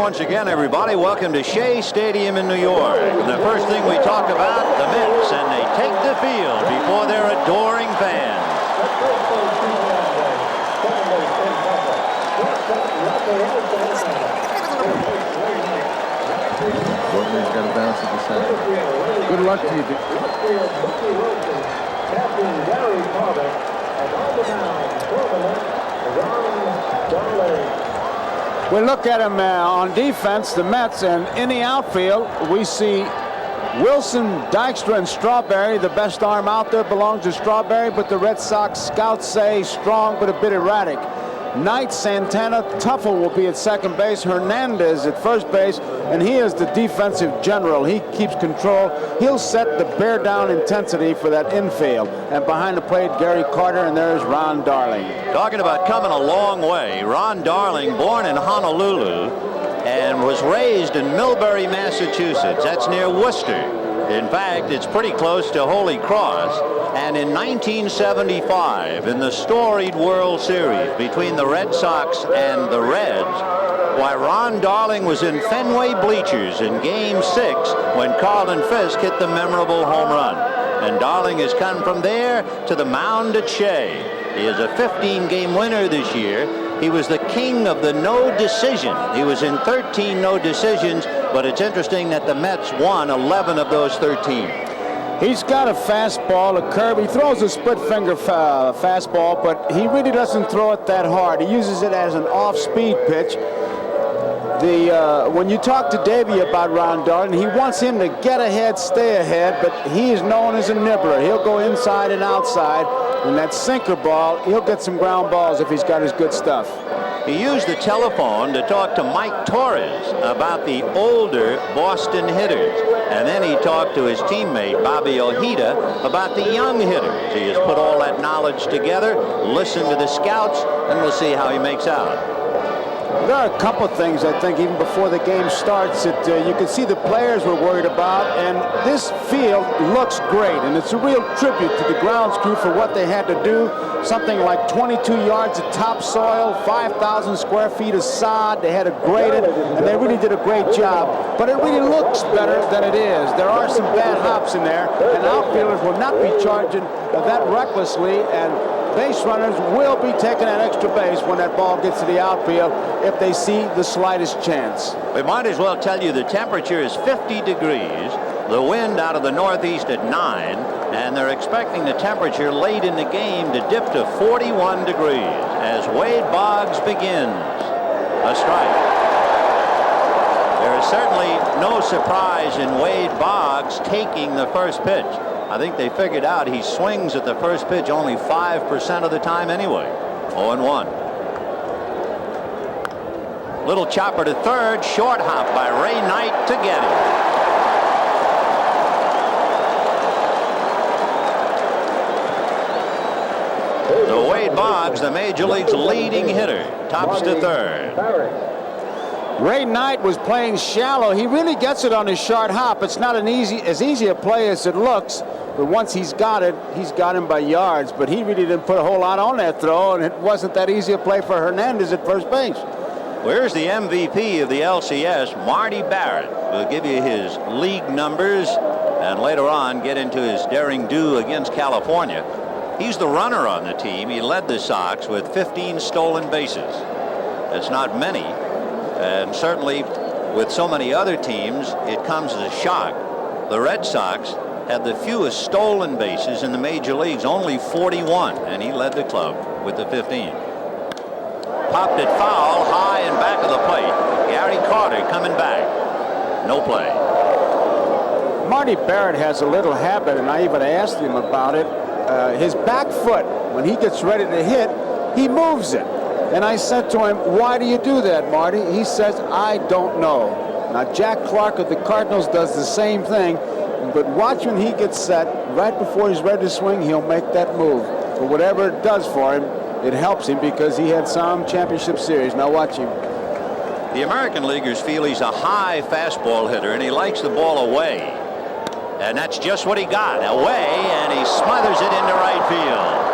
once again, everybody. Welcome to Shea Stadium in New York. The first thing we talk about, the Mets, and they take the field before their adoring fans. Courtney's got to bounce at the center. Good luck to you. We look at him on defense, the Mets, and in the outfield, we see Wilson, Dykstra, and Strawberry. The best arm out there belongs to Strawberry, but the Red Sox scouts say strong but a bit erratic. Knight, Santana, Tuffle will be at second base, Hernandez at first base, and he is the defensive general. He keeps control. He'll set the bear down intensity for that infield. And behind the plate, Gary Carter, and there's Ron Darling. Talking about coming a long way, Ron Darling, born in Honolulu and was raised in Millbury, Massachusetts. That's near Worcester. In fact, it's pretty close to Holy Cross. And in 1975, in the storied World Series between the Red Sox and the Reds, why, Ron Darling was in Fenway bleachers in Game 6 when Carlton Fisk hit the memorable home run. And Darling has come from there to the mound at Shea. He is a 15-game winner this year. He was the king of the no decision. He was in 13 no decisions, but it's interesting that the Mets won 11 of those 13. He's got a fastball, a curve. He throws a split finger fastball, but he really doesn't throw it that hard. He uses it as an off-speed pitch. When you talk to Davey about Ron Darling, he wants him to get ahead, stay ahead, but he is known as a nibbler. He'll go inside and outside, and that sinker ball, he'll get some ground balls if he's got his good stuff. He used the telephone to talk to Mike Torres about the older Boston hitters. And then he talked to his teammate, Bobby Ojeda, about the young hitters. He has put all that knowledge together, listened to the scouts, and we'll see how he makes out. There are a couple of things, I think, even before the game starts, that you can see the players were worried about, and this field looks great, and it's a real tribute to the grounds crew for what they had to do. Something like 22 yards of topsoil, 5,000 square feet of sod. They had to grade it, and they really did a great job. But it really looks better than it is. There are some bad hops in there, and outfielders will not be charging that recklessly, and base runners will be taking that extra base when that ball gets to the outfield if they see the slightest chance. We might as well tell you the temperature is 50 degrees, the wind out of the northeast at 9, and they're expecting the temperature late in the game to dip to 41 degrees as Wade Boggs begins. A strike. There is certainly no surprise in Wade Boggs taking the first pitch. I think they figured out he swings at the first pitch only 5% of the time anyway. 0-1. Little chopper to third, short hop by Ray Knight to get him. So Wade Boggs, the Major League's leading hitter, tops to third. Ray Knight was playing shallow. He really gets it on his short hop. It's not as easy a play as it looks, but once he's got it, he's got him by yards. But he really didn't put a whole lot on that throw, and it wasn't that easy a play for Hernandez at first base. Where's the MVP of the LCS, Marty Barrett? We'll give you his league numbers and later on get into his daring do against California. He's the runner on the team. He led the Sox with 15 stolen bases. That's not many. And certainly with so many other teams, it comes as a shock. The Red Sox had the fewest stolen bases in the major leagues, only 41, and he led the club with the 15. Popped it foul, high and back of the plate. Gary Carter coming back. No play. Marty Barrett has a little habit, and I even asked him about it. His back foot, when he gets ready to hit, he moves it. And I said to him, why do you do that, Marty? He says, I don't know. Now, Jack Clark of the Cardinals does the same thing, but watch when he gets set, right before he's ready to swing, he'll make that move. But whatever it does for him, it helps him because he had some championship series. Now watch him. The American leaguers feel he's a high fastball hitter, and he likes the ball away. And that's just what he got, away, and he smothers it into right field.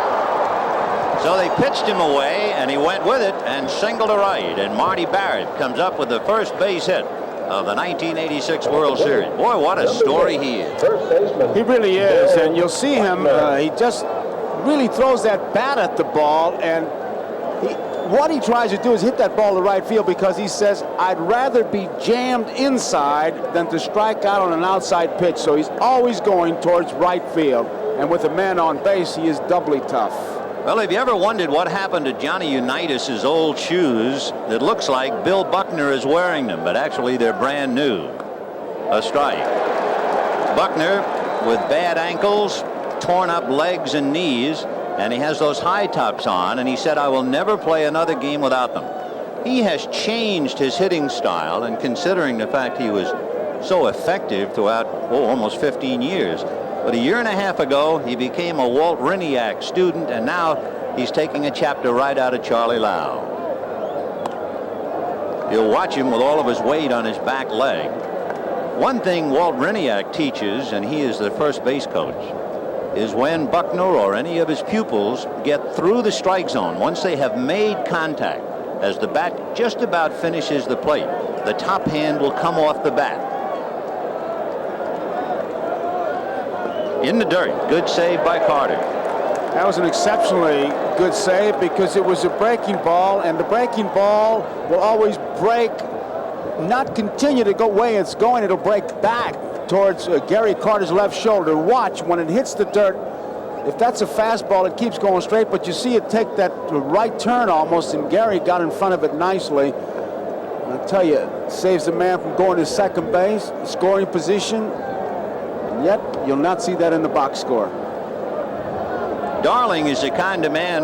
So they pitched him away, and he went with it and singled to right. And Marty Barrett comes up with the first base hit of the 1986 World Series. Boy, what a story he is. He really is, and you'll see him. He just really throws that bat at the ball, and what he tries to do is hit that ball to right field because he says, I'd rather be jammed inside than to strike out on an outside pitch. So he's always going towards right field, and with a man on base, he is doubly tough. Well, have you ever wondered what happened to Johnny Unitas's old shoes? It looks like Bill Buckner is wearing them, but actually they're brand new. A strike. Buckner with bad ankles, torn up legs and knees, and he has those high tops on, and he said, I will never play another game without them. He has changed his hitting style, and considering the fact he was so effective throughout almost 15 years. But a year and a half ago, he became a Walt Riniak student, and now he's taking a chapter right out of Charlie Lau. You'll watch him with all of his weight on his back leg. One thing Walt Riniak teaches, and he is the first base coach, is when Buckner or any of his pupils get through the strike zone, once they have made contact, as the bat just about finishes the plate, the top hand will come off the bat. In the dirt. Good save by Carter. That was an exceptionally good save because it was a breaking ball, and the breaking ball will always break, not continue to go way it's going. It'll break back towards Gary Carter's left shoulder. Watch when it hits the dirt. If that's a fastball, it keeps going straight, but you see it take that right turn almost, and Gary got in front of it nicely. I'll tell you, it saves the man from going to second base, scoring position, and yet you'll not see that in the box score. Darling is the kind of man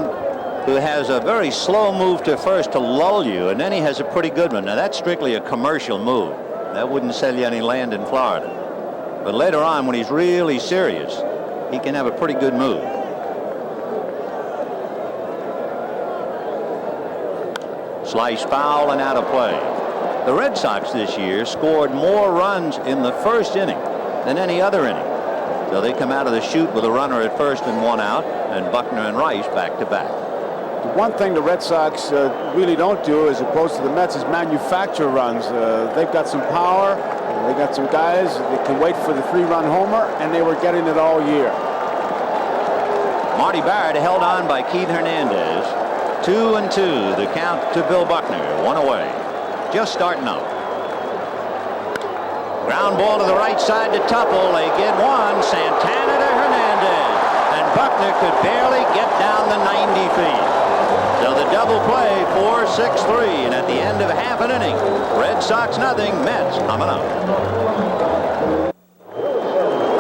who has a very slow move to first to lull you, and then he has a pretty good one. Now, that's strictly a commercial move. That wouldn't sell you any land in Florida. But later on, when he's really serious, he can have a pretty good move. Slice foul and out of play. The Red Sox this year scored more runs in the first inning than any other inning. So they come out of the chute with a runner at first and one out, and Buckner and Rice back to back. The one thing the Red Sox really don't do, as opposed to the Mets, is manufacture runs. They've got some power. They got some guys that can wait for the three-run homer, and they were getting it all year. Marty Barrett held on by Keith Hernandez. 2-2. The count to Bill Buckner. One away. Just starting out. Ground ball to the right side to Tupple. They get one. Santana to Hernandez. And Buckner could barely get down the 90 feet. So the double play, 4-6-3. And at the end of half an inning, Red Sox nothing, Mets coming up.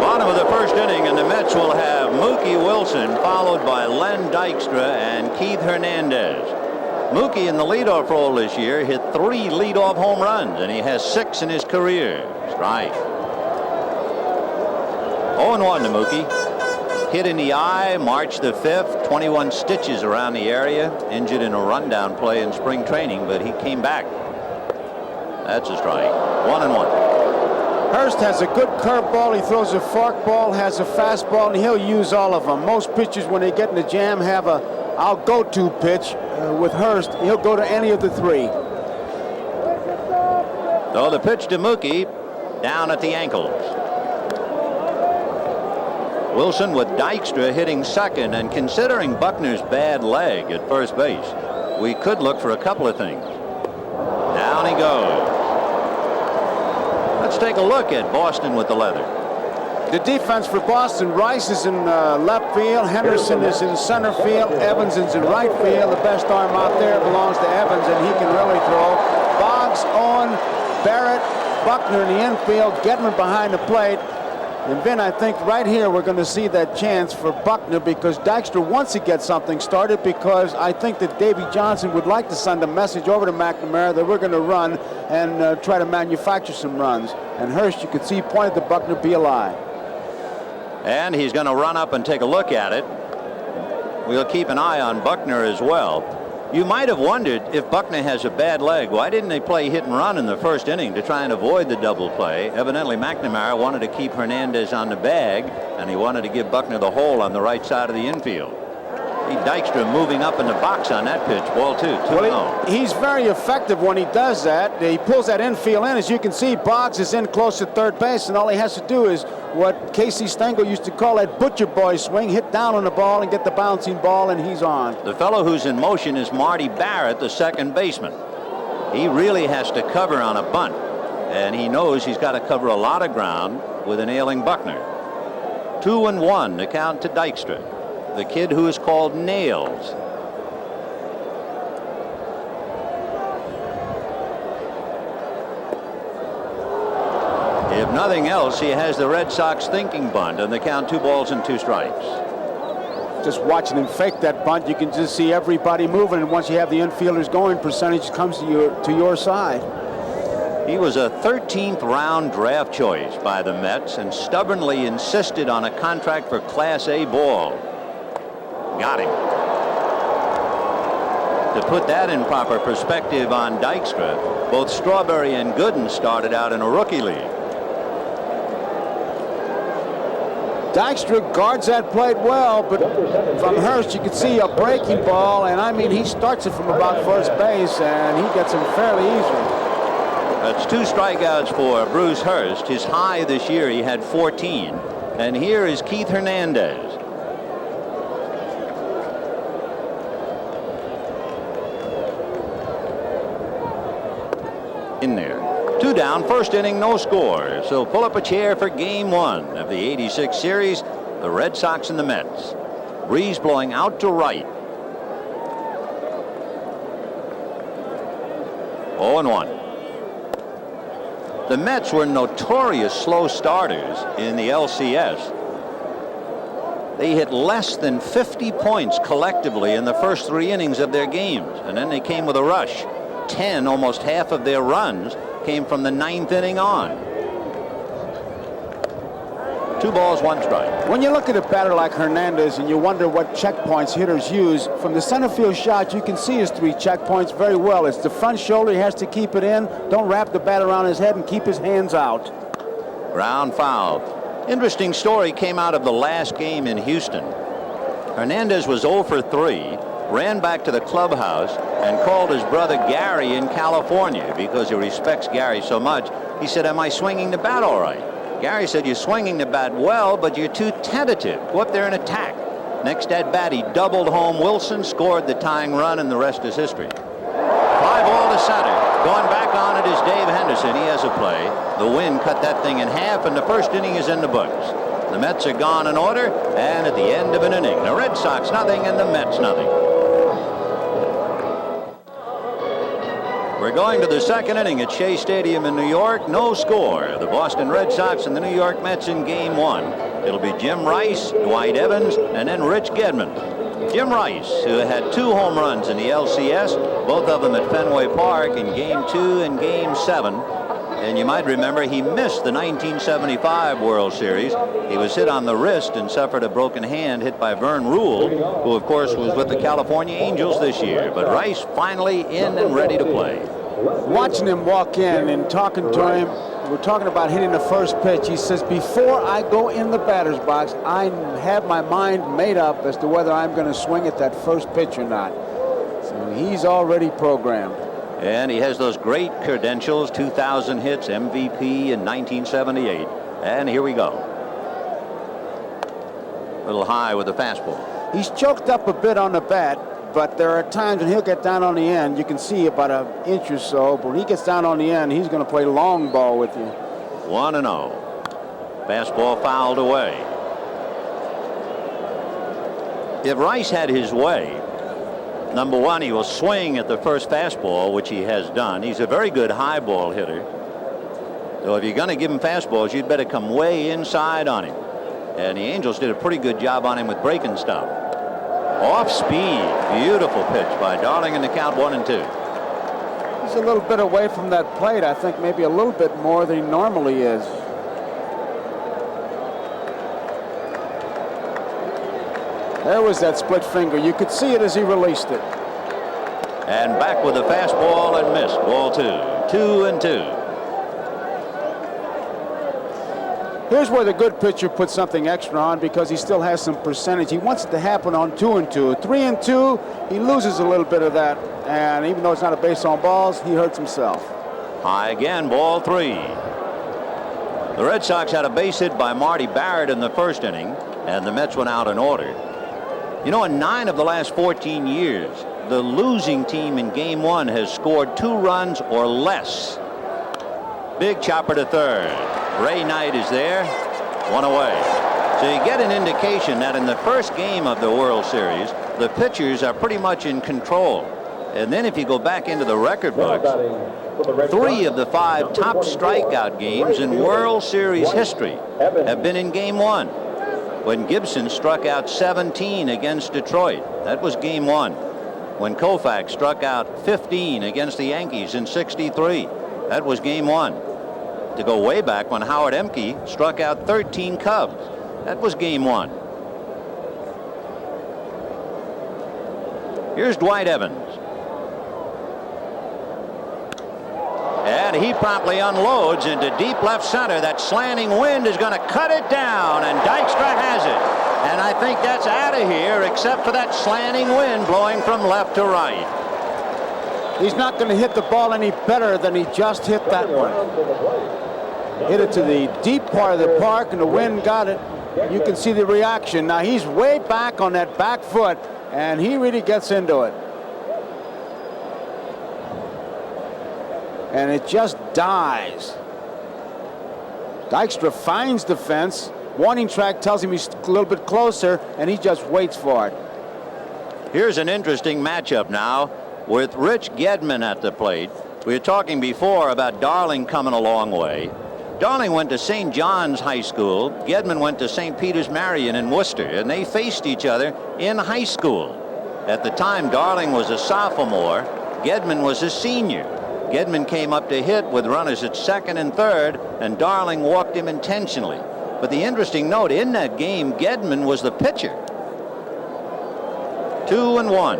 Bottom of the first inning, and the Mets will have Mookie Wilson followed by Len Dykstra and Keith Hernandez. Mookie in the leadoff role this year hit 3 leadoff home runs, and he has 6 in his career. Strike. 0-1 to Mookie. Hit in the eye March the 5th, 21 stitches around the area, injured in a rundown play in spring training, but he came back. That's a strike. 1-1. Hurst has a good curveball. He throws a forkball, has a fastball, and he'll use all of them. Most pitchers, when they get in the jam, have a I'll go to pitch. With Hurst, he'll go to any of the 3. So the pitch to Mookie, down at the ankles. Wilson with Dykstra hitting second, and considering Buckner's bad leg at first base, we could look for a couple of things. Down he goes. Let's take a look at Boston with the leather. The defense for Boston, Rice is in left field, Henderson is in center field, Evans is in right field. The best arm out there belongs to Evans, and he can really throw. Boggs, Owen, Barrett, Buckner in the infield, Gedman behind the plate. And then I think right here we're going to see that chance for Buckner, because Dykstra wants to get something started, because I think that Davey Johnson would like to send a message over to McNamara that we're going to run and try to manufacture some runs. And Hurst, you could see, pointed to Buckner, be alive. And he's going to run up and take a look at it. We'll keep an eye on Buckner as well. You might have wondered, if Buckner has a bad leg, why didn't they play hit and run in the first inning to try and avoid the double play? Evidently, McNamara wanted to keep Hernandez on the bag, and he wanted to give Buckner the hole on the right side of the infield. Dykstra moving up in the box on that pitch. Ball 2. Well, he's very effective when he does that. He pulls that infield in. As you can see, Boggs is in close to third base, and all he has to do is what Casey Stengel used to call that butcher boy swing, hit down on the ball and get the bouncing ball, and he's on. The fellow who's in motion is Marty Barrett, the second baseman. He really has to cover on a bunt, and he knows he's got to cover a lot of ground with an ailing Buckner. 2-1 to count to Dykstra, the kid who is called Nails. If nothing else, he has the Red Sox thinking bunt, and they count 2 balls and 2 strikes. Just watching him fake that bunt, you can just see everybody moving, and once you have the infielders going, percentage comes to your side. He was a 13th round draft choice by the Mets and stubbornly insisted on a contract for Class A ball. Got him. To put that in proper perspective on Dykstra, both Strawberry and Gooden started out in a rookie league. Dykstra guards that plate well, but from Hurst you can see a breaking ball, and I mean he starts it from about first base and he gets him fairly easily. That's 2 strikeouts for Bruce Hurst. His high this year, he had 14. And here is Keith Hernandez. In there. 2 down, first inning, no score. So pull up a chair for game 1 of the 86 series, the Red Sox and the Mets. Breeze blowing out to right. 0-1. The Mets were notorious slow starters in the LCS. They hit less than 50 points collectively in the first 3 innings of their games, and then they came with a rush. 10, almost half of their runs, came from the 9th inning on. 2 balls, 1 strike. When you look at a batter like Hernandez and you wonder what checkpoints hitters use, from the center field shot you can see his 3 checkpoints very well. It's the front shoulder, he has to keep it in, don't wrap the bat around his head, and keep his hands out. Ground foul. Interesting story came out of the last game in Houston. Hernandez was 0 for 3, ran back to the clubhouse and called his brother Gary in California because he respects Gary so much. He said, "Am I swinging the bat all right?" Gary said, "You're swinging the bat well, but you're too tentative. Go up there and attack." Next at bat, he doubled home Wilson, scored the tying run, and the rest is history. Fly ball to center. Going back on it is Dave Henderson. He has a play. The wind cut that thing in half, and the first inning is in the books. The Mets are gone in order, and at the end of an inning, the Red Sox nothing and the Mets nothing. We're going to the second inning at Shea Stadium in New York. No score. The Boston Red Sox and the New York Mets in game 1. It'll be Jim Rice, Dwight Evans, and then Rich Gedman. Jim Rice, who had 2 home runs in the LCS, both of them at Fenway Park in game 2 and game 7. And you might remember he missed the 1975 World Series. He was hit on the wrist and suffered a broken hand hit by Vern Rule, who of course was with the California Angels this year. But Rice finally in and ready to play. Watching him walk in and talking to him, we're talking about hitting the first pitch. He says, "Before I go in the batter's box, I have my mind made up as to whether I'm going to swing at that first pitch or not." So he's already programmed. And he has those great credentials, 2,000 hits, MVP in 1978. And here we go. A little high with the fastball. He's choked up a bit on the bat, but there are times when he'll get down on the end. You can see about an inch or so, but when he gets down on the end, he's going to play long ball with you. 1-0. Fastball fouled away. If Rice had his way, number one, he will swing at the first fastball, which he has done. He's a very good high ball hitter. So if you're going to give him fastballs, you'd better come way inside on him. And the Angels did a pretty good job on him with breaking stuff. Off speed. Beautiful pitch by Darling, and the count 1-2. He's a little bit away from that plate. I think maybe a little bit more than he normally is. There was that split finger. You could see it as he released it. And back with a fastball and missed. Ball 2. 2-2. Here's where the good pitcher puts something extra on because he still has some percentage. He wants it to happen on 2-2. 3-2, he loses a little bit of that. And even though it's not a base on balls, he hurts himself. High again, ball 3. The Red Sox had a base hit by Marty Barrett in the first inning, and the Mets went out in order. You know, in 9 of the last 14 years, the losing team in Game 1 has scored 2 runs or less. Big chopper to third. Ray Knight is there, 1 away. So you get an indication that in the first game of the World Series, the pitchers are pretty much in control. And then if you go back into the record books, 3 of the 5 top strikeout games in World Series history have been in Game 1. When Gibson struck out 17 against Detroit, that was Game 1. When Koufax struck out 15 against the Yankees in '63, that was Game 1. To go way back, when Howard Emke struck out 13 Cubs, that was Game 1. Here's Dwight Evans. And he promptly unloads into deep left center. That slanting wind is going to cut it down, and Dykstra has it. And I think that's out of here, except for that slanting wind blowing from left to right. He's not going to hit the ball any better than he just hit that one. Hit it to the deep part of the park, and the wind got it. You can see the reaction. Now he's way back on that back foot, and he really gets into it. And it just dies. Dykstra finds the fence. Warning track tells him he's a little bit closer, and he just waits for it. Here's an interesting matchup now with Rich Gedman at the plate. We were talking before about Darling coming a long way. Darling went to St. John's High School. Gedman went to St. Peter's Marion in Worcester, and they faced each other in high school. At the time, Darling was a sophomore. Gedman was a senior. Gedman came up to hit with runners at second and third, and Darling walked him intentionally. But the interesting note, in that game, Gedman was the pitcher. 2-1.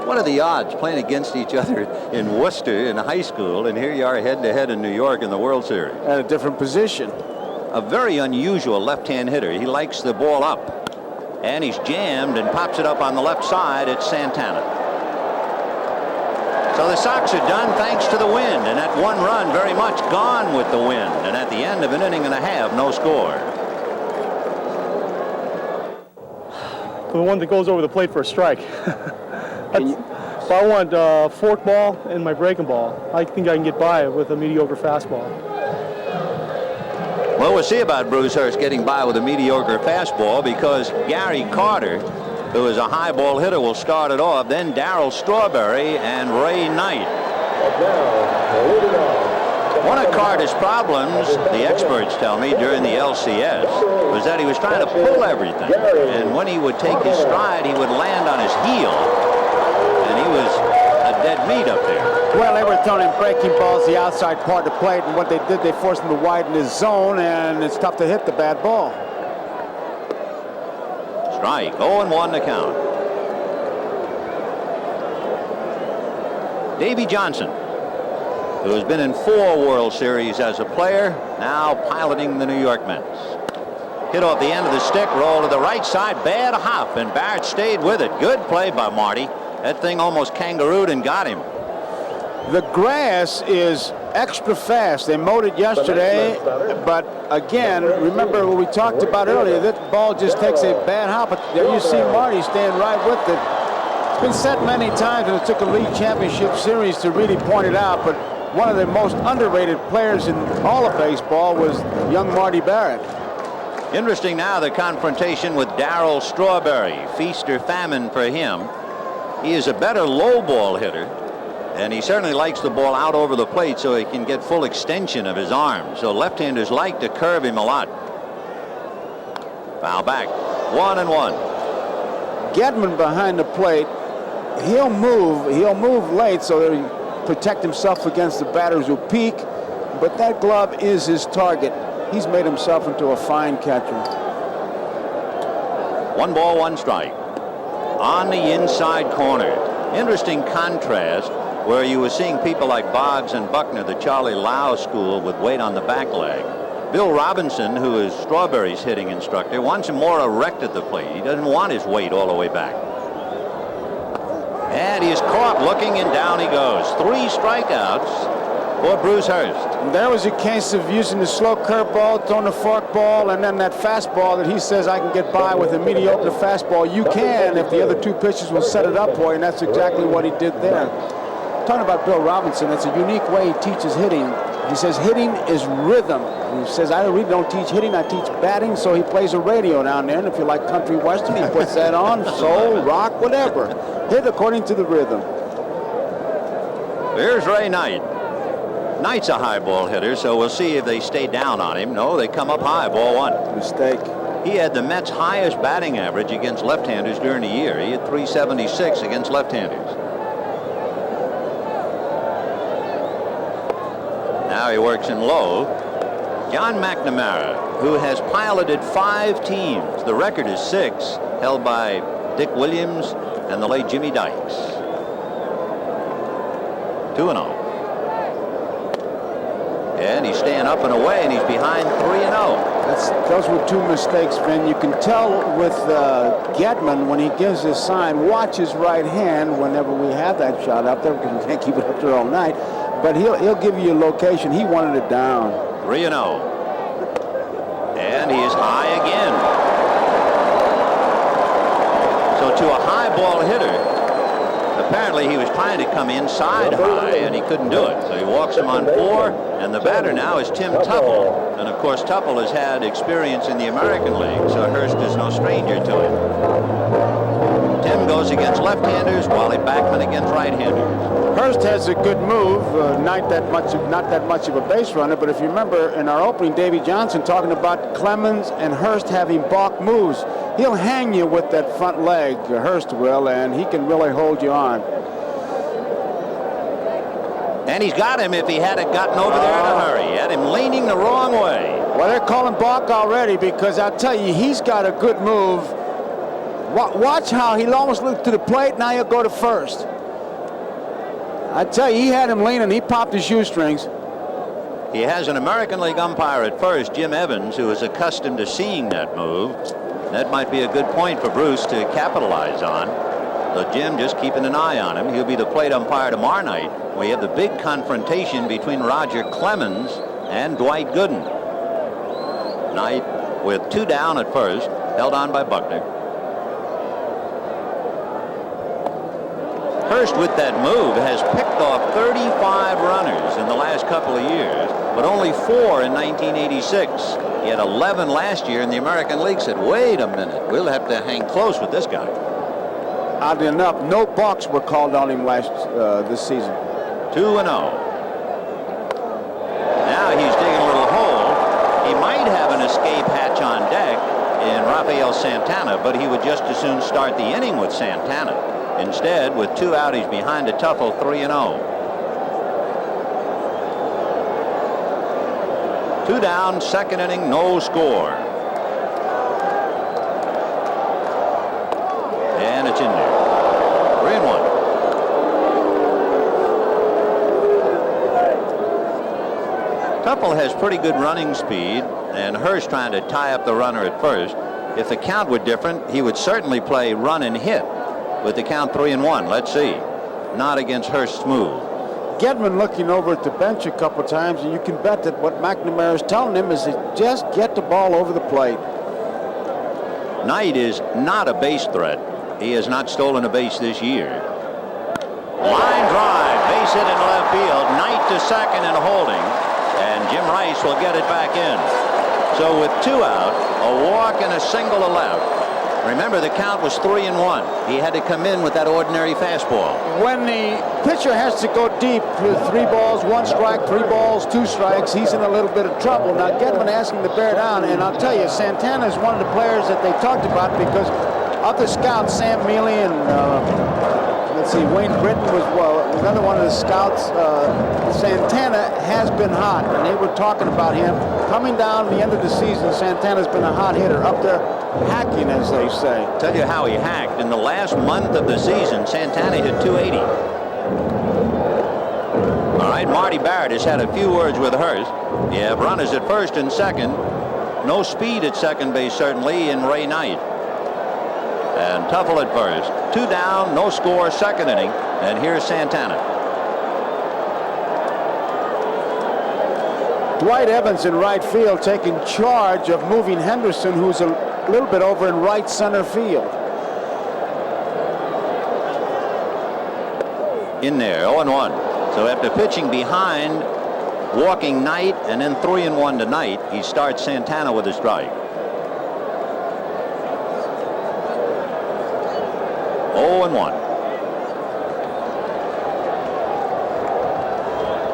What are the odds playing against each other in Worcester in high school, and here you are head-to-head in New York in the World Series? At a different position. A very unusual left-hand hitter. He likes the ball up, and he's jammed and pops it up on the left side. It's Santana. So the Sox are done thanks to the wind, and that 1 run very much gone with the wind. And at the end of an inning and a half, no score. The one that goes over the plate for a strike. If I want fork ball and my breaking ball, I think I can get by with a mediocre fastball. Well, we'll see about Bruce Hurst getting by with a mediocre fastball, because Gary Carter, who is a high ball hitter, will start it off. Then Darryl Strawberry and Ray Knight. One of Carter's problems, the experts tell me, during the LCS was that he was trying to pull everything. And when he would take his stride, he would land on his heel. And he was a dead meat up there. Well, they were throwing him breaking balls the outside part of the plate, and what they did, they forced him to widen his zone, and it's tough to hit the bad ball. Strike, 0-1 to count. Davey Johnson, who has been in 4 World Series as a player, now piloting the New York Mets. Hit off the end of the stick, roll to the right side, bad hop, and Barrett stayed with it. Good play by Marty. That thing almost kangarooed and got him. The grass is extra fast. They mowed it yesterday, but again, remember what we talked about earlier, that ball just takes a bad hop. But there you see Marty staying right with it. It's been said many times, and it took a league championship series to really point it out, but one of the most underrated players in all of baseball was young Marty Barrett. Interesting now, the confrontation with Darryl Strawberry. Feast or famine for him. He is a better low ball hitter, and he certainly likes the ball out over the plate so he can get full extension of his arm. So left-handers like to curve him a lot. Foul back. 1-1. Gedman behind the plate. He'll move late so that he protect himself against the batters who peak, but that glove is his target. He's made himself into a fine catcher. 1 ball, 1 strike. On the inside corner. Interesting contrast where you were seeing people like Boggs and Buckner, the Charlie Lau school, with weight on the back leg. Bill Robinson, who is Strawberry's hitting instructor, wants him more erect at the plate. He doesn't want his weight all the way back. And he is caught looking, and down he goes. 3 strikeouts for Bruce Hurst. And there was a case of using the slow curveball, throwing the forkball, and then that fastball that he says I can get by with a mediocre fastball. You can if the other 2 pitches will set it up for you, and that's exactly what he did there. Talking about Bill Robinson, that's a unique way he teaches hitting. He says hitting is rhythm. He says, I really don't teach hitting, I teach batting, so he plays a radio down there, and if you like country western, he puts that on, soul, rock, whatever. Hit according to the rhythm. Here's Ray Knight. Knight's a high ball hitter, so we'll see if they stay down on him. No, they come up high, ball 1. Mistake. He had the Mets' highest batting average against left-handers during the year. He had 376 against left-handers. Now he works in low. John McNamara, who has piloted 5 teams. The record is 6, held by Dick Williams and the late Jimmy Dykes. 2-0. And he's staying up and away, and he's behind 3-0. Those were 2 mistakes, Vin. You can tell with Gedman when he gives his sign, watch his right hand whenever we have that shot up there, because we can't keep it up there all night. But he'll give you a location. He wanted it down. 3-0. And he is high again. So to a high ball hitter, apparently he was trying to come inside high, and he couldn't do it. So he walks him on 4, and the batter now is Tim Tupple. And of course, Tupple has had experience in the American League, so Hurst is no stranger to him. Tim goes against left-handers, Wally Backman against right-handers. Hurst has a good move, not that much of a base runner, but if you remember in our opening, Davey Johnson talking about Clemens and Hurst having balk moves. He'll hang you with that front leg, Hurst will, and he can really hold you on. And he's got him if he hadn't gotten over there in a hurry. He had him leaning the wrong way. Well, they're calling balk already, because I'll tell you, he's got a good move. Watch how he'll almost look to the plate, now he'll go to first. I tell you, he had him leaning. He popped his shoestrings. He has an American League umpire at first, Jim Evans, who is accustomed to seeing that move. That might be a good point for Bruce to capitalize on. So Jim just keeping an eye on him. He'll be the plate umpire tomorrow night. We have the big confrontation between Roger Clemens and Dwight Gooden. Knight with 2 down at first, held on by Buckner. Hurst with that move has picked off 35 runners in the last couple of years, but only 4 in 1986. He had 11 last year in the American League. Said, wait a minute, we'll have to hang close with this guy. Oddly enough, no balks were called on him this season. 2-0. Now he's digging a little hole. He might have an escape hatch on deck in Rafael Santana, but he would just as soon start the inning with Santana. Instead, with 2 out, he's behind a Tuffle, 3-0. 2 down, second inning, no score. And it's in there. 3-1. Tuffle has pretty good running speed, and Hurst trying to tie up the runner at first. If the count were different, he would certainly play run and hit. With the count 3-1, let's see. Not against Hurst's move. Gedman looking over at the bench a couple times, and you can bet that what McNamara is telling him is to just get the ball over the plate. Knight is not a base threat. He has not stolen a base this year. Line drive, base hit in left field. Knight to second and holding, and Jim Rice will get it back in. So with 2 out, a walk and a single to left. Remember, the count was 3-1. He had to come in with that ordinary fastball. When the pitcher has to go deep with 3 balls, 1 strike, 3 balls, 2 strikes, he's in a little bit of trouble. Now, Gedman asked him to bear down, and I'll tell you, Santana is one of the players that they talked about because other scouts, Sam Mealy and let's see, Wayne Britton was another one of the scouts. Santana has been hot, and they were talking about him coming down the end of the season. Santana's been a hot hitter up there, hacking, as they say. Tell you how he hacked. In the last month of the season, Santana hit 280. All right, Marty Barrett has had a few words with Hurst. You have runners at first and second. No speed at second base, certainly, in Ray Knight. And Tuffle at first. 2 down, no score, second inning. And here's Santana. Dwight Evans in right field taking charge of moving Henderson, who's a little bit over in right center field. In there, 0-1. So after pitching behind, walking Knight, and then 3-1 to Knight, he starts Santana with a strike. 0-1.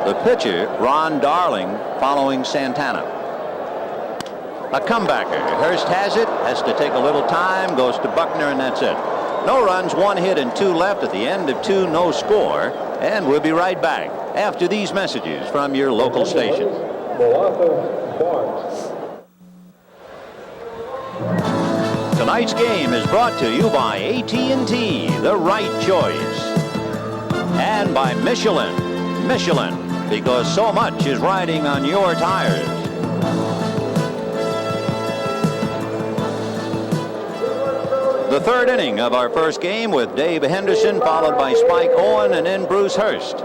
The pitcher, Ron Darling, following Santana. A comebacker. Hurst has it, has to take a little time, goes to Buckner, and that's it. No runs, 1 hit, and 2 left at the end of 2, no score. And we'll be right back after these messages from your local station. Tonight's game is brought to you by AT&T, the right choice. And by Michelin. Michelin, because so much is riding on your tires. The third inning of our first game with Dave Henderson, followed by Spike Owen, and then Bruce Hurst.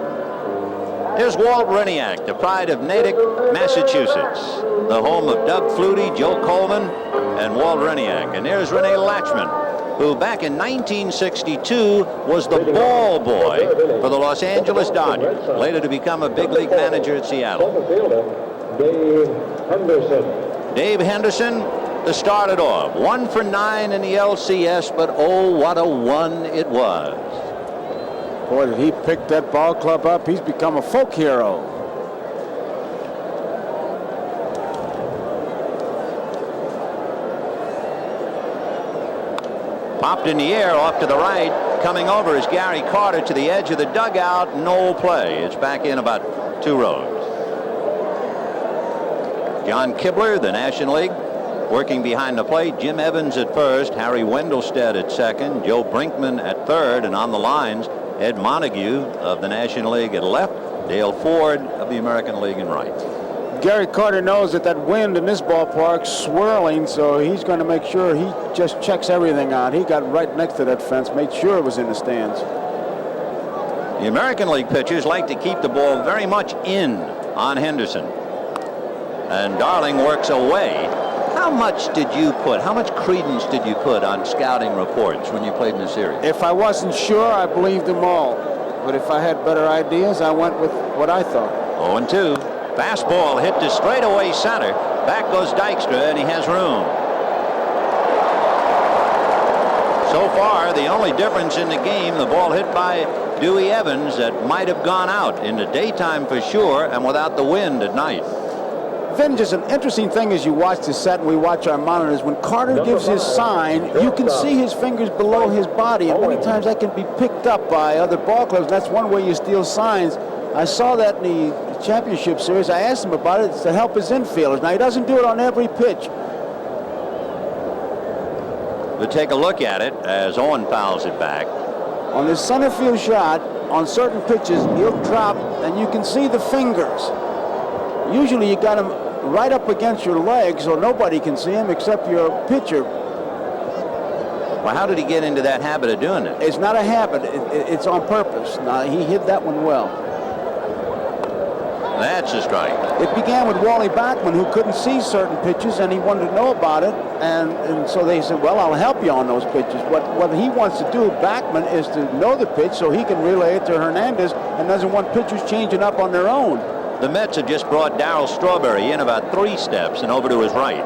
Here's Walt Reniak, the pride of Natick, Massachusetts, the home of Doug Flutie, Joe Coleman, and Walt Reniak. And there's Rene Latchman, who back in 1962 was the ball boy for the Los Angeles Dodgers, later to become a big league manager at Seattle. Dave Henderson to start it off. 1 for 9 in the LCS, but oh, what a one it was. Boy, did he pick that ball club up. He's become a folk hero. Popped in the air off to the right. Coming over is Gary Carter to the edge of the dugout. No play. It's back in about 2 rows. John Kibler, the National League, working behind the plate. Jim Evans at first, Harry Wendelstedt at second, Joe Brinkman at third, and on the lines, Ed Montague of the National League at left, Dale Ford of the American League in right. Gary Carter knows that that wind in this ballpark swirling, so he's going to make sure he just checks everything out. He got right next to that fence, made sure it was in the stands. The American League pitchers like to keep the ball very much in on Henderson. And Darling works away. How much credence did you put on scouting reports when you played in the series? If I wasn't sure, I believed them all. But if I had better ideas, I went with what I thought. 0-2. Fastball hit to straightaway center. Back goes Dykstra, and he has room. So far, the only difference in the game, the ball hit by Dewey Evans that might have gone out in the daytime for sure, and without the wind at night. Vintage, is an interesting thing as you watch the set and we watch our monitors. When Carter gives his sign, you can see his fingers below his body, and many times that can be picked up by other ball clubs. That's one way you steal signs. I saw that in the championship series. I asked him about it. It's to help his infielders. Now, he doesn't do it on every pitch. We'll take a look at it as Owen fouls it back. On this center field shot, on certain pitches, he'll drop, and you can see the fingers. Usually you got him right up against your leg so nobody can see him except your pitcher. Well, how did he get into that habit of doing it? It's not a habit. It's on purpose. Now, he hit that one well. That's a strike. It began with Wally Backman, who couldn't see certain pitches, and he wanted to know about it. And so they said, well, I'll help you on those pitches. What he wants to do, Backman, is to know the pitch so he can relay it to Hernandez and doesn't want pitchers changing up on their own. The Mets have just brought Darryl Strawberry in about 3 steps and over to his right.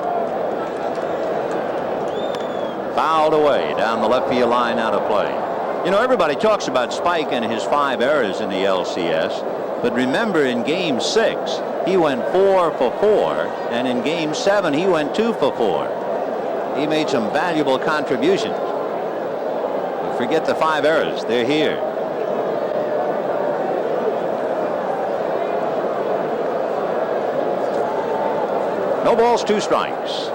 Fouled away down the left field line, out of play. You know, everybody talks about Spike and his 5 errors in the LCS, but remember in Game 6 he went 4 for 4, and in Game 7 he went 2 for 4. He made some valuable contributions. But forget the 5 errors, they're here. No balls, 2 strikes.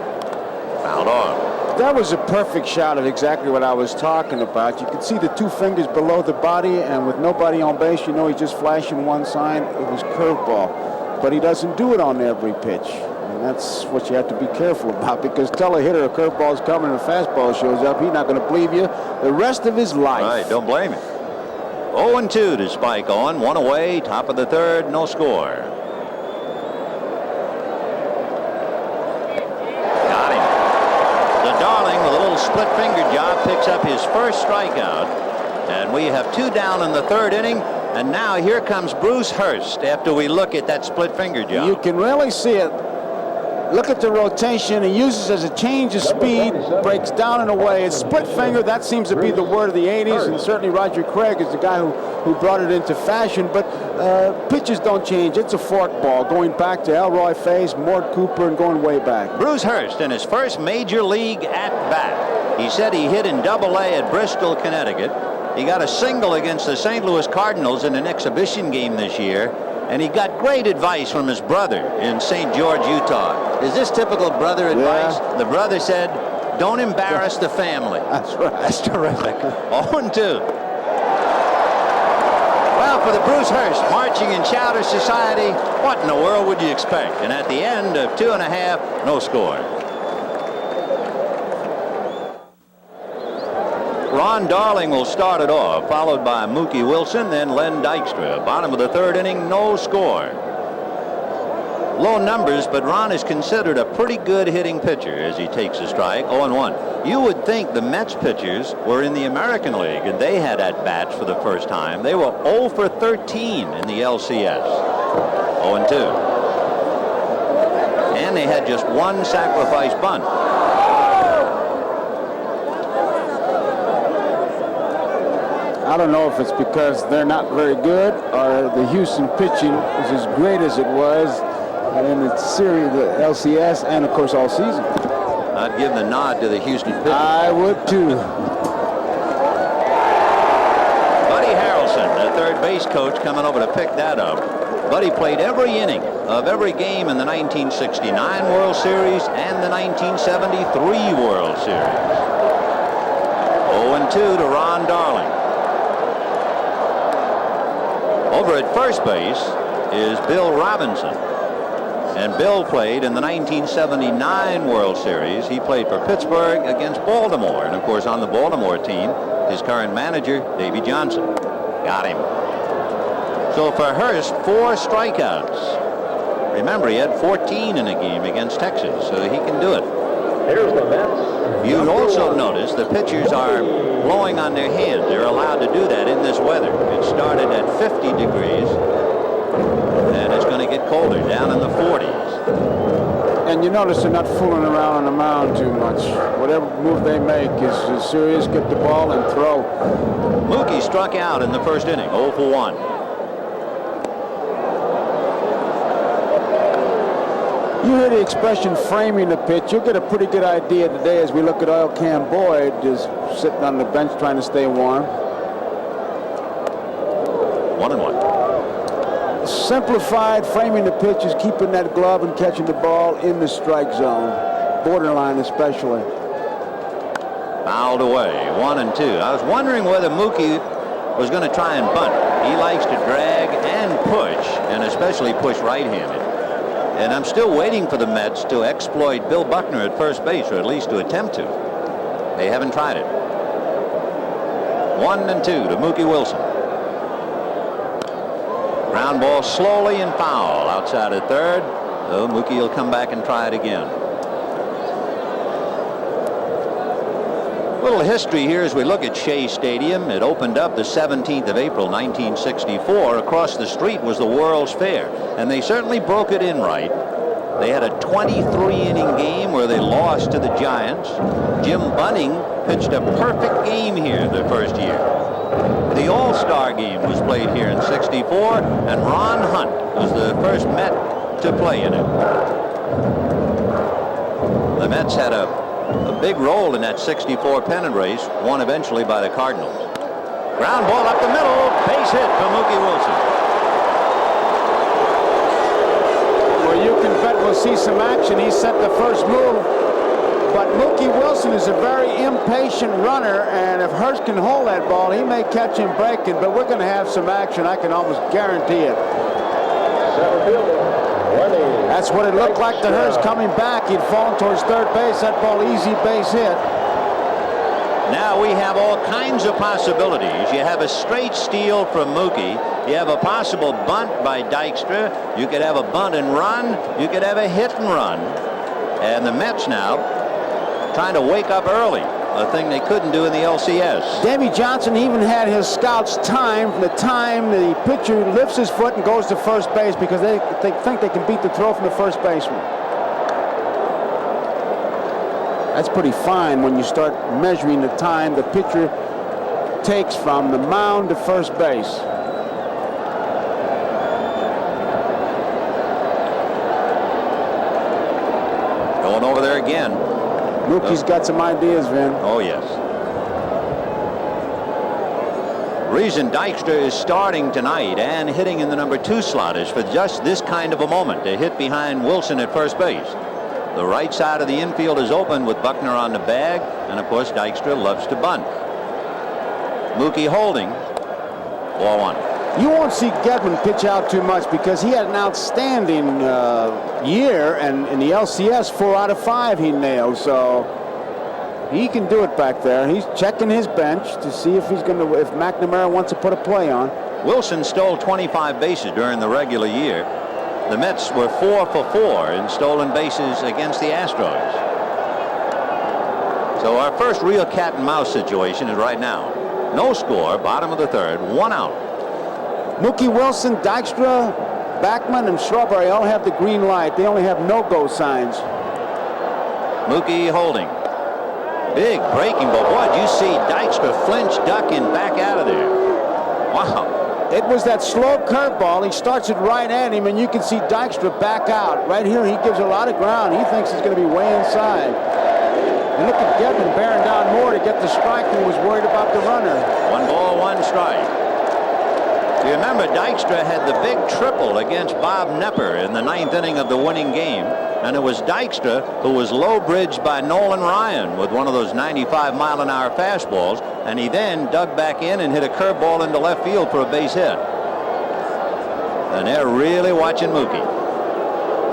Fouled off. That was a perfect shot of exactly what I was talking about. You could see the 2 fingers below the body, and with nobody on base, you know he's just flashing one sign. It was curveball. But he doesn't do it on every pitch. And that's what you have to be careful about, because tell a hitter a curveball's coming and a fastball shows up, he's not going to believe you the rest of his life. Right, don't blame him. 0-2 to Spike on, 1 away, top of the 3rd, no score. Got him. The Darling, with a little split finger job, picks up his first strikeout. And we have 2 down in the 3rd inning. And now here comes Bruce Hurst after we look at that split finger job. You can really see it. Look at the rotation. He uses it as a change of speed, breaks down and away. It's split finger. That seems to be the word of the 80s, and certainly Roger Craig is the guy who brought it into fashion. But pitches don't change. It's a fork ball, going back to Elroy Face, Mort Cooper, and going way back. Bruce Hurst in his first major league at-bat. He said he hit in Double-A at Bristol, Connecticut. He got a single against the St. Louis Cardinals in an exhibition game this year. And he got great advice from his brother in St. George, Utah. Is this typical brother advice? Yeah. The brother said, don't embarrass the family. That's right. That's terrific. 0-2. Well, for the Bruce Hurst marching in Chowder Society, what in the world would you expect? And at the end of 2.5, no score. Ron Darling will start it off, followed by Mookie Wilson, then Len Dykstra. Bottom of the 3rd inning, no score. Low numbers, but Ron is considered a pretty good hitting pitcher as he takes a strike. 0-1. You would think the Mets pitchers were in the American League and they had at-bats for the first time. They were 0 for 13 in the LCS. 0-2. And they had just 1 sacrifice bunt. I don't know if it's because they're not very good or the Houston pitching is as great as it was in the series, the LCS, and of course all season. I'd give the nod to the Houston pitchers. I would too. Buddy Harrelson, the third base coach, coming over to pick that up. Buddy played every inning of every game in the 1969 World Series and the 1973 World Series. 0-2 to Ron Darling. Over at first base is Bill Robinson. And Bill played in the 1979 World Series. He played for Pittsburgh against Baltimore. And, of course, on the Baltimore team, his current manager, Davey Johnson. Got him. So for Hurst, 4 strikeouts. Remember, he had 14 in a game against Texas, so he can do it. Here's the Mets. You also notice the pitchers are blowing on their hands. They're allowed to do that in this weather. It started at 50 degrees, and it's going to get colder, down in the 40s. And you notice they're not fooling around on the mound too much. Whatever move they make is serious. Get the ball and throw. Mookie struck out in the first inning, 0 for 1. You hear the expression framing the pitch. You'll get a pretty good idea today as we look at Oil Can Boyd just sitting on the bench trying to stay warm. 1-1. Simplified framing the pitch is keeping that glove and catching the ball in the strike zone, borderline especially. Fouled away, 1-2. I was wondering whether Mookie was going to try and bunt. He likes to drag and push, and especially push right-handed. And I'm still waiting for the Mets to exploit Bill Buckner at first base, or at least to attempt to. They haven't tried it. 1-2 to Mookie Wilson. Ground ball slowly and foul outside of third. So Mookie will come back and try it again. A little history here as we look at Shea Stadium. It opened up the 17th of April, 1964. Across the street was the World's Fair, and they certainly broke it in right. They had a 23-inning game where they lost to the Giants. Jim Bunning pitched a perfect game here the first year. The All-Star game was played here in '64, and Ron Hunt was the first Met to play in it. The Mets had a big role in that '64 pennant race, won eventually by the Cardinals. Ground ball up the middle, base hit for Mookie Wilson. Well, you can bet we'll see some action. He set the first move, but Mookie Wilson is a very impatient runner, and if Hurst can hold that ball, he may catch him breaking, but we're going to have some action. I can almost guarantee it. That's what it looked like to Hurst coming back. He'd fallen towards third base. That ball, easy base hit. Now we have all kinds of possibilities. You have a straight steal from Mookie. You have a possible bunt by Dykstra. You could have a bunt and run. You could have a hit and run. And the Mets now trying to wake up early, a thing they couldn't do in the LCS. Davey Johnson even had his scouts time from the time the pitcher lifts his foot and goes to first base because they think they can beat the throw from the first baseman. That's pretty fine when you start measuring the time the pitcher takes from the mound to first base. Going over there again. Mookie's got some ideas, Vin. Oh, yes. Reason Dykstra is starting tonight and hitting in the number 2 slot is for just this kind of a moment, to hit behind Wilson at first base. The right side of the infield is open with Buckner on the bag, and of course Dykstra loves to bunt. Mookie holding. Ball 1. You won't see Gedman pitch out too much because he had an outstanding year, and in the LCS 4 out of 5 he nailed, so he can do it back there. He's checking his bench to see if he's going to, if McNamara wants to put a play on. Wilson stole 25 bases during the regular year. The Mets were 4 for 4 in stolen bases against the Astros. So our first real cat and mouse situation is right now. No score, bottom of the third, 1 out. Mookie Wilson, Dykstra, Backman, and Strawberry all have the green light. They only have no-go signs. Mookie holding. Big breaking ball. Boy, did you see Dykstra flinch, duck, and back out of there. Wow. It was that slow curveball. He starts it right at him, and you can see Dykstra back out. Right here, he gives a lot of ground. He thinks he's going to be way inside. And look at Gedman bearing down more to get the strike and was worried about the runner. 1 ball, 1 strike. You remember Dykstra had the big triple against Bob Nepper in the 9th inning of the winning game, and it was Dykstra who was low-bridged by Nolan Ryan with one of those 95-mile-an-hour fastballs, and he then dug back in and hit a curveball into left field for a base hit. And they're really watching Mookie.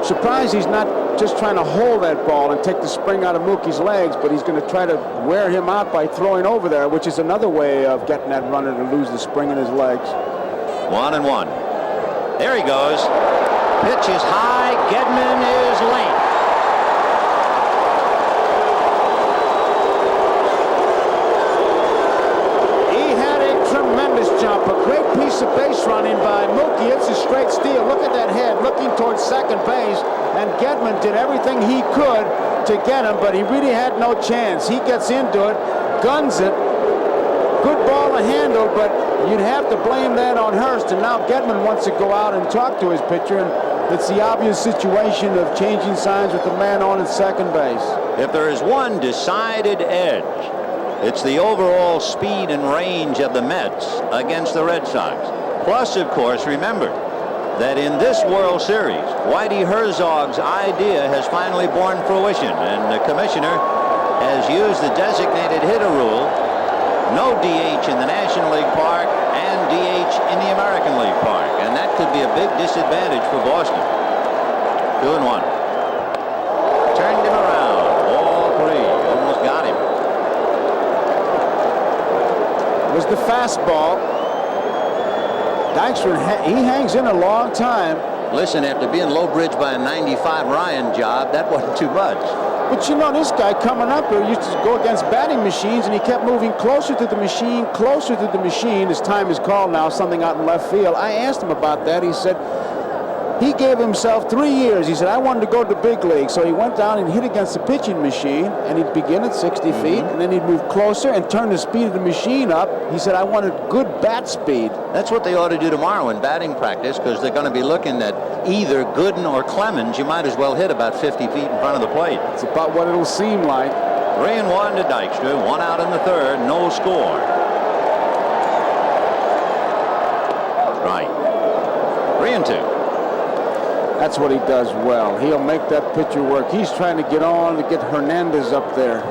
Surprised he's not just trying to hold that ball and take the spring out of Mookie's legs, but he's going to try to wear him out by throwing over there, which is another way of getting that runner to lose the spring in his legs. 1-1. There he goes. Pitch is high. Gedman is late. He had a tremendous jump. A great piece of base running by Mookie. It's a straight steal. Look at that head looking towards second base. And Gedman did everything he could to get him, but he really had no chance. He gets into it, guns it. Good ball to handle, but you'd have to blame that on Hurst. And now Gedman wants to go out and talk to his pitcher, and it's the obvious situation of changing signs with the man on at second base. If there is one decided edge, it's the overall speed and range of the Mets against the Red Sox. Plus, of course, remember that in this World Series, Whitey Herzog's idea has finally borne fruition, and the commissioner has used the designated hitter rule. No DH in the National League Park and DH in the American League Park. And that could be a big disadvantage for Boston. 2-1. Turned him around. Ball 3. Almost got him. It was the fastball. Dykstra, he hangs in a long time. Listen, after being low-bridged by a 95 Ryan job, that wasn't too much. But you know, this guy coming up here used to go against batting machines, and he kept moving closer to the machine, closer to the machine. His time is called now, something out in left field. I asked him about that. He said he gave himself 3 years. He said, I wanted to go to the big league. So he went down and hit against the pitching machine, and he'd begin at 60 feet, and then he'd move closer and turn the speed of the machine up. He said, I wanted good bat speed. That's what they ought to do tomorrow in batting practice, because they're going to be looking at either Gooden or Clemens. You might as well hit about 50 feet in front of the plate. It's about what it'll seem like. 3-1 to Dykstra. 1 out in the third. No score. Right. 3-2. That's what he does well. He'll make that pitcher work. He's trying to get on to get Hernandez up there.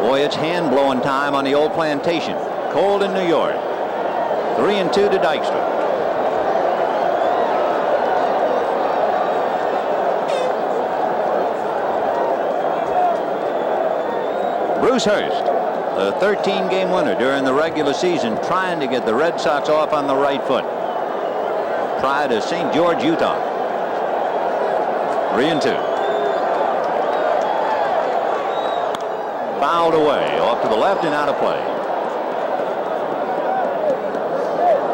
Boy, it's hand-blowing time on the old plantation. Cold in New York. 3-2 to Dykstra. Bruce Hurst, the 13-game winner during the regular season, trying to get the Red Sox off on the right foot. Prior to St. George, Utah. 3-2. Fouled away, off to the left and out of play.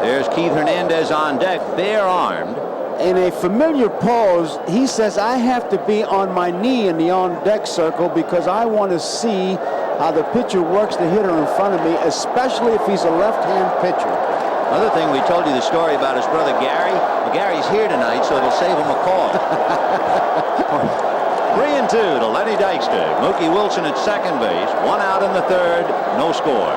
There's Keith Hernandez on deck, bare-armed. In a familiar pose, he says, I have to be on my knee in the on-deck circle because I want to see how the pitcher works the hitter in front of me, especially if he's a left-hand pitcher. Another thing, we told you the story about his brother Gary. Well, Gary's here tonight, so it'll save him a call. 3-2 to Lenny Dykstra. Mookie Wilson at second base. 1 out in the third. No score.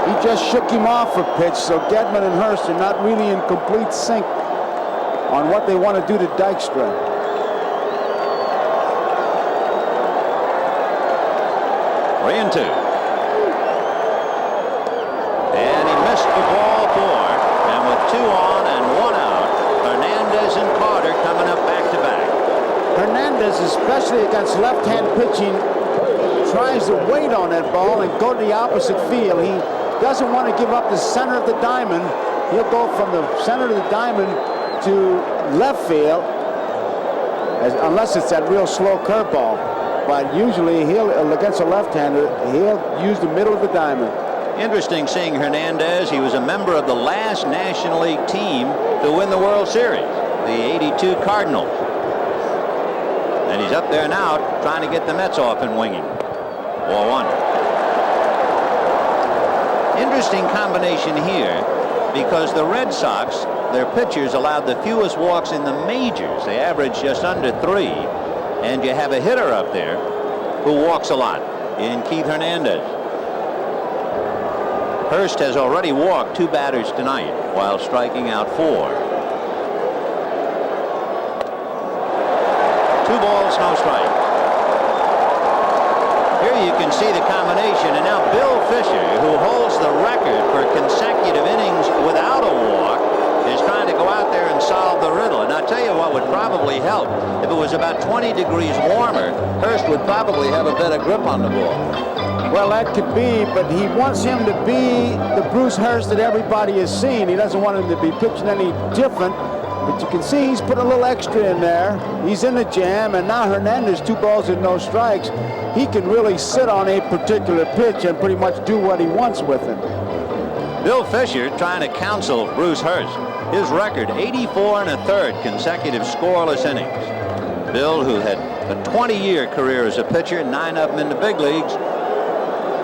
He just shook him off a pitch, so Gedman and Hurst are not really in complete sync on what they want to do to Dykstra. And he missed the ball 4. And with 2 on and 1 out, Hernandez and Carter coming up back-to-back. Hernandez, especially against left-hand pitching, tries to wait on that ball and go to the opposite field. He doesn't want to give up the center of the diamond. He'll go from the center of the diamond to left field, unless it's that real slow curveball. But usually against a left-hander, he'll use the middle of the diamond. Interesting seeing Hernandez. He was a member of the last National League team to win the World Series, the '82 Cardinals. And he's up there now trying to get the Mets off and winging. 4-1. Interesting combination here because the Red Sox, their pitchers allowed the fewest walks in the majors. They average just under 3. And you have a hitter up there who walks a lot in Keith Hernandez. Hurst has already walked 2 batters tonight while striking out 4. 2 balls, no strikes. Here you can see the combination, and now Bill Fisher, who holds the record for consecutive innings without a walk, is trying to go out there and solve the riddle. And I'll tell you what would probably help. If it was about 20 degrees warmer, Hurst would probably have a better grip on the ball. Well, that could be, but he wants him to be the Bruce Hurst that everybody has seen. He doesn't want him to be pitching any different. But you can see he's put a little extra in there. He's in the jam, and now Hernandez, 2 balls and no strikes. He can really sit on a particular pitch and pretty much do what he wants with it. Bill Fisher trying to counsel Bruce Hurst. His record, 84 1/3 consecutive scoreless innings. Bill, who had a 20-year career as a pitcher, 9 of them in the big leagues,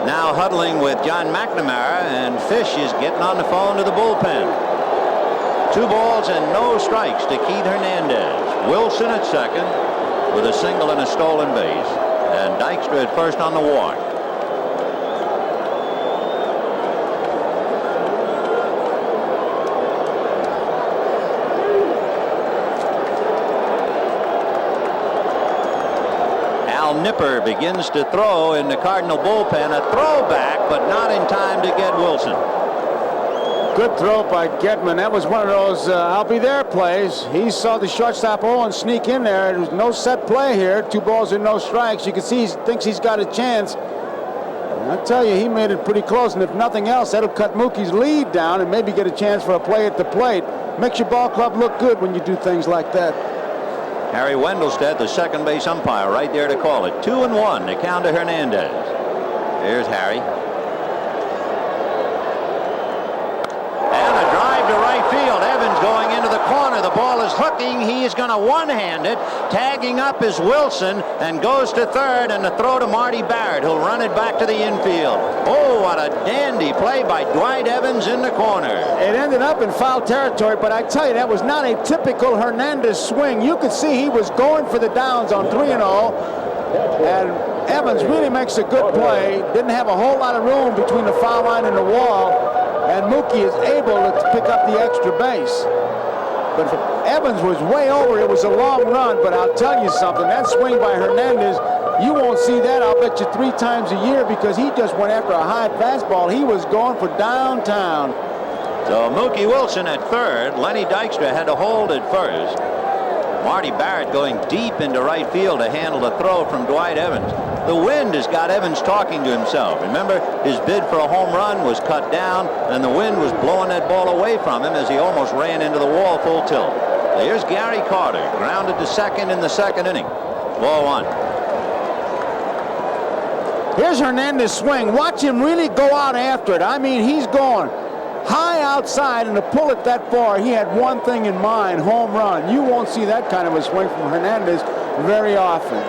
now huddling with John McNamara, and Fish is getting on the phone to the bullpen. 2 balls and no strikes to Keith Hernandez. Wilson at second with a single and a stolen base, and Dykstra at first on the walk. Nipper begins to throw in the Cardinal bullpen. A throwback, but not in time to get Wilson. Good throw by Gedman. That was one of those I'll be there plays. He saw the shortstop Owen sneak in there. There's no set play here. 2 balls and no strikes. You can see he thinks he's got a chance. And I tell you, he made it pretty close. And if nothing else, that'll cut Mookie's lead down and maybe get a chance for a play at the plate. Makes your ball club look good when you do things like that. Harry Wendelstedt, the second base umpire, right there to call it. 2-1 to count to Hernandez. Here's Harry. And a drive to right field. Evans going into the corner. The ball is hooking. He is going to one-hand it. Tagging up is Wilson and goes to third, and the throw to Marty Barrett, who'll run it back to the infield. Oh, what a dandy play by Dwight Evans in the corner. It ended up in foul territory, but I tell you, that was not a typical Hernandez swing. You could see he was going for the downs on 3-0, and Evans really makes a good play. Didn't have a whole lot of room between the foul line and the wall, and Mookie is able to pick up the extra base. But Evans was way over. It was a long run, but I'll tell you something. That swing by Hernandez, you won't see that, I'll bet you 3 times a year, because he just went after a high fastball. He was going for downtown. So Mookie Wilson at third. Lenny Dykstra had to hold at first. Marty Barrett going deep into right field to handle the throw from Dwight Evans. The wind has got Evans talking to himself. Remember, his bid for a home run was cut down, and the wind was blowing that ball away from him as he almost ran into the wall full tilt. So here's Gary Carter, grounded to second in the second inning. Ball 1. Here's Hernandez swing. Watch him really go out after it. I mean, he's going high outside, and to pull it that far, he had one thing in mind: home run. You won't see that kind of a swing from Hernandez very often.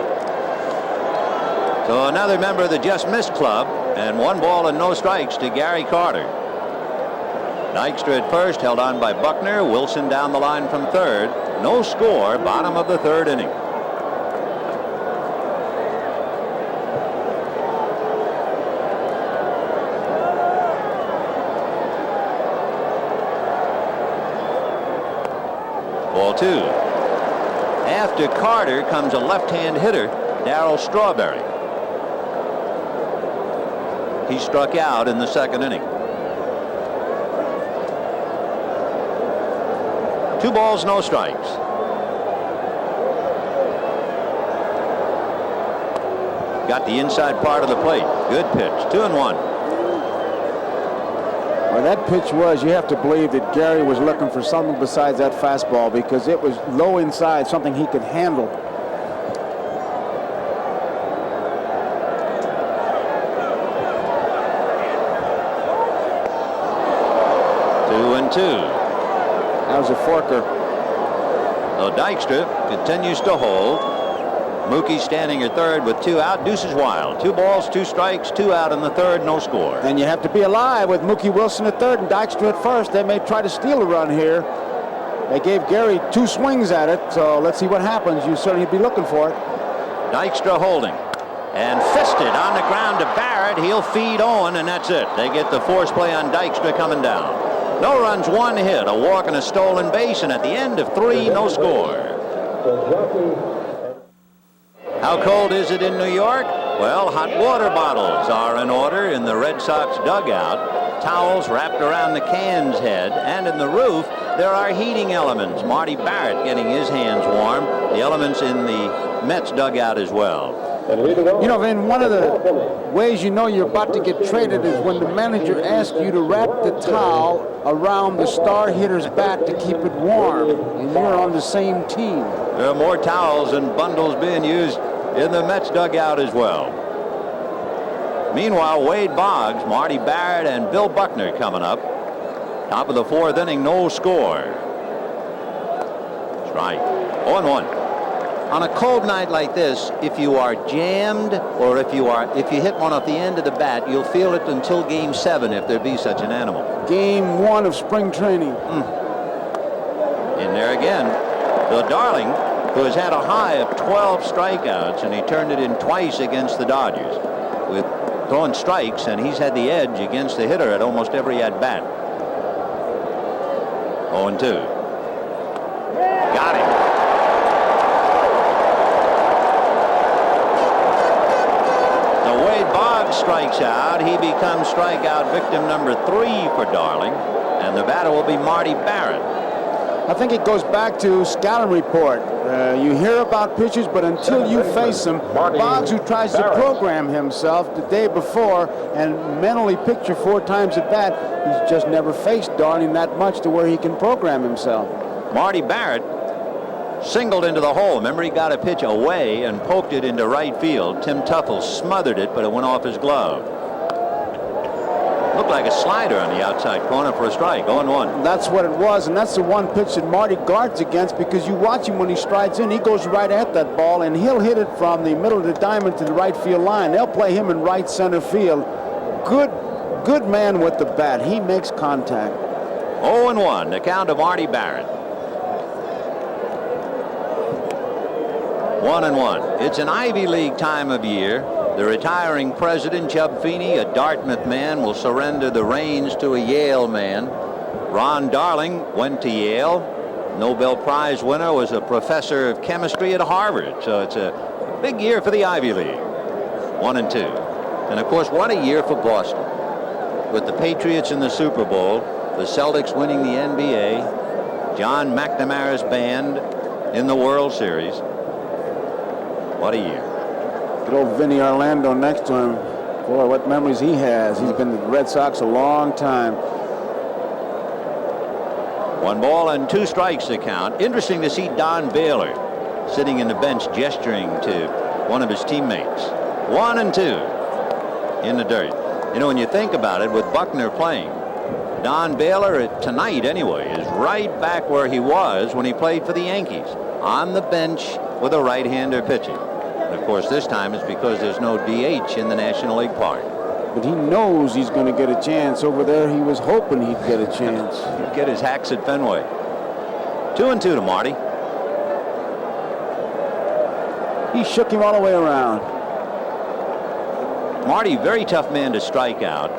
So another member of the Just Missed Club, and 1 ball and no strikes to Gary Carter. Dykstra at first, held on by Buckner. Wilson down the line from third. No score, bottom of the 3rd inning. Ball 2. After Carter comes a left-hand hitter, Darryl Strawberry. He struck out in the 2nd inning. 2 balls, no strikes. Got the inside part of the plate. Good pitch. 2-1. Well, that pitch was, you have to believe that Gary was looking for something besides that fastball, because it was low inside, something he could handle. 2-2. That was a forker. So Dykstra continues to hold. Mookie standing at third with 2 out. Deuces wild. 2 balls, 2 strikes, 2 out in the 3rd, no score. And you have to be alive with Mookie Wilson at third and Dykstra at first. They may try to steal a run here. They gave Gary 2 swings at it, so let's see what happens. You certainly be looking for it. Dykstra holding. And fisted on the ground to Barrett. He'll feed Owen, and that's it. They get the force play on Dykstra coming down. No runs, 1 hit, a walk and a stolen base, and at the end of 3, no score. How cold is it in New York? Well, hot water bottles are in order in the Red Sox dugout. Towels wrapped around the can's head, and in the roof there are heating elements. Marty Barrett getting his hands warm. The elements in the Mets dugout as well. You know, Vin, one of the ways you know you're about to get traded is when the manager asks you to wrap the towel around the star hitter's bat to keep it warm, and you're on the same team. There are more towels and bundles being used in the Mets dugout as well. Meanwhile, Wade Boggs, Marty Barrett, and Bill Buckner coming up. Top of the 4th inning, no score. Strike. 0-1. On a cold night like this, if you are jammed or if you hit one off the end of the bat, you'll feel it until Game 7 if there be such an animal. Game 1 of spring training. In there again. Bill Darling, who has had a high of 12 strikeouts, and he turned it in twice against the Dodgers with throwing strikes, and he's had the edge against the hitter at almost every at-bat. 0-2. Got him. So Wade Boggs strikes out. He becomes strikeout victim number 3 for Darling, and the batter will be Marty Barrett. I think it goes back to scouting report. You hear about pitchers, but until you face them, Boggs, who tries to program himself the day before and mentally picture 4 times at bat, he's just never faced Darling that much to where he can program himself. Marty Barrett singled into the hole. Remember, he got a pitch away and poked it into right field. Tim Tuffle smothered it, but it went off his glove. Looked like a slider on the outside corner for a strike. 0-1. That's what it was, and that's the one pitch that Marty guards against, because you watch him when he strides in, he goes right at that ball, and he'll hit it from the middle of the diamond to the right field line. They'll play him in right center field. Good man with the bat. He makes contact. 0-1, the count of Marty Barrett. 1-1. It's an Ivy League time of year. The retiring president, Chub Feeney, a Dartmouth man, will surrender the reins to a Yale man. Ron Darling went to Yale. Nobel Prize winner, was a professor of chemistry at Harvard. So it's a big year for the Ivy League. 1-2. And of course, what a year for Boston. With the Patriots in the Super Bowl, the Celtics winning the NBA, John McNamara's band in the World Series. What a year. Good old Vinny Orlando next to him. Boy, what memories he has. He's been with the Red Sox a long time. 1 ball and 2 strikes to count. Interesting to see Don Baylor sitting in the bench gesturing to one of his teammates. 1-2 in the dirt. You know, when you think about it, with Buckner playing, Don Baylor, tonight anyway, is right back where he was when he played for the Yankees, on the bench with a right-hander pitching. And of course, this time it's because there's no DH in the National League Park. But he knows he's going to get a chance. Over there, he was hoping he'd get a chance. He'd get his hacks at Fenway. 2-2 to Marty. He shook him all the way around. Marty, very tough man to strike out.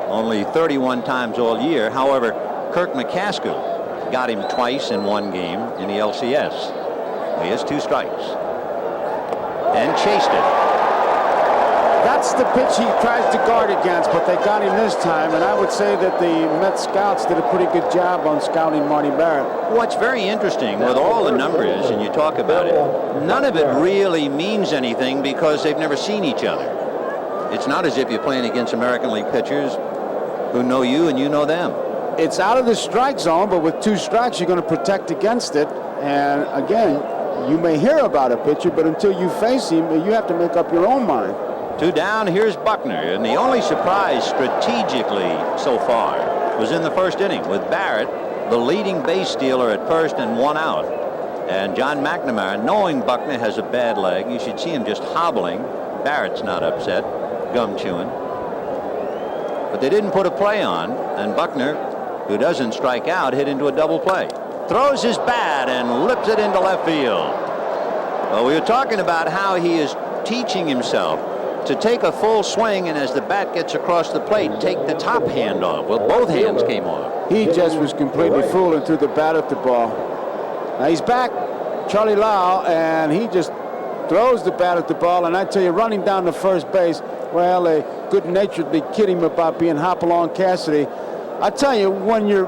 Only 31 times all year. However, Kirk McCaskill got him twice in one game in the LCS. He has 2 strikes. And chased it. That's the pitch he tries to guard against, but they got him this time, and I would say that the Mets scouts did a pretty good job on scouting Marty Barrett. What's very interesting with all the numbers, and you talk about it, none of it really means anything because they've never seen each other. It's not as if you're playing against American League pitchers who know you and you know them. It's out of the strike zone, but with 2 strikes, you're going to protect against it. And again, you may hear about a pitcher, but until you face him, you have to make up your own mind. 2 down, here's Buckner. And the only surprise strategically so far was in the first inning with Barrett, the leading base stealer at first and 1 out. And John McNamara, knowing Buckner has a bad leg, you should see him just hobbling. Barrett's not upset, gum chewing. But they didn't put a play on, and Buckner, who doesn't strike out, hit into a double play. Throws his bat and lips it into left field. Well, we were talking about how he is teaching himself to take a full swing, and as the bat gets across the plate, take the top hand off. Well, both hands came off. He just was completely fooled and threw the bat at the ball. Now he's back, Charlie Lau, and he just throws the bat at the ball, and I tell you, running down to first base, well, they good-naturedly kid him about being Hopalong Cassidy. I tell you, when your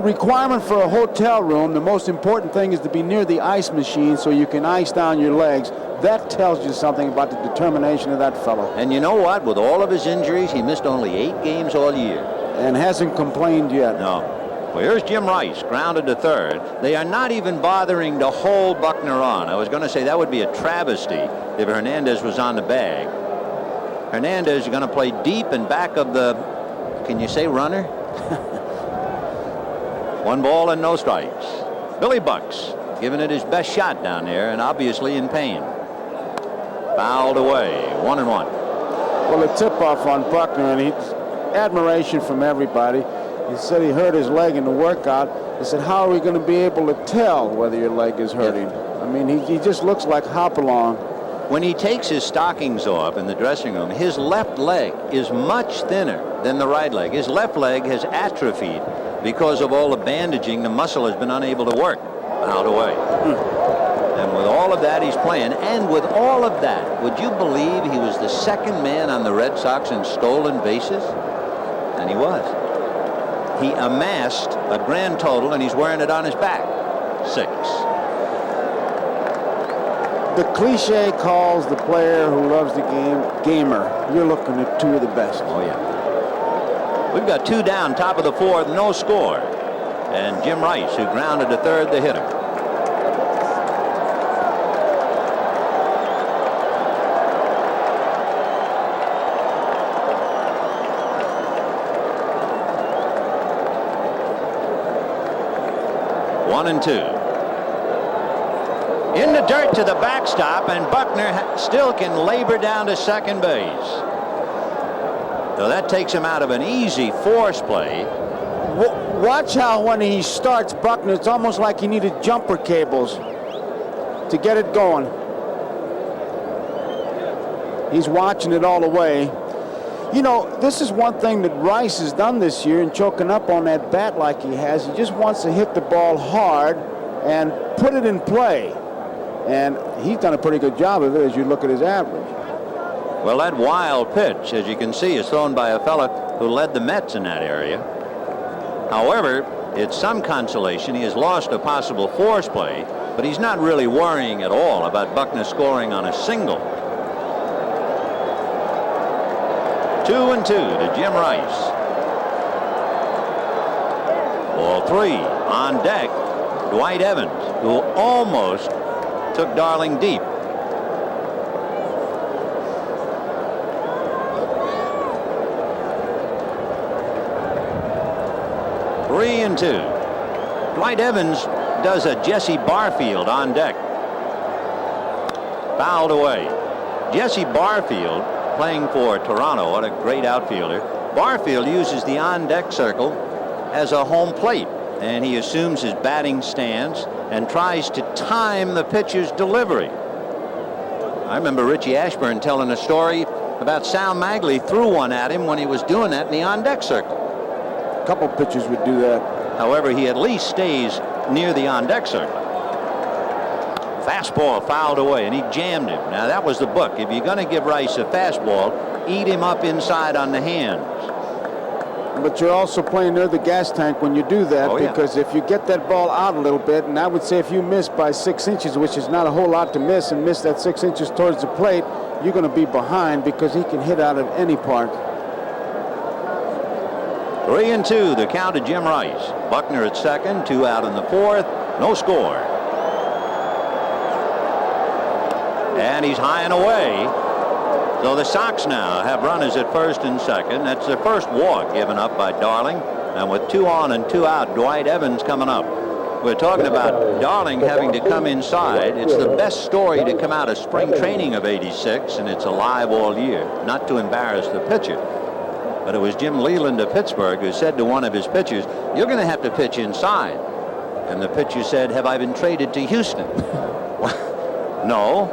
requirement for a hotel room, the most important thing is to be near the ice machine so you can ice down your legs. That tells you something about the determination of that fellow. And you know what? With all of his injuries, he missed only 8 games all year. And hasn't complained yet. No. Well, here's Jim Rice, grounded to third. They are not even bothering to hold Buckner on. I was going to say that would be a travesty if Hernandez was on the bag. Hernandez is going to play deep in back of the, can you say runner? 1 ball and no strikes. Billy Bucks giving it his best shot down there and obviously in pain. Fouled away, 1-1. Well, a tip-off on Buckner, and admiration from everybody. He said he hurt his leg in the workout. They said, how are we going to be able to tell whether your leg is hurting? Yeah. I mean, he just looks like Hopalong. When he takes his stockings off in the dressing room, his left leg is much thinner than the right leg. His left leg has atrophied because of all the bandaging. The muscle has been unable to work. Fouled away. And with all of that, he's playing. And with all of that, would you believe he was the second man on the Red Sox in stolen bases? And he was. He amassed a grand total, and he's wearing it on his back. 6. The cliche calls the player who loves the game gamer. You're looking at 2 of the best. Oh, yeah. We've got 2 down, top of the 4th, no score. And Jim Rice, who grounded to third, the hitter. One and 2. In the dirt to the backstop, and Buckner still can labor down to second base. So that takes him out of an easy force play. Watch how when he starts, Buckner, it's almost like he needed jumper cables. to get it going. He's watching it all the way. You know, this is one thing that Rice has done this year in choking up on that bat like he has. He just wants to hit the ball hard and put it in play. And he's done a pretty good job of it as you look at his average. Well, that wild pitch, as you can see, is thrown by a fella who led the Mets in that area. However, it's some consolation. He has lost a possible force play, but he's not really worrying at all about Buckner scoring on a single. 2-2 to Jim Rice. Ball 3 on deck. Dwight Evans, who almost took Darling deep. Three and 2. Dwight Evans does a Jesse Barfield on deck. Fouled away. Jesse Barfield, playing for Toronto, what a great outfielder. Barfield uses the on-deck circle as a home plate, and he assumes his batting stance and tries to time the pitcher's delivery. I remember Richie Ashburn telling a story about Sal Magley threw one at him when he was doing that in the on-deck circle. A couple pitchers would do that. However, he at least stays near the on-deck circle. Fastball fouled away, and he jammed him. Now, that was the book. If you're going to give Rice a fastball, eat him up inside on the hands. But you're also playing near the gas tank when you do that, because if you get that ball out a little bit, and I would say if you miss by 6 inches, which is not a whole lot to miss, and miss that 6 inches towards the plate, you're going to be behind because he can hit out at any part. 3-2, the count to Jim Rice. Buckner at second, 2 out in the 4th, no score. And he's high and away. So the Sox now have runners at first and second. That's the first walk given up by Darling. And with 2 on and 2 out, Dwight Evans coming up. We're talking about Darling having to come inside. It's the best story to come out of spring training of '86, and it's alive all year. Not to embarrass the pitcher, but it was Jim Leland of Pittsburgh who said to one of his pitchers, "You're going to have to pitch inside." And the pitcher said, "Have I been traded to Houston?" No.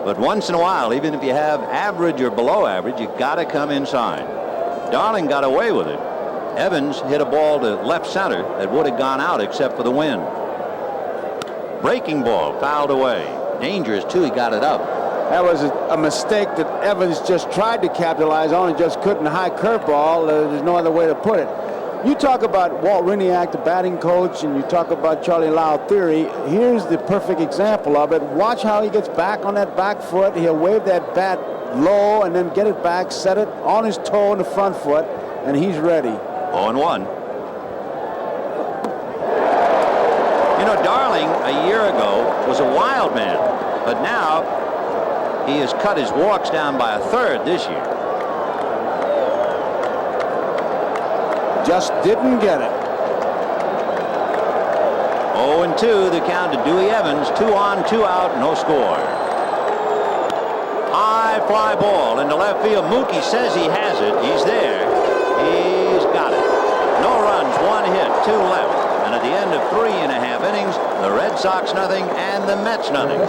But once in a while, even if you have average or below average, you got to come inside. Darling got away with it. Evans hit a ball to left center that would have gone out except for the wind. Breaking ball fouled away. Dangerous too. He got it up. That was a mistake that Evans just tried to capitalize on and just couldn't. High curveball. There's no other way to put it. You talk about Walt Riniak, the batting coach, and you talk about Charlie Lau theory. Here's the perfect example of it. Watch how he gets back on that back foot. He'll wave that bat low and then get it back, set it on his toe in the front foot, and he's ready. 0-1. You know, Darling a year ago was a wild man, but now he has cut his walks down by a third this year. Just didn't get it. 0-2, the count to Dewey Evans. 2 on, 2 out, no score. High fly ball into left field. Mookie says he has it. He's there. He's got it. No runs, 1 hit, 2 left. And at the end of 3.5 innings, the Red Sox nothing and the Mets nothing.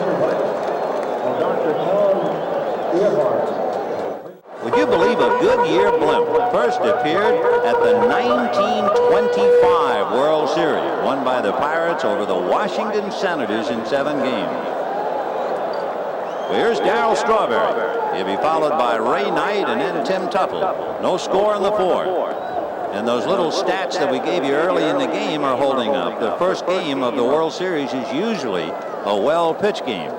Would you believe a Goodyear blimp first appeared at the 1925 World Series, won by the Pirates over the Washington Senators in 7 games? Well, here's Darryl Strawberry. He'll be followed by Ray Knight and then Tim Tuffle. No score in the 4th. And those little stats that we gave you early in the game are holding up. The first game of the World Series is usually a well-pitched game.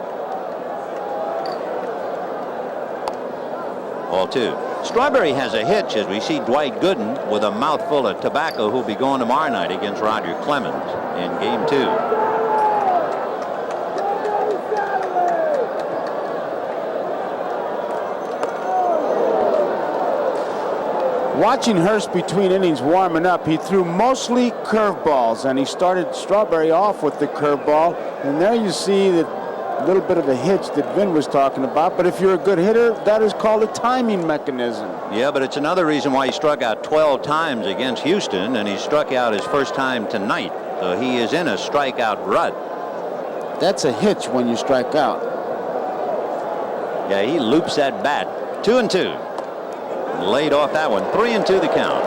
0-2. Strawberry has a hitch as we see Dwight Gooden with a mouthful of tobacco, who'll be going tomorrow night against Roger Clemens in Game 2. Watching Hurst between innings warming up, he threw mostly curveballs, and he started Strawberry off with the curveball. And there you see that little bit of a hitch that Vin was talking about. But if you're a good hitter, that is called a timing mechanism. Yeah, but it's another reason why he struck out 12 times against Houston, and he struck out his first time tonight. So he is in a strikeout rut. That's a hitch when you strike out. Yeah, he loops that bat. 2-2. Laid off that one. 3-2 the count.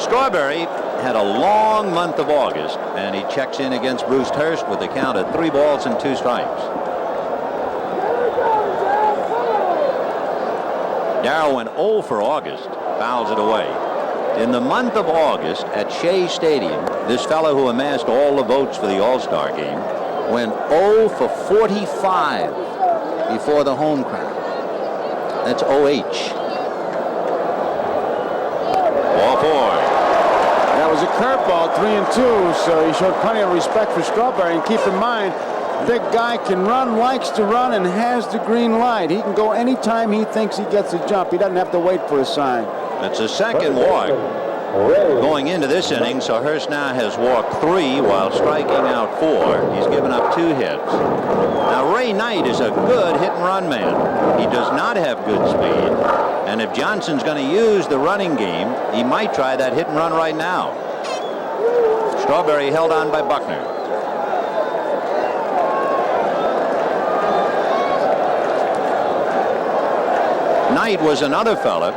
Strawberry had a long month of August, and he checks in against Bruce Hurst with a count of 3 balls and 2 strikes. Darrell went 0 for August, fouls it away. In the month of August at Shea Stadium, this fellow who amassed all the votes for the All-Star game went 0 for 45 before the home crowd. That's OH. Ball 4. That was a curveball, 3-2, so he showed plenty of respect for Strawberry. And keep in mind, big guy can run, likes to run, and has the green light. He can go anytime he thinks he gets a jump. He doesn't have to wait for a sign. That's a second walk going into this inning, so Hurst now has walked 3 while striking out 4. He's given up 2 hits. Now Ray Knight is a good hit-and-run man. He does not have good speed, and if Johnson's going to use the running game, he might try that hit-and-run right now. Strawberry held on by Buckner. Knight was another fella,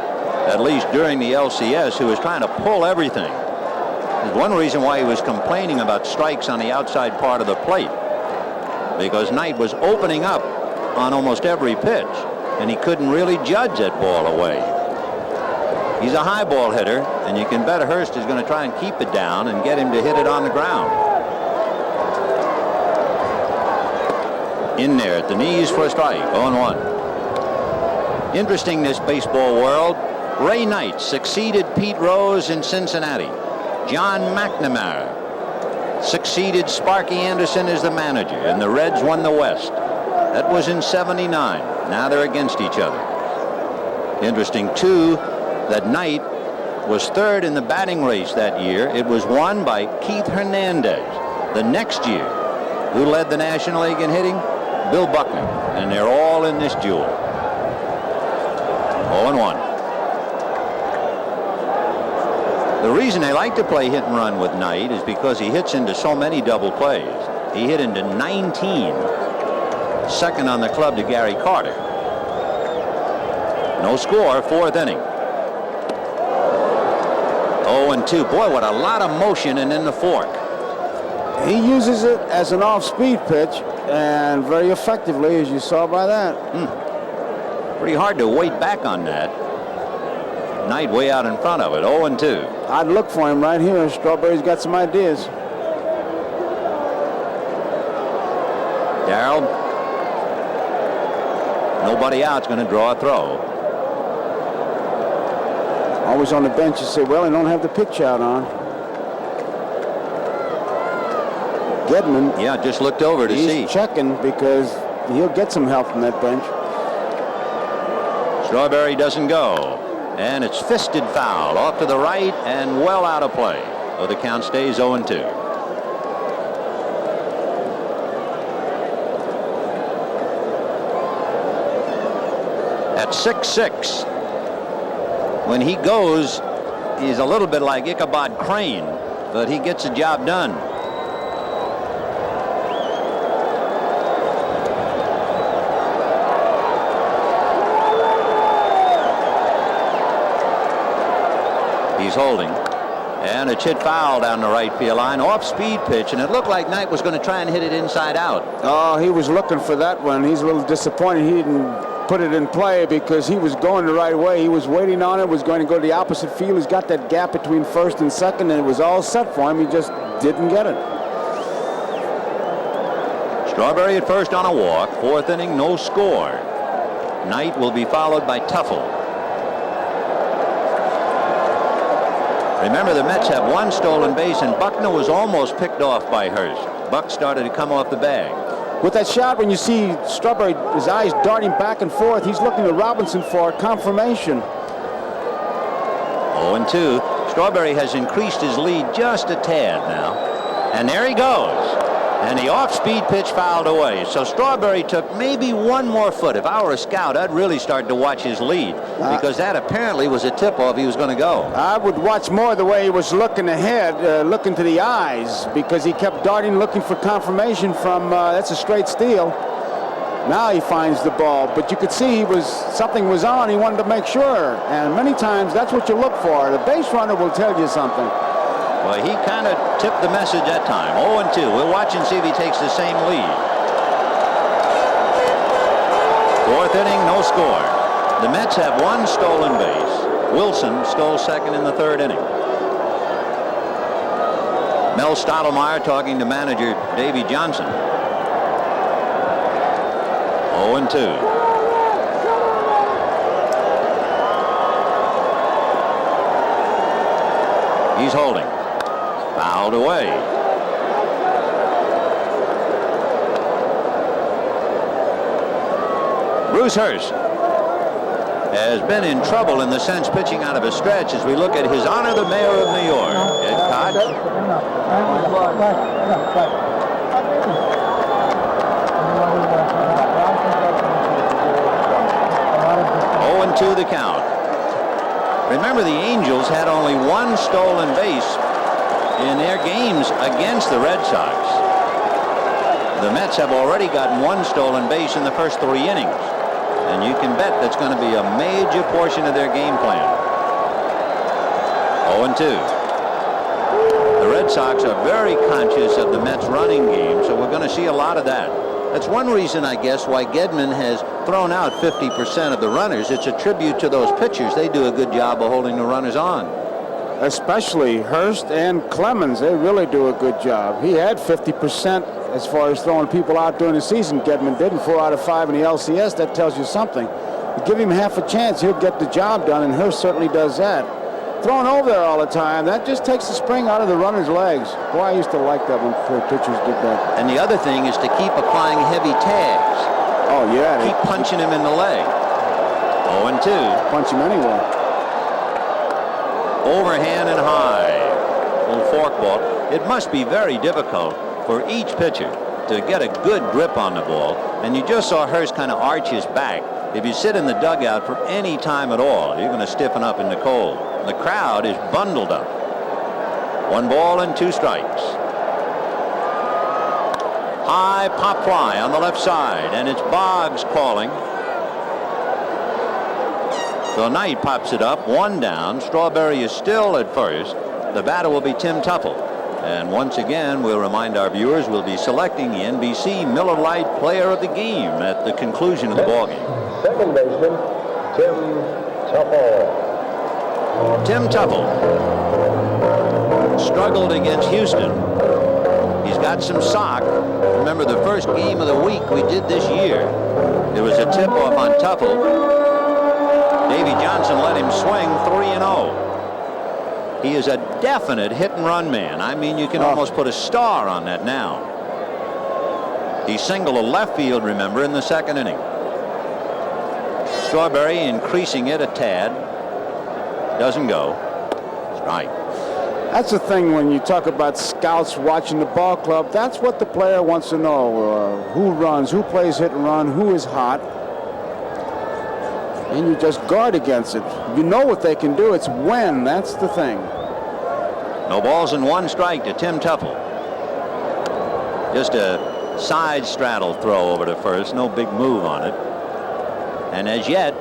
at least during the LCS, who was trying to pull everything. There's one reason why he was complaining about strikes on the outside part of the plate, because Knight was opening up on almost every pitch, and he couldn't really judge that ball away. He's a high ball hitter, and you can bet Hurst is going to try and keep it down and get him to hit it on the ground. In there at the knees for a strike, 0-1. Interesting, this baseball world. Ray Knight succeeded Pete Rose in Cincinnati. John McNamara succeeded Sparky Anderson as the manager, and the Reds won the West. That was in '79. Now they're against each other. Interesting, too, that Knight was 3rd in the batting race that year. It was won by Keith Hernandez. The next year, who led the National League in hitting? Bill Buckner. And they're all in this duel. 0-1. The reason they like to play hit and run with Knight is because he hits into so many double plays. He hit into 19, second on the club to Gary Carter. No score, 4th inning. 0-2. Boy, what a lot of motion, and then the fork. He uses it as an off-speed pitch, and very effectively, as you saw by that. Pretty hard to wait back on that. Knight way out in front of it, 0-2. I'd look for him right here. Strawberry's got some ideas. Darrell. Nobody out's going to draw a throw. Always on the bench, you say, well, they don't have the pitch out on. Gedman. Yeah, just looked over to see. He's checking because he'll get some help from that bench. Strawberry doesn't go. And it's fisted foul off to the right and well out of play. So the count stays 0-2. At 6-6, when he goes, he's a little bit like Ichabod Crane, but he gets the job done. He's holding, and it's hit foul down the right field line, off speed pitch, and it looked like Knight was going to try and hit it inside out. Oh, he was looking for that one. He's a little disappointed he didn't put it in play because he was going the right way. He was waiting on it, was going to go to the opposite field. He's got that gap between first and second, and it was all set for him. He just didn't get it. Strawberry at first on a walk. 4th inning, no score. Knight will be followed by Tuffle. Remember, the Mets have 1 stolen base, and Buckner was almost picked off by Hurst. Buck started to come off the bag. With that shot, when you see Strawberry, his eyes darting back and forth, he's looking to Robinson for confirmation. 0-2. Strawberry has increased his lead just a tad now. And there he goes. And the off-speed pitch fouled away. So Strawberry took maybe one more foot. If I were a scout, I'd really start to watch his lead, because that apparently was a tip-off he was going to go. I would watch more the way he was looking ahead, looking to the eyes, because he kept darting, looking for confirmation from, that's a straight steal. Now he finds the ball, but you could see something was on. He wanted to make sure, and many times that's what you look for. The base runner will tell you something. Well, he kind of tipped the message that time. 0-2. We'll watch and see if he takes the same lead. Fourth inning, no score. The Mets have one stolen base. Wilson stole second in the third inning. Mel Stottlemyre talking to manager Davy Johnson. 0-2. He's holding. Fouled away. Bruce Hurst has been in trouble in the sense pitching out of a stretch as we look at his honor the mayor of New York. Ed Koch. 0-2 the count. Remember, the Angels had only one stolen base in their games against the Red Sox. The Mets have already gotten one stolen base in the first 3 innings. And you can bet that's going to be a major portion of their game plan. 0-2. The Red Sox are very conscious of the Mets running game, so we're going to see a lot of that. That's one reason, I guess, why Gedman has thrown out 50% of the runners. It's a tribute to those pitchers. They do a good job of holding the runners on. Especially Hurst and Clemens, they really do a good job. He had 50% as far as throwing people out during the season. Gedman didn't. 4 out of 5 in the LCS. That tells you something. You give him half a chance, he'll get the job done, and Hurst certainly does that. Throwing over there all the time, that just takes the spring out of the runner's legs. Boy, I used to like that when pitchers did that. And the other thing is to keep applying heavy tags. Oh, yeah. Keep punching him in the leg. 0-2. Punch him anywhere. Overhand and high. Little forkball. It must be very difficult for each pitcher to get a good grip on the ball. And you just saw Hurst kind of arch his back. If you sit in the dugout for any time at all, you're going to stiffen up in the cold. The crowd is bundled up. 1 ball and 2 strikes. High pop fly on the left side, and it's Boggs calling. So Knight pops it up, 1 down. Strawberry is still at first. The batter will be Tim Tuffle. And once again, we'll remind our viewers we'll be selecting the NBC Miller Lite Player of the Game at the conclusion of the ballgame. Second baseman, Tim Tuffle. Tim Tuffle struggled against Houston. He's got some sock. Remember the first game of the week we did this year. There was a tip-off on Tuffle. Davy Johnson let him swing 3-0. He is a definite hit-and-run man. I mean, you can almost put a star on that now. He singled a left field, remember, in the second inning. Strawberry increasing it a tad. Doesn't go. Strike. That's the thing when you talk about scouts watching the ball club. That's what the player wants to know. Who runs, who plays hit and run, who is hot. And you just guard against it. You know what they can do. It's when. That's the thing. No balls and 1 strike to Tim Tuffle. Just a side straddle throw over to first. No big move on it. And as yet,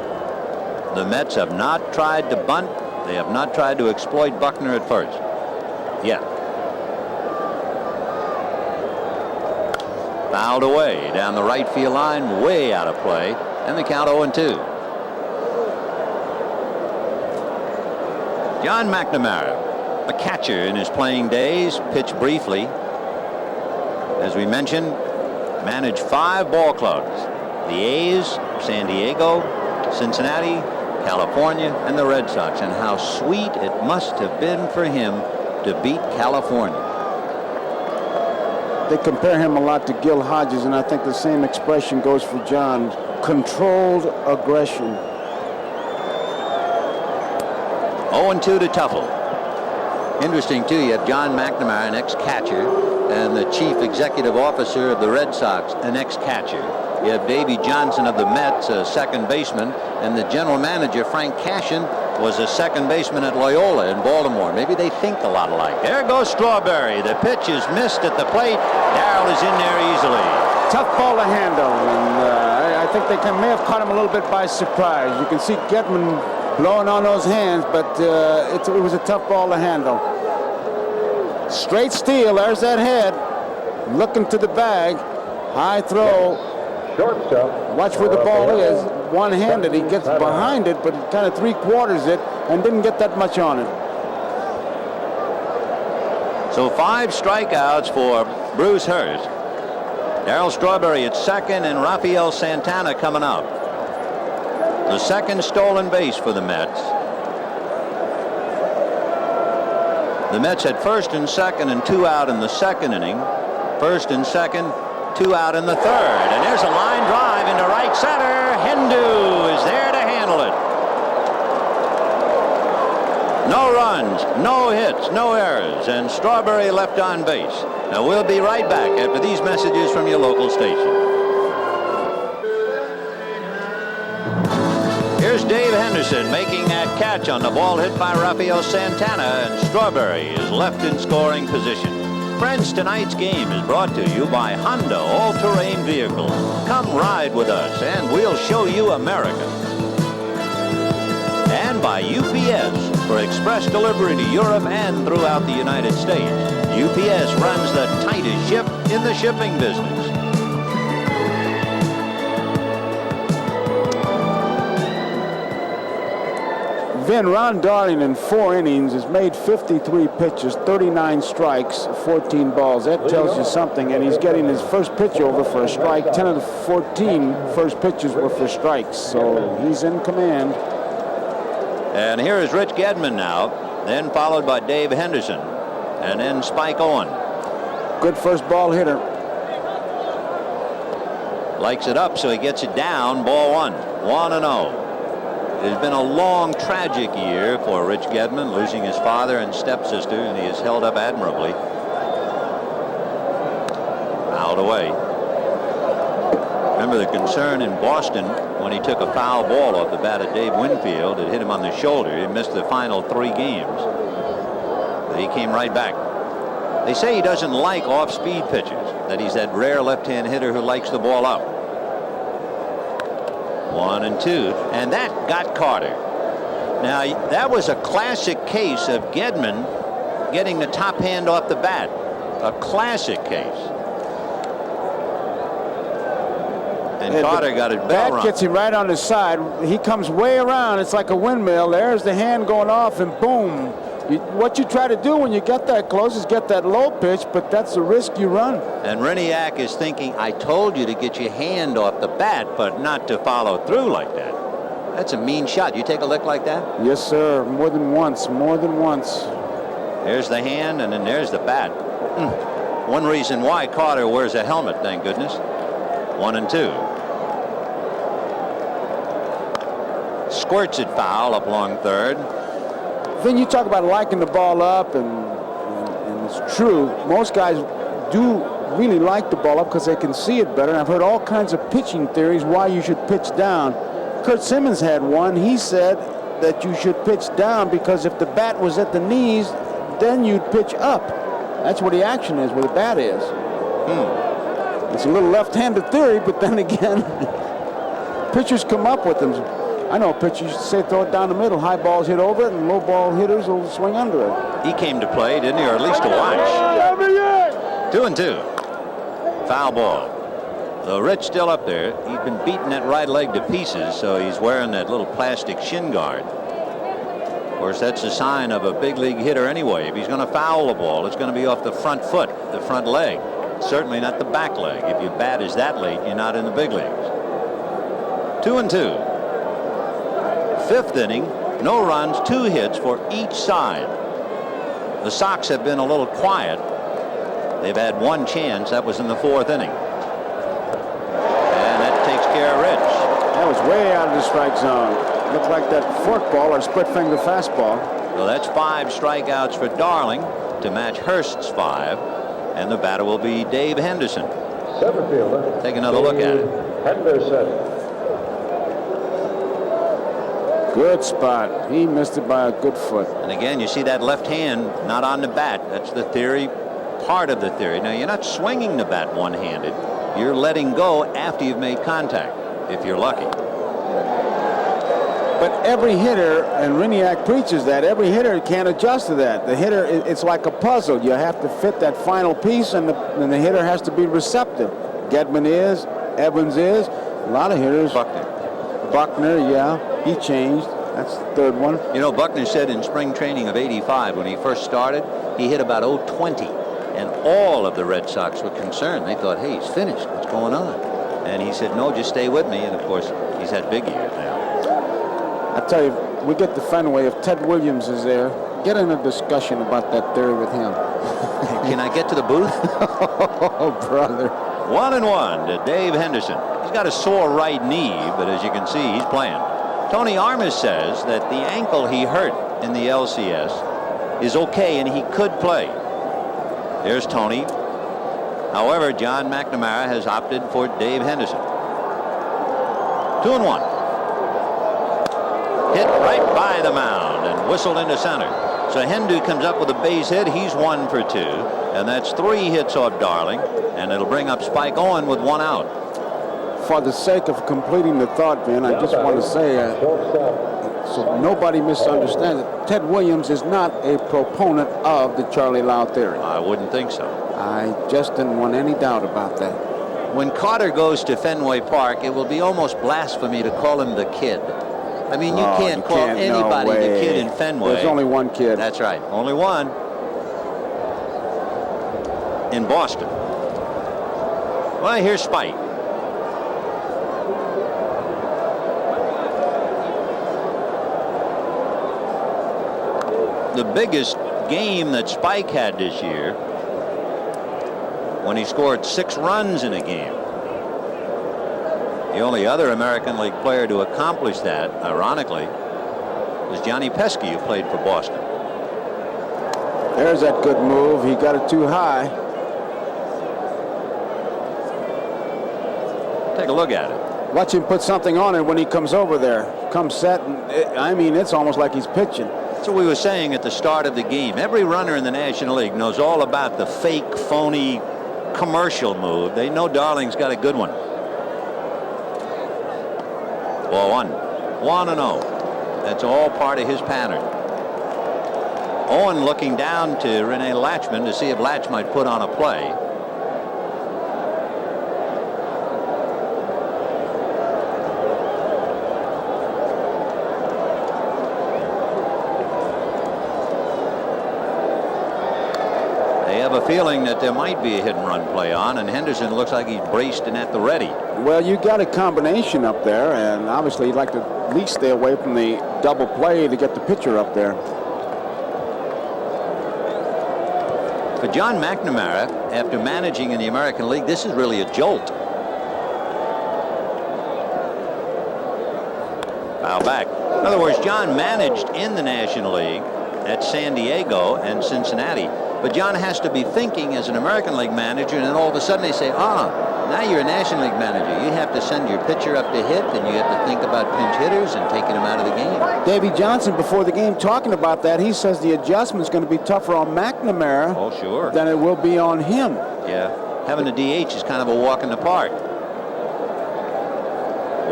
the Mets have not tried to bunt. They have not tried to exploit Buckner at first. Yet. Fouled away down the right field line, way out of play, and the count 0-2. John McNamara, a catcher in his playing days, pitched briefly. As we mentioned, managed 5 ball clubs: the A's, San Diego, Cincinnati, California, and the Red Sox. And how sweet it must have been for him to beat California. They compare him a lot to Gil Hodges, and I think the same expression goes for John. Controlled aggression. 0-2 to Tuffle. Interesting, too, you have John McNamara, an ex-catcher, and the chief executive officer of the Red Sox, an ex-catcher. You have Davey Johnson of the Mets, a second baseman, and the general manager, Frank Cashin, was a second baseman at Loyola in Baltimore. Maybe they think a lot alike. There goes Strawberry. The pitch is missed at the plate. Darrell is in there easily. Tough ball to handle, and I think they may have caught him a little bit by surprise. You can see Gedman blowing on those hands, but it was a tough ball to handle. Straight steal. There's that head. Looking to the bag. High throw. Shortstop. Watch where the ball is. One-handed. He gets behind it, but kind of three-quarters it, and didn't get that much on it. So 5 strikeouts for Bruce Hurst. Darrell Strawberry at second, and Rafael Santana coming up. The second stolen base for the Mets. The Mets had first and second and 2 out in the second inning. First and second, 2 out in the third. And there's a line drive into right center. Hindu is there to handle it. No runs, no hits, no errors, and Strawberry left on base. Now we'll be right back after these messages from your local station. Here's Dave Henderson making that catch on the ball hit by Rafael Santana, and Strawberry is left in scoring position. Friends, tonight's game is brought to you by Honda All-Terrain Vehicles. Come ride with us and we'll show you America. And by UPS for express delivery to Europe and throughout the United States. UPS runs the tightest ship in the shipping business. Vin, Ron Darling in 4 innings has made 53 pitches, 39 strikes, 14 balls. That tells you something, and he's getting his first pitch over for a strike. 10 of the 14 first pitches were for strikes, so he's in command. And here is Rich Gedman now, then followed by Dave Henderson, and then Spike Owen. Good first ball hitter. Likes it up, so he gets it down. Ball 1, 1-0. It has been a long, tragic year for Rich Gedman, losing his father and stepsister, and he has held up admirably. Fouled away. Remember the concern in Boston when he took a foul ball off the bat of Dave Winfield. It hit him on the shoulder. He missed the final 3 games. But he came right back. They say he doesn't like off-speed pitches, that he's that rare left-hand hitter who likes the ball up. 1-2, and that got Carter. Now that was a classic case of Gedman getting the top hand off the bat. A classic case. And Carter got it. Bat gets him right on his side. He comes way around. It's like a windmill. There's the hand going off, and boom. What you try to do when you get that close is get that low pitch, but that's the risk you run. And Reniak is thinking, I told you to get your hand off the bat, but not to follow through like that. That's a mean shot. You take a lick like that? Yes, sir. More than once. More than once. There's the hand, and then there's the bat. One reason why Carter wears a helmet, thank goodness. 1-2. Squirts it foul up along third. Then you talk about liking the ball up, and it's true. Most guys do really like the ball up because they can see it better. And I've heard all kinds of pitching theories why you should pitch down. Kurt Simmons had one. He said that you should pitch down because if the bat was at the knees, then you'd pitch up. That's where the action is, where the bat is. It's a little left-handed theory, but then again, pitchers come up with them. I know pitchers say throw it down the middle. High balls hit over it, and low ball hitters will swing under it. He came to play, didn't he, or at least to watch? 2-2. Foul ball. So Rich still up there. He's been beating that right leg to pieces, so he's wearing that little plastic shin guard. Of course, that's a sign of a big league hitter anyway. If he's going to foul the ball, it's going to be off the front foot, the front leg. Certainly not the back leg. If your bat is that late, you're not in the big leagues. 2-2. 5th inning, no runs, 2 hits for each side. The Sox have been a little quiet. They've had 1 chance. That was in the 4th inning. And that takes care of Rich. That was way out of the strike zone. Looked like that fork ball or split finger fastball. So that's 5 strikeouts for Darling to match Hurst's 5. And the batter will be Dave Henderson. Center fielder. Take another look at it. Henderson. Good spot. He missed it by a good foot. And again, you see that left hand not on the bat. That's the theory, part of the theory. Now, you're not swinging the bat one-handed. You're letting go after you've made contact, if you're lucky. But every hitter, and Riniak preaches that, every hitter can't adjust to that. The hitter, it's like a puzzle. You have to fit that final piece, and the hitter has to be receptive. Gedman is, Evans is, a lot of hitters. Buckner, yeah, he changed. That's the third one. You know, Buckner said in spring training of '85, when he first started, he hit about .020, and all of the Red Sox were concerned. They thought, hey, he's finished. What's going on? And he said, no, just stay with me. And, of course, he's had big years now. I tell you, we get to Fenway. If Ted Williams is there, get in a discussion about that theory with him. Can I get to the booth? Oh, brother. 1-1 to Dave Henderson. He's got a sore right knee, but as you can see, he's playing. Tony Armas says that the ankle he hurt in the LCS is okay and he could play. There's Tony. However, John McNamara has opted for Dave Henderson. 2-1. Hit right by the mound and whistled into center. So Hendu comes up with a base hit. He's 1 for 2. And that's 3 hits off Darling. And it'll bring up Spike Owen with 1 out. For the sake of completing the thought, Ben, I just want to say, so nobody misunderstands it, Ted Williams is not a proponent of the Charlie Lau theory. I wouldn't think so. I just didn't want any doubt about that. When Carter goes to Fenway Park, it will be almost blasphemy to call him the kid. I mean, you can't call anybody the kid in Fenway. There's only one kid. That's right. Only one. In Boston. Well, here's Spike. The biggest game that Spike had this year, when he scored 6 runs in a game. The only other American League player to accomplish that, ironically, was Johnny Pesky, who played for Boston. There's that good move. He got it too high. Take a look at it. Watch him put something on it when he comes over there. Comes set, and I mean, it's almost like he's pitching. That's what we were saying at the start of the game. Every runner in the National League knows all about the fake, phony commercial move. They know Darling's got a good one. Ball 1-0. That's all part of his pattern. Owen looking down to Rene Latchman to see if Latch might put on a play. A feeling that there might be a hit and run play on, and Henderson looks like he's braced and at the ready. Well, you got a combination up there, and obviously you'd like to at least stay away from the double play to get the pitcher up there. For John McNamara, after managing in the American League, this is really a jolt. Foul back. In other words, John managed in the National League at San Diego and Cincinnati. But John has to be thinking as an American League manager, and then all of a sudden they say, now you're a National League manager. You have to send your pitcher up to hit, and you have to think about pinch hitters and taking them out of the game. Davey Johnson, before the game, talking about that, he says the adjustment's going to be tougher on McNamara than it will be on him. Yeah, having a DH is kind of a walk in the park.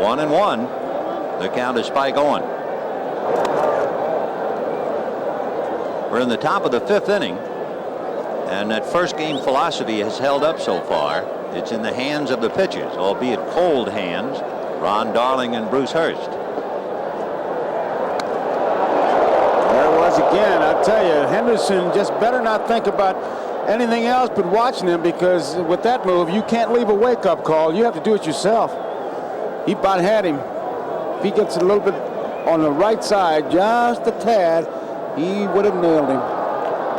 1-1. The count is Spike Owen. We're in the top of the 5th inning. And that first game philosophy has held up so far. It's in the hands of the pitchers, albeit cold hands, Ron Darling and Bruce Hurst. There it was again. I tell you, Henderson just better not think about anything else but watching him, because with that move, you can't leave a wake-up call. You have to do it yourself. He about had him. If he gets a little bit on the right side, just a tad, he would have nailed him.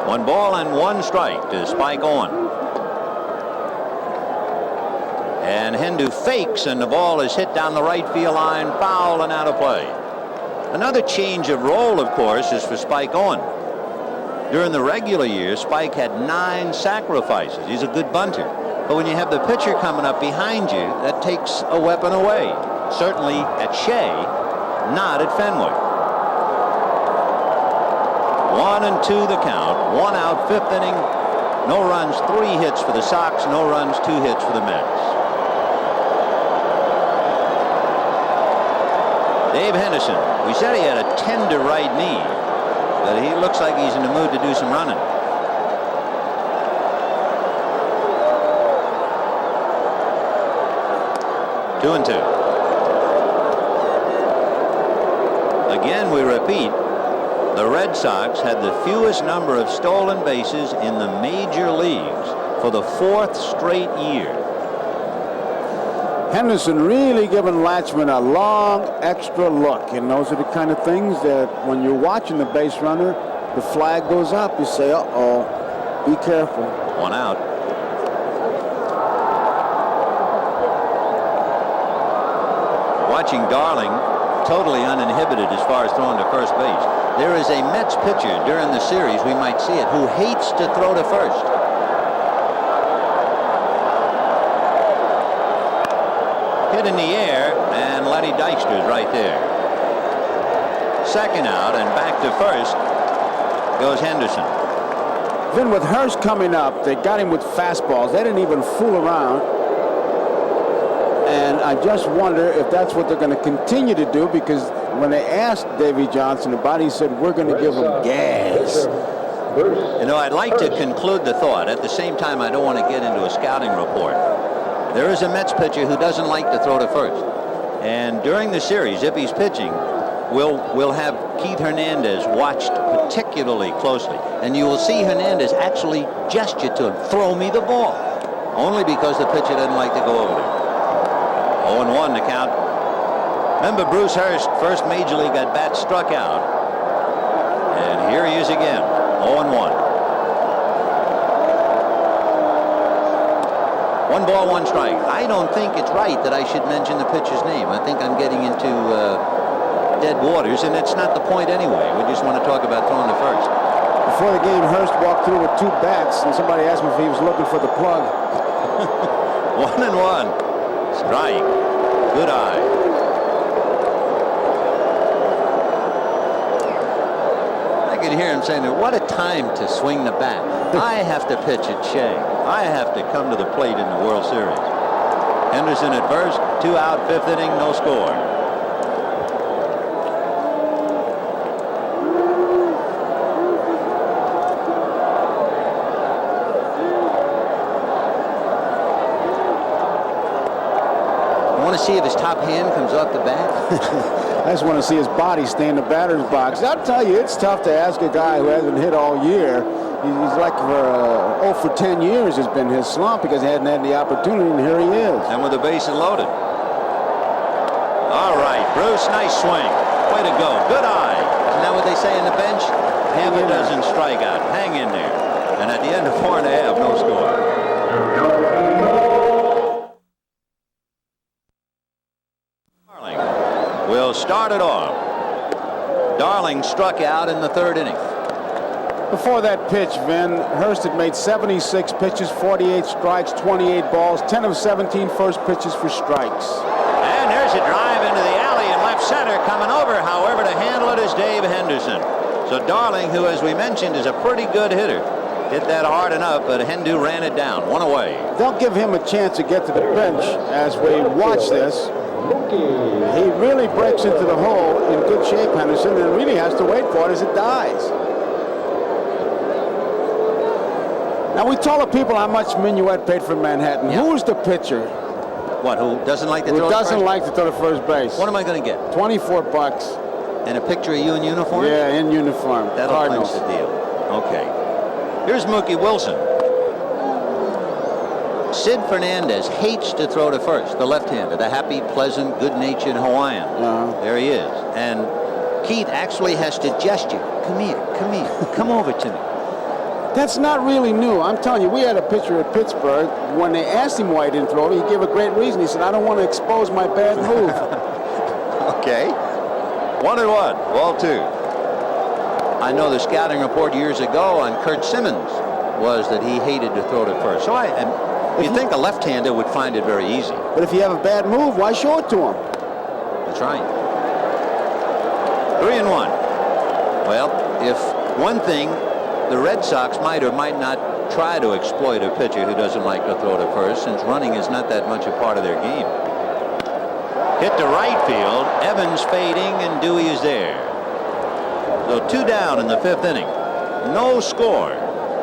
1 ball and 1 strike to Spike Owen. And Hendu fakes, and the ball is hit down the right field line, foul and out of play. Another change of role, of course, is for Spike Owen. During the regular year, Spike had 9 sacrifices. He's a good bunter. But when you have the pitcher coming up behind you, that takes a weapon away. Certainly at Shea, not at Fenway. 1-2 the count. 1 out, 5th inning. No runs, 3 hits for the Sox. No runs, 2 hits for the Mets. Dave Henderson. We said he had a tender right knee, but he looks like he's in the mood to do some running. Two and 2. Again, we repeat, the Red Sox had the fewest number of stolen bases in the major leagues for the 4th straight year. Henderson really giving Latchman a long extra look, and those are the kind of things that when you're watching the base runner, the flag goes up. You say, uh-oh, be careful. 1 out. Watching Darling, totally uninhibited as far as throwing to first base. There is a Mets pitcher during the series, we might see it, who hates to throw to first. Hit in the air, and Lenny Dykstra's right there. 2nd out, and back to first goes Henderson. Then with Hurst coming up, they got him with fastballs. They didn't even fool around. And I just wonder if that's what they're going to continue to do, because when they asked Davey Johnson about it, he said, we're going to give him gas. You know, I'd like to conclude the thought. At the same time, I don't want to get into a scouting report. There is a Mets pitcher who doesn't like to throw to first. And during the series, if he's pitching, we'll have Keith Hernandez watched particularly closely. And you will see Hernandez actually gesture to him, throw me the ball. Only because the pitcher doesn't like to go over there. 0-1 to count. Remember Bruce Hurst, first major league at bat, struck out. And here he is again, 0-1. 1 ball, 1 strike. I don't think it's right that I should mention the pitcher's name. I think I'm getting into dead waters, and that's not the point anyway. We just want to talk about throwing to first. Before the game, Hurst walked through with 2 bats, and somebody asked him if he was looking for the plug. 1-1. Strike. Good eye. I could hear him saying, what a time to swing the bat. I have to pitch at Shea. I have to come to the plate in the World Series. Henderson at first, 2 out, 5th inning, no score. See if his top hand comes off the bat. I just want to see his body stay in the batter's box. I'll tell you, it's tough to ask a guy who hasn't hit all year. He's like for 0 for 10 years has been his slump because he hadn't had the opportunity, and here he is. And with the bases loaded. All right, Bruce, nice swing. Way to go. Good eye. Isn't that what they say on the bench? Half a dozen strikeout. Hang in there. And at the end of 4 1/2, no score. Will start it off. Darling struck out in the 3rd inning. Before that pitch, Vin, Hurst had made 76 pitches, 48 strikes, 28 balls, 10 of 17 first pitches for strikes. And there's a drive into the alley in left center. Coming over, however, to handle it is Dave Henderson. So Darling, who, as we mentioned, is a pretty good hitter, hit that hard enough, but Hendu ran it down. 1 away. They'll give him a chance to get to the bench as we watch this. He really breaks into the hole in good shape, Henderson, and really has to wait for it as it dies. Now, we told the people how much Minuet paid for Manhattan. Yeah. Who's the pitcher? What, who doesn't like to throw Who to doesn't first? like to throw to first base? What am I going to get? $24. And a picture of you in uniform? Yeah, in uniform. That'll Cardinals. clinch the deal. Okay. Here's Mookie Wilson. Sid Fernandez hates to throw to first, the left-hander, the happy, pleasant, good-natured Hawaiian. There he is. And Keith actually has to gesture. Come here, come over to me. That's not really new. I'm telling you, we had a pitcher at Pittsburgh. When they asked him why he didn't throw, he gave a great reason. He said, I don't want to expose my bad move. Okay. 1-1, ball 2. I know the scouting report years ago on Kurt Simmons was that he hated to throw to first. So you think a left-hander would find it very easy. But if you have a bad move, why show it to him? That's right. 3-1. Well, if one thing, the Red Sox might or might not try to exploit a pitcher who doesn't like to throw to first, since running is not that much a part of their game. Hit to right field. Evans fading, and Dewey is there. So 2 down in the 5th inning. No score.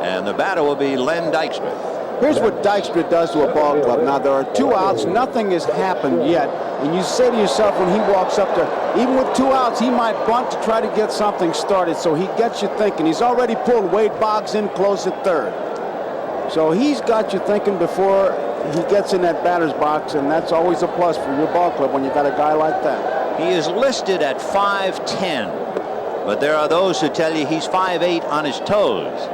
And the batter will be Len Dykstra. Here's what Dykstra does to a ball club. Now, there are 2 outs. Nothing has happened yet. And you say to yourself when he walks up there, even with 2 outs, he might bunt to try to get something started. So he gets you thinking. He's already pulled Wade Boggs in close at third. So he's got you thinking before he gets in that batter's box, and that's always a plus for your ball club when you got a guy like that. He is listed at 5'10", but there are those who tell you he's 5'8" on his toes.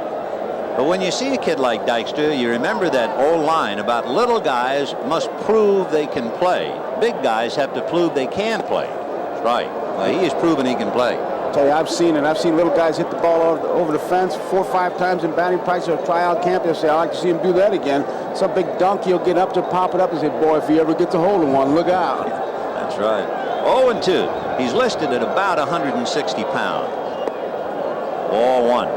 But when you see a kid like Dykstra, you remember that old line about little guys must prove they can play. Big guys have to prove they can play. That's right. Well, he has proven he can play. I tell you, I've seen it. I've seen little guys hit the ball over the fence 4 or 5 times in batting practice or tryout camp. They'll say, I'd like to see him do that again. Some big donkey will get up to pop it up and say, boy, if he ever gets a hold of one, look out. That's right. 0-2. He's listed at about 160 pounds. Ball 1.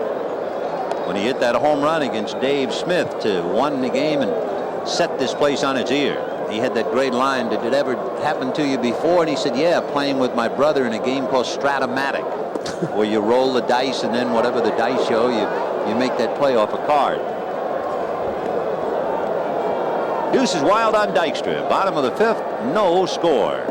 When he hit that home run against Dave Smith to win the game and set this place on its ear. He had that great line, did it ever happen to you before? And he said, yeah, playing with my brother in a game called Stratomatic, where you roll the dice and then whatever the dice show, you make that play off a card. Deuce is wild on Dykstra. Bottom of the 5th, no score.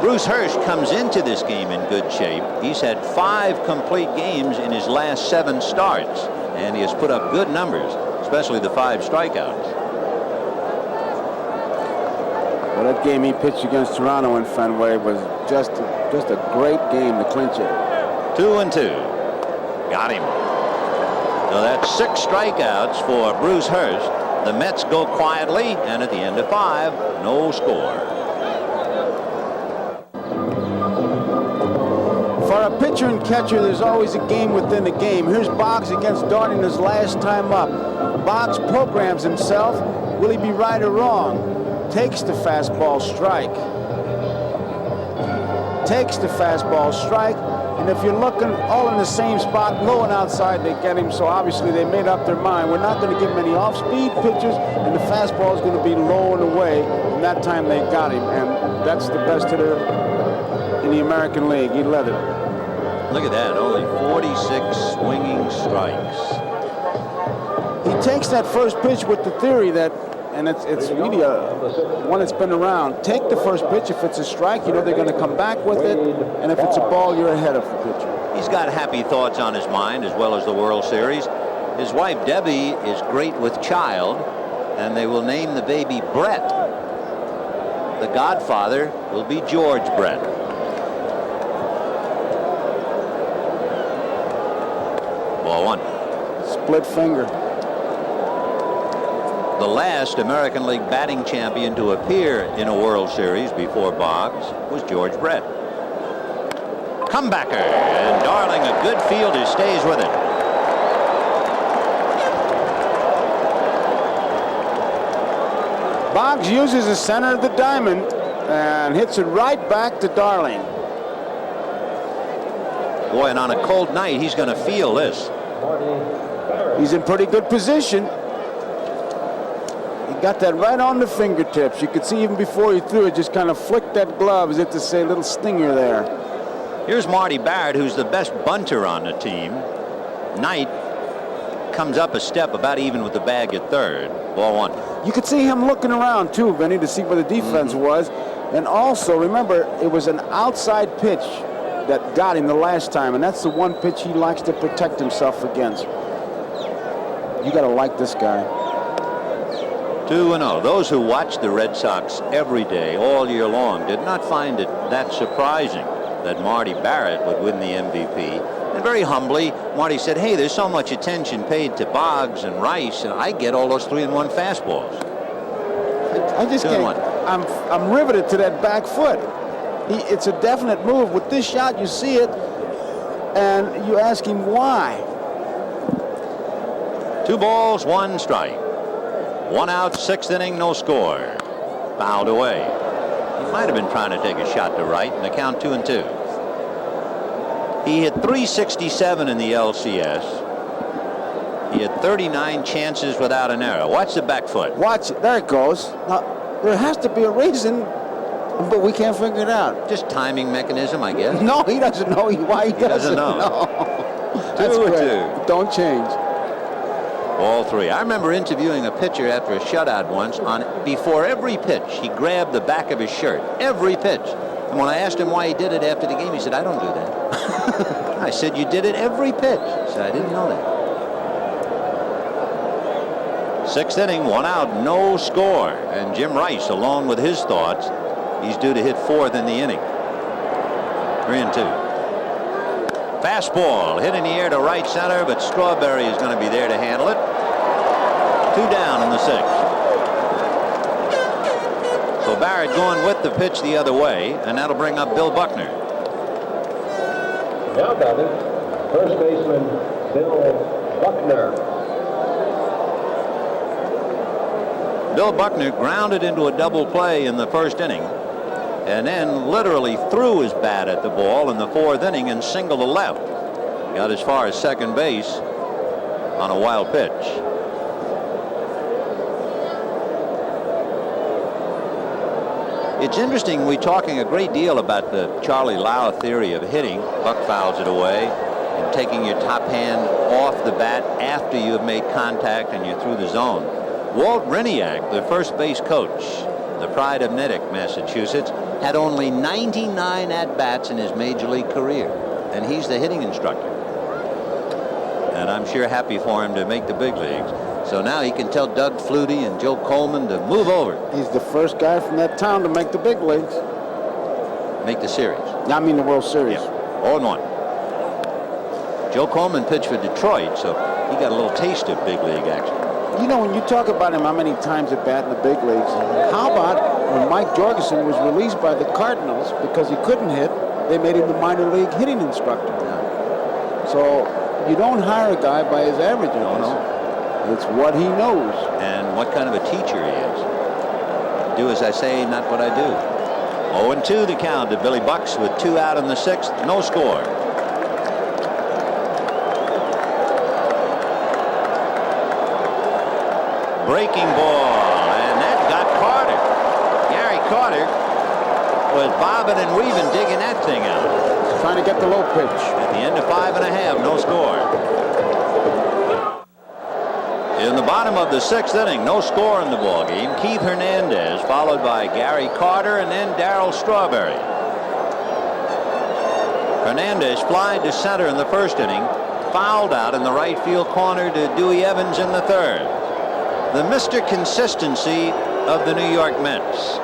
Bruce Hurst comes into this game in good shape. He's had 5 complete games in his last 7 starts, and he has put up good numbers, especially the 5 strikeouts. Well, that game he pitched against Toronto in Fenway was just a great game to clinch it. 2-2. Got him. So that's 6 strikeouts for Bruce Hurst. The Mets go quietly, and at the end of 5, no score. For a pitcher and catcher, there's always a game within a game. Here's Boggs against Darting his last time up. Boggs programs himself. Will he be right or wrong? Takes the fastball strike. Takes the fastball strike. And if you're looking all in the same spot, low and outside, they get him. So obviously they made up their mind. We're not going to give him any off-speed pitches, and the fastball is going to be low and away. And that time they got him. And that's the best hitter in the American League. He led it. Look at that, only 46 swinging strikes. He takes that first pitch with the theory that, and it's really one that's been around, take the first pitch. If it's a strike, you know they're going to come back with it, and if it's a ball, you're ahead of the pitcher. He's got happy thoughts on his mind, as well as the World Series. His wife, Debbie, is great with child, and they will name the baby Brett. The godfather will be George Brett. Ball 1. Split finger. The last American League batting champion to appear in a World Series before Boggs was George Brett. Comebacker, and Darling, a good fielder, stays with it. Boggs uses the center of the diamond and hits it right back to Darling. Boy, and on a cold night, he's going to feel this. He's in pretty good position. He got that right on the fingertips. You could see even before he threw it, just kind of flicked that glove as if to say, little stinger there. Here's Marty Barrett, who's the best bunter on the team. Knight comes up a step about even with the bag at third. Ball 1. You could see him looking around, too, Vinny, to see where the defense was. And also, remember, it was an outside pitch that got him the last time, and that's the one pitch he likes to protect himself against. You got to like this guy. 2-0. Those who watch the Red Sox every day, all year long, did not find it that surprising that Marty Barrett would win the MVP. And And very humbly, Marty said, hey, there's so much attention paid to Boggs and Rice, and I get all those 3-1 fastballs. I just can't. I'm riveted to that back foot. It's a definite move. With this shot, you see it, and you ask him why. 2 balls, 1 strike. 1 out, 6th inning, no score. Fouled away. He might have been trying to take a shot to right, and the count 2-2. He hit .367 in the LCS. He had 39 chances without an error. Watch the back foot. Watch it. There it goes. Now, there has to be a reason, but we can't figure it out. Just timing mechanism, I guess. No, he doesn't know why he doesn't know. No. That's 2-2. great. Don't change. Ball 3. I remember interviewing a pitcher after a shutout once. Before every pitch, he grabbed the back of his shirt. Every pitch. And when I asked him why he did it after the game, he said, I don't do that. I said, you did it every pitch. He said, I didn't know that. 6th inning, 1 out, no score. And Jim Rice, along with his thoughts, he's due to hit 4th in the inning. 3-2. Fastball hit in the air to right center, but Strawberry is going to be there to handle it. 2 down in the 6th. So Barrett going with the pitch the other way, and that'll bring up Bill Buckner. Now batting, first baseman Bill Buckner. Bill Buckner grounded into a double play in the 1st inning, and then literally threw his bat at the ball in the 4th inning and singled to left. Got as far as second base on a wild pitch. It's interesting, we're talking a great deal about the Charlie Lau theory of hitting. Buck fouls it away and taking your top hand off the bat after you have made contact and you're through the zone. Walt Riniak, the first base coach, the pride of Natick, Massachusetts, had only 99 at-bats in his major league career, and he's the hitting instructor. And I'm sure happy for him to make the big leagues. So now he can tell Doug Flutie and Joe Coleman to move over. He's the first guy from that town to make the big leagues. Make the series. I mean the World Series. Yeah, 0-1. Joe Coleman pitched for Detroit, so he got a little taste of big league action. You know, when you talk about him, how many times at bat in the big leagues, how about when Mike Jorgensen was released by the Cardinals because he couldn't hit, they made him the minor league hitting instructor. So you don't hire a guy by his averages. No. It's what he knows. And what kind of a teacher he is. Do as I say, not what I do. 0-2 the count to Billy Bucks with 2 out in the 6th, no score. Breaking ball, and that got Carter. Gary Carter was bobbing and weaving, digging that thing out. He's trying to get the low pitch. At the end of 5 1/2, no score. In the bottom of the 6th inning, no score in the ball game. Keith Hernandez, followed by Gary Carter, and then Darryl Strawberry. Hernandez flied to center in the 1st inning, fouled out in the right field corner to Dewey Evans in the 3rd. The Mr. Consistency of the New York Mets.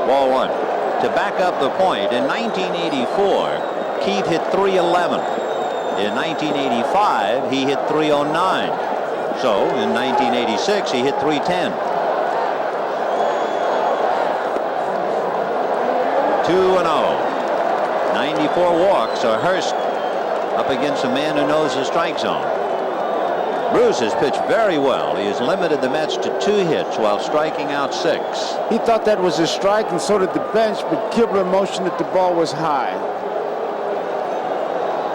Ball 1. To back up the point, in 1984, Keith hit .311. In 1985, he hit .309. So, in 1986, he hit .310. 2-0. 94 walks. So Hurst up against a man who knows the strike zone. Bruce has pitched very well. He has limited the Mets to 2 hits while striking out 6. He thought that was a strike, and so did the bench, but Kibler motioned that the ball was high.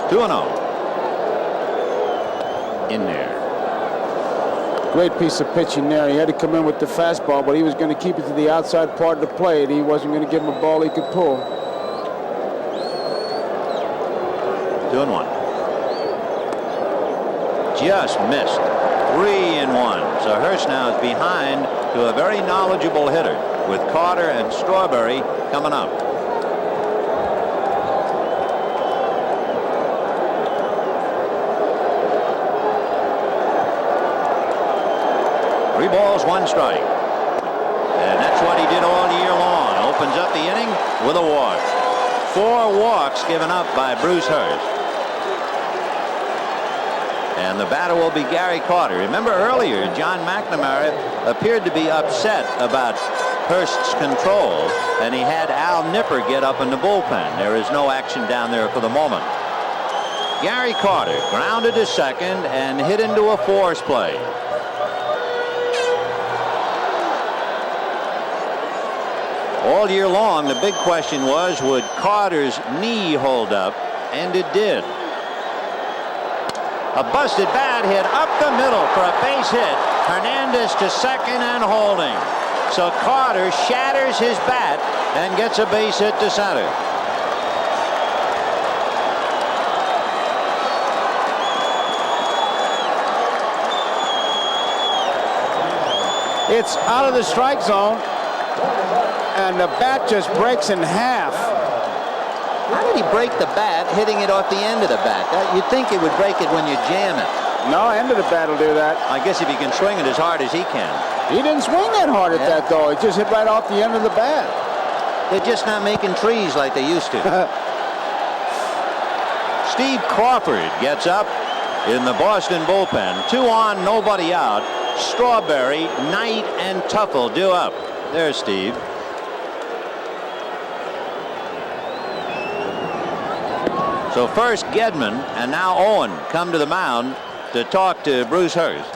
2-0. In there. Great piece of pitching there. He had to come in with the fastball, but he was going to keep it to the outside part of the plate. He wasn't going to give him a ball he could pull. 2-1. Just missed. 3-1. So Hurst now is behind to a very knowledgeable hitter with Carter and Strawberry coming up. Three balls, 1 strike. And that's what he did all year long. Opens up the inning with a walk. 4 walks given up by Bruce Hurst. And the batter will be Gary Carter. Remember earlier, John McNamara appeared to be upset about Hurst's control, and he had Al Nipper get up in the bullpen. There is no action down there for the moment. Gary Carter grounded to second and hit into a force play. All year long, the big question was, would Carter's knee hold up? And it did. A busted bat hit up the middle for a base hit. Hernandez to second and holding. So Carter shatters his bat and gets a base hit to center. It's out of the strike zone, and the bat just breaks in half. How did he break the bat hitting it off the end of the bat? You'd think it would break it when you jam it. No, end of the bat will do that. I guess if he can swing it as hard as he can. He didn't swing that hard at that, though. It just hit right off the end of the bat. They're just not making trees like they used to. Steve Crawford gets up in the Boston bullpen. 2 on, nobody out. Strawberry, Knight, and Tuffle due up. There's Steve. So first Gedman and now Owen come to the mound to talk to Bruce Hurst.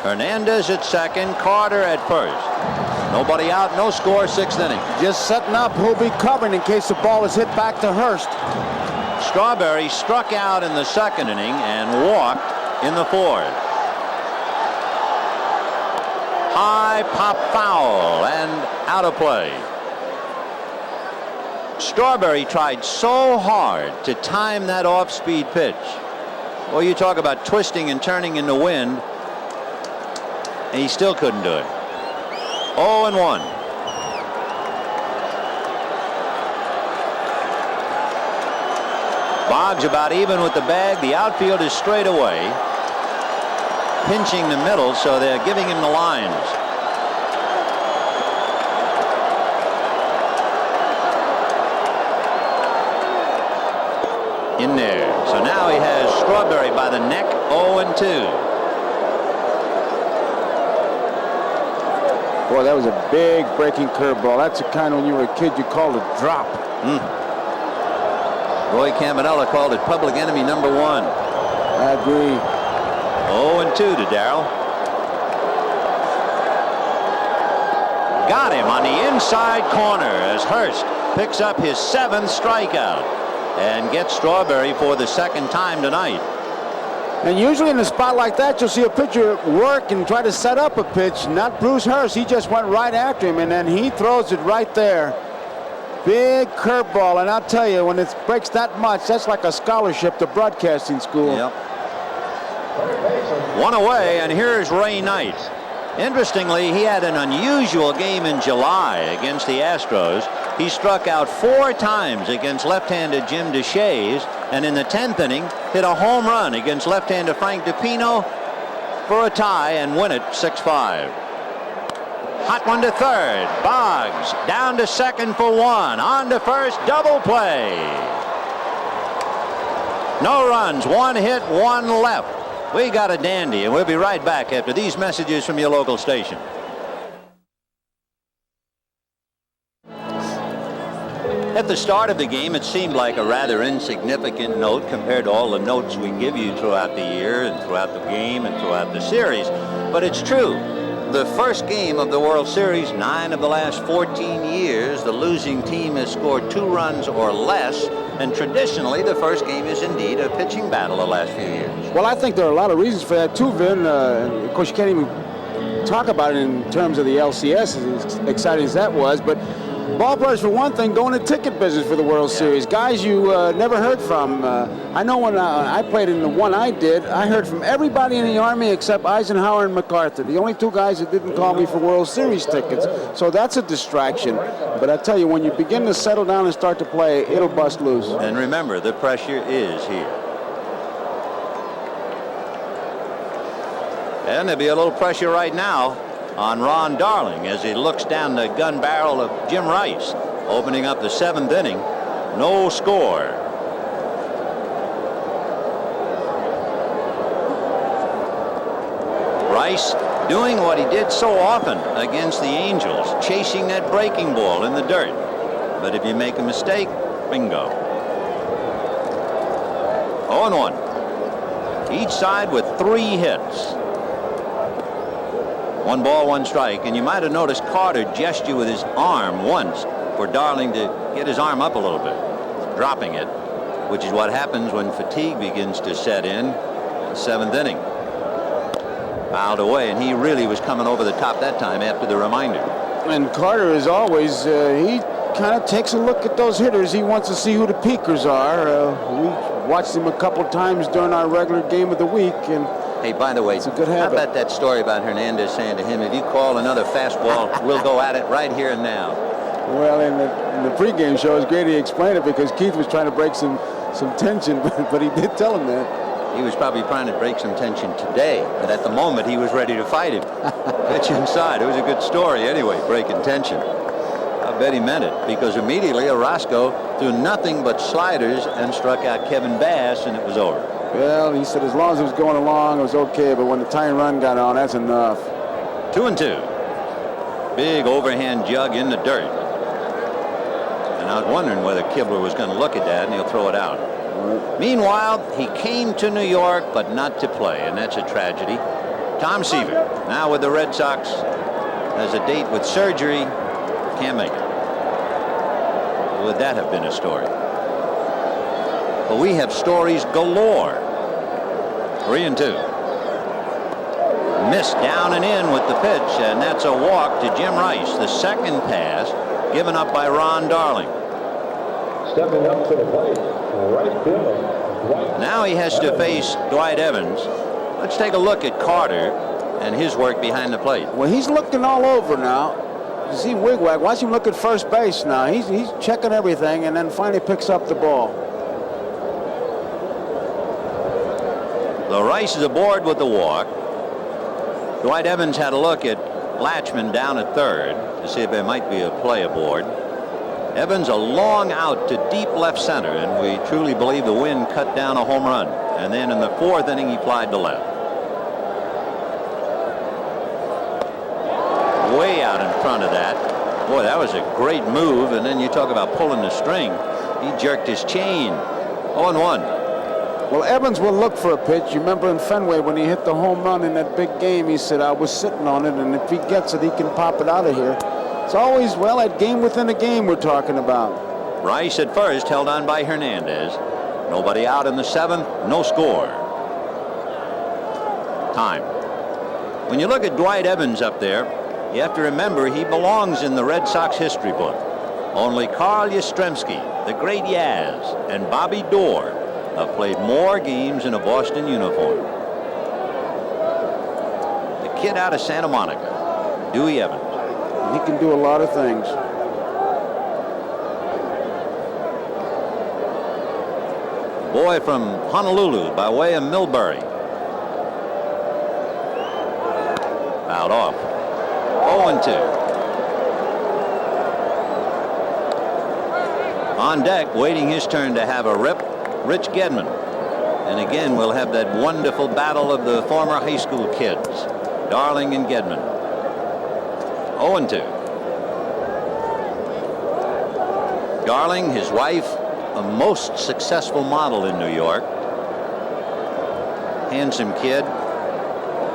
Hernandez at second, Carter at first. Nobody out, no score, 6th inning. Just setting up who'll be covering in case the ball is hit back to Hurst. Strawberry struck out in the 2nd inning and walked in the 4th. High pop foul and out of play. Strawberry tried so hard to time that off-speed pitch. Well, you talk about twisting and turning in the wind, and he still couldn't do it. 0-1. Boggs about even with the bag. The outfield is straight away, pinching the middle, so they're giving him the lines. In there. So now he has Strawberry by the neck, 0-2. Boy, that was a big breaking curveball. That's the kind when you were a kid you called a drop. Roy Campanella called it public enemy number 1. I agree. 0-2 to Darrell. Got him on the inside corner as Hurst picks up his 7th strikeout and gets Strawberry for the 2nd time tonight. And usually in a spot like that, you'll see a pitcher work and try to set up a pitch. Not Bruce Hurst. He just went right after him, and then he throws it right there. Big curveball, and I'll tell you, when it breaks that much, that's like a scholarship to broadcasting school. Yep. 1 away, and here's Ray Knight. Interestingly, he had an unusual game in July against the Astros. He struck out 4 times against left-handed Jim Deshaies, and in the 10th inning hit a home run against left-hander Frank DiPino for a tie and win it 6-5. Hot one to third. Boggs down to second for 1. On to first, double play. No runs, 1 hit, 1 left. We got a dandy, and we'll be right back after these messages from your local station. At the start of the game, it seemed like a rather insignificant note compared to all the notes we give you throughout the year and throughout the game and throughout the series. But it's true. The first game of the World Series, 9 of the last 14 years, the losing team has scored 2 runs or less, and traditionally the first game is indeed a pitching battle the last few years. Well, I think there are a lot of reasons for that too, Vin. Of course, you can't even talk about it in terms of the LCS, as exciting as that was, but ball players, for one thing, go in the ticket business for the World Series. Guys you never heard from. I know when I played in the one I did, I heard from everybody in the Army except Eisenhower and MacArthur. The only 2 guys that didn't call me for World Series tickets. So that's a distraction. But I tell you, when you begin to settle down and start to play, it'll bust loose. And remember, the pressure is here. And there'll be a little pressure right now on Ron Darling as he looks down the gun barrel of Jim Rice, opening up the 7th inning. No score. Rice doing what he did so often against the Angels, chasing that breaking ball in the dirt. But if you make a mistake, bingo. 0-1. Each side with 3 hits. 1 ball, 1 strike. And you might have noticed Carter gesture with his arm once for Darling to get his arm up a little bit, dropping it, which is what happens when fatigue begins to set in. The 7th inning. Fouled away, and he really was coming over the top that time after the reminder. And Carter, as always, he kind of takes a look at those hitters. He wants to see who the peakers are. We watched him a couple times during our regular game of the week, and hey, by the way, it's a good how habit. about that story about Hernandez saying to him, if you call another fastball, we'll go at it right here and now. Well, in the pregame show, it's great he explained it because Keith was trying to break some tension, but he did tell him that. He was probably trying to break some tension today, but at the moment he was ready to fight him. Pitch inside. It was a good story anyway, breaking tension. I bet he meant it, because immediately Orozco threw nothing but sliders and struck out Kevin Bass, and it was over. Well, he said as long as it was going along, it was okay, but when the tying run got on, that's enough. 2-2. Big overhand jug in the dirt. And I was wondering whether Kibler was going to look at that, and he'll throw it out. Meanwhile, he came to New York, but not to play, and that's a tragedy. Tom Seaver, now with the Red Sox, has a date with surgery. Can't make it. Would that have been a story? But we have stories galore. 3-2. Missed down and in with the pitch, and that's a walk to Jim Rice. The second pass given up by Ron Darling. Stepping up to the plate, right fielder. Now he has to face Dwight Evans. Let's take a look at Carter and his work behind the plate. Well, he's looking all over now. You see Wigwag. Watch him look at first base now. He's checking everything and then finally picks up the ball. The Rice is aboard with the walk. Dwight Evans had a look at Latchman down at third to see if there might be a play aboard. Evans a long out to deep left center, and we truly believe the wind cut down a home run. And then in the 4th inning, he flied to left. Way out in front of that. Boy, that was a great move. And then you talk about pulling the string. He jerked his chain. 0-1. Well, Evans will look for a pitch. You remember in Fenway when he hit the home run in that big game, he said, I was sitting on it, and if he gets it, he can pop it out of here. It's always, well, that game within a game we're talking about. Rice at first, held on by Hernandez. Nobody out in the 7th, no score. Time. When you look at Dwight Evans up there, you have to remember he belongs in the Red Sox history book. Only Carl Yastrzemski, the great Yaz, and Bobby Doerr have played more games in a Boston uniform. The kid out of Santa Monica, Dewey Evans. He can do a lot of things. Boy from Honolulu by way of Millbury. Fouled off. 0-2. On deck, waiting his turn to have a rip, Rich Gedman. And again, we'll have that wonderful battle of the former high school kids, Darling and Gedman. 0-2. Darling, his wife, a most successful model in New York. Handsome kid.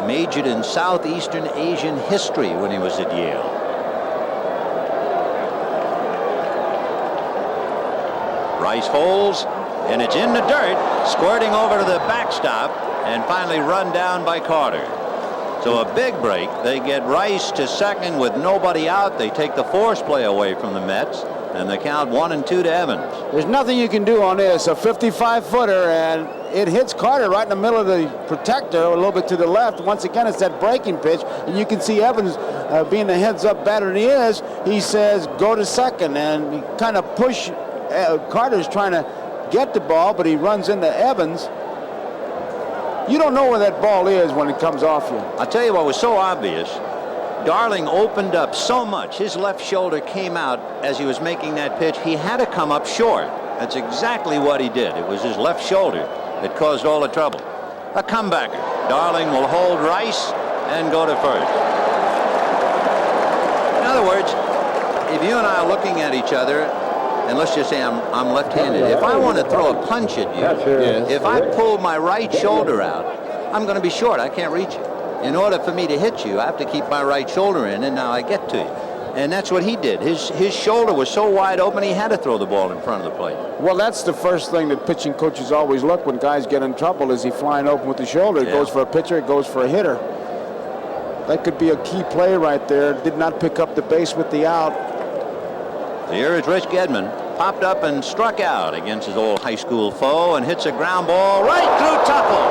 Majored in Southeastern Asian history when he was at Yale. Rice holds, and it's in the dirt, squirting over to the backstop, and finally run down by Carter. So a big break. They get Rice to second with nobody out. They take the force play away from the Mets, and they count 1-2 to Evans. There's nothing you can do on this. A 55-footer, and it hits Carter right in the middle of the protector, a little bit to the left. Once again, it's that breaking pitch, and you can see Evans being the heads-up batter he is. He says, go to second, and he kind of push. Carter's trying to get the ball, but he runs into Evans. You don't know where that ball is when it comes off you. I'll tell you what was so obvious. Darling opened up so much. His left shoulder came out as he was making that pitch. He had to come up short. That's exactly what he did. It was his left shoulder that caused all the trouble. A comebacker. Darling will hold Rice, and go to first. In other words, if you and I are looking at each other, and let's just say I'm left-handed, if I want to throw a punch at you, if I pull my right shoulder out, I'm going to be short. I can't reach you. In order for me to hit you, I have to keep my right shoulder in, and now I get to you. And that's what he did. His shoulder was so wide open, he had to throw the ball in front of the plate. Well, that's the first thing that pitching coaches always look when guys get in trouble. Is he flying open with the shoulder? It goes for a pitcher, it goes for a hitter. That could be a key play right there. Did not pick up the base with the out. Here is Rich Gedman. Popped up and struck out against his old high school foe and hits a ground ball right through Tuffle.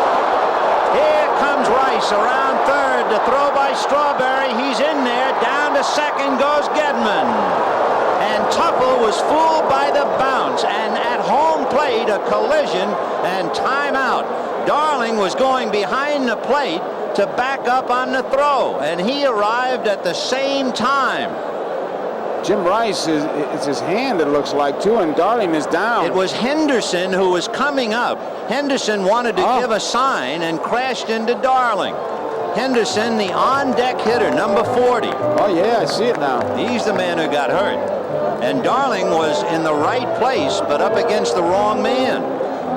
Here comes Rice around third to throw by Strawberry. He's in there. Down to second goes Gedman. And Tuffle was fooled by the bounce. And at home plate, a collision and timeout. Darling was going behind the plate to back up on the throw. And he arrived at the same time. Jim Rice, it's his hand, it looks like, too, and Darling is down. It was Henderson who was coming up. Henderson wanted to give a sign and crashed into Darling. Henderson, the on-deck hitter, number 40. Oh, yeah, I see it now. He's the man who got hurt. And Darling was in the right place, but up against the wrong man.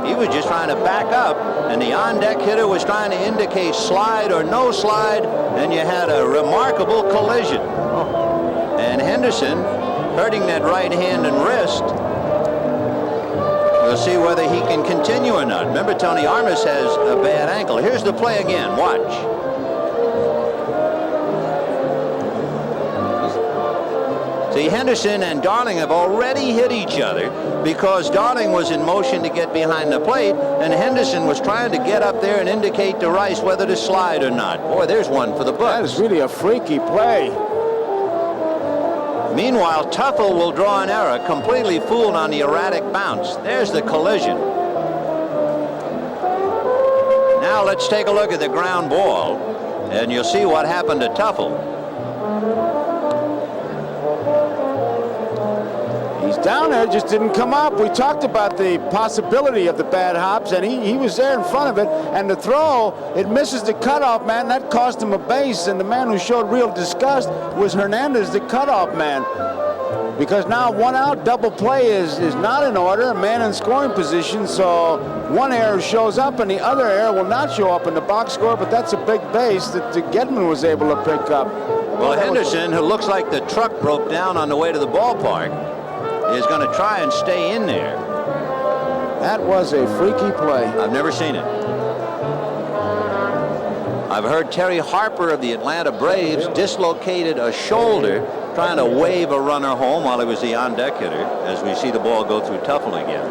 He was just trying to back up, and the on-deck hitter was trying to indicate slide or no slide, and you had a remarkable collision. And Henderson hurting that right hand and wrist. We'll see whether he can continue or not. Remember, Tony Armas has a bad ankle. Here's the play again. Watch. See, Henderson and Darling have already hit each other because Darling was in motion to get behind the plate, and Henderson was trying to get up there and indicate to Rice whether to slide or not. Boy, there's one for the books. That is really a freaky play. Meanwhile, Tuffle will draw an error, completely fooled on the erratic bounce. There's the collision. Now let's take a look at the ground ball, and you'll see what happened to Tuffle. He's down there, just didn't come up. We talked about the possibility of the bad hops, and he was there in front of it. And the throw, it misses the cutoff man. That cost him a base, and the man who showed real disgust was Hernandez, the cutoff man. Because now one out, double play is not in order, a man in scoring position, so one error shows up and the other error will not show up in the box score, but that's a big base that Gedman was able to pick up. Well, Henderson, who looks like the truck broke down on the way to the ballpark, is going to try and stay in there. That was a freaky play. I've never seen it. I've heard Terry Harper of the Atlanta Braves dislocated a shoulder trying to wave a runner home while he was the on-deck hitter, as we see the ball go through Tuffle again.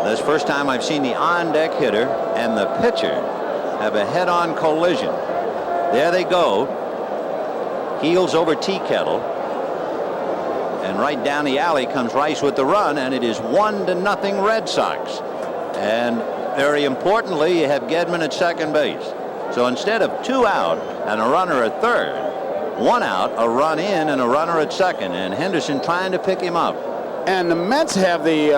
That's the first time I've seen the on-deck hitter and the pitcher have a head-on collision. There they go. Heels over tea kettle. And right down the alley comes Rice with the run, and it is 1-0 Red Sox. And very importantly, you have Gedman at second base. So instead of 2 out and a runner at third, 1 out, a run in, and a runner at second, and Henderson trying to pick him up. And the Mets have the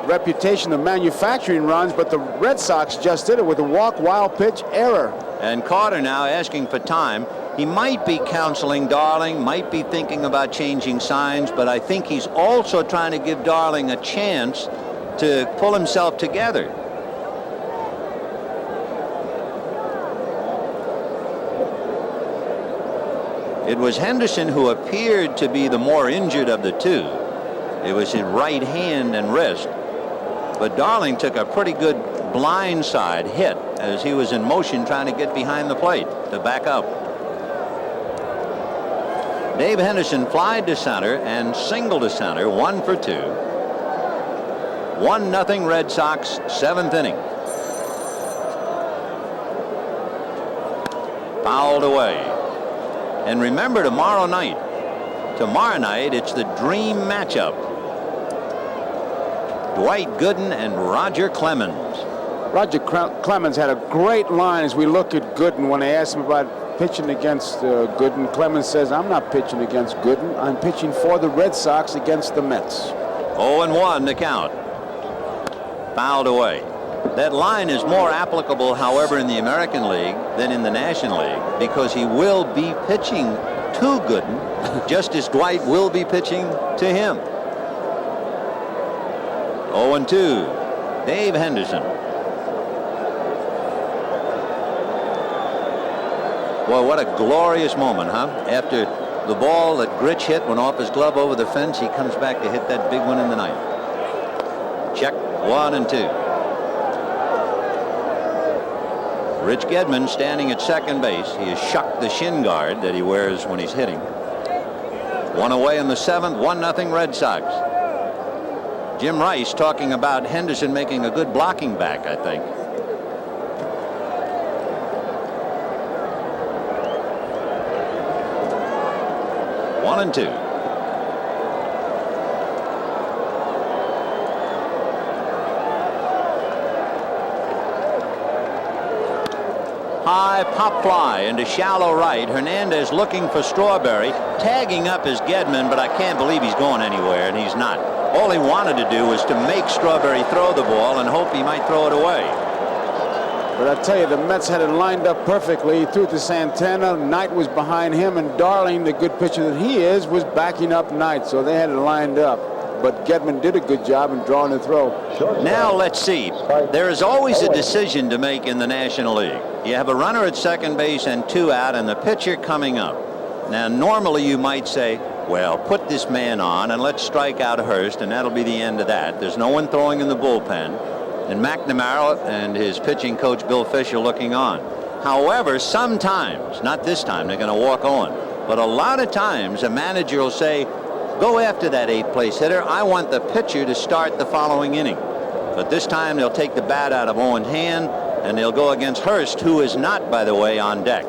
reputation of manufacturing runs, but the Red Sox just did it with a walk, wild pitch, error. And Carter now asking for time. He might be counseling Darling, might be thinking about changing signs, but I think he's also trying to give Darling a chance to pull himself together. It was Henderson who appeared to be the more injured of the two. It was his right hand and wrist. But Darling took a pretty good blindside hit as he was in motion trying to get behind the plate to back up. Dave Henderson flied to center and singled to center, 1 for 2. 1-0 Red Sox, 7th inning. Fouled away. And remember, tomorrow night it's the dream matchup. Dwight Gooden and Roger Clemens. Roger Clemens had a great line as we look at Gooden when they asked him about pitching against Gooden. Clemens says, I'm not pitching against Gooden. I'm pitching for the Red Sox against the Mets. 0-1 to count. Fouled away. That line is more applicable, however, in the American League than in the National League, because he will be pitching to Gooden just as Dwight will be pitching to him. 0-2. Dave Henderson. Boy, what a glorious moment, huh? After the ball that Gritch hit went off his glove over the fence, he comes back to hit that big one in the ninth. Check 1-2. Rich Gedman standing at second base. He has shucked the shin guard that he wears when he's hitting. One away in the seventh. 1-0 Red Sox. Jim Rice talking about Henderson making a good blocking back, I think. One and two. High pop fly into shallow right. Hernandez looking for Strawberry, tagging up his Gedman, but I can't believe he's going anywhere, and he's not. All he wanted to do was to make Strawberry throw the ball and hope he might throw it away. But I tell you, the Mets had it lined up perfectly. He threw it to Santana. Knight was behind him, and Darling, the good pitcher that he is, was backing up Knight, so they had it lined up. But Gedman did a good job in drawing the throw. Now let's see. There is always a decision to make in the National League. You have a runner at second base and two out, and the pitcher coming up. Now normally you might say, well, put this man on and let's strike out Hurst, and that'll be the end of that. There's no one throwing in the bullpen, and McNamara and his pitching coach Bill Fisher looking on. However, sometimes, not this time, they're going to walk on, but a lot of times a manager will say, go after that eighth place hitter. I want the pitcher to start the following inning. But this time they'll take the bat out of Owen's hand, and they'll go against Hurst, who is not, by the way, on deck.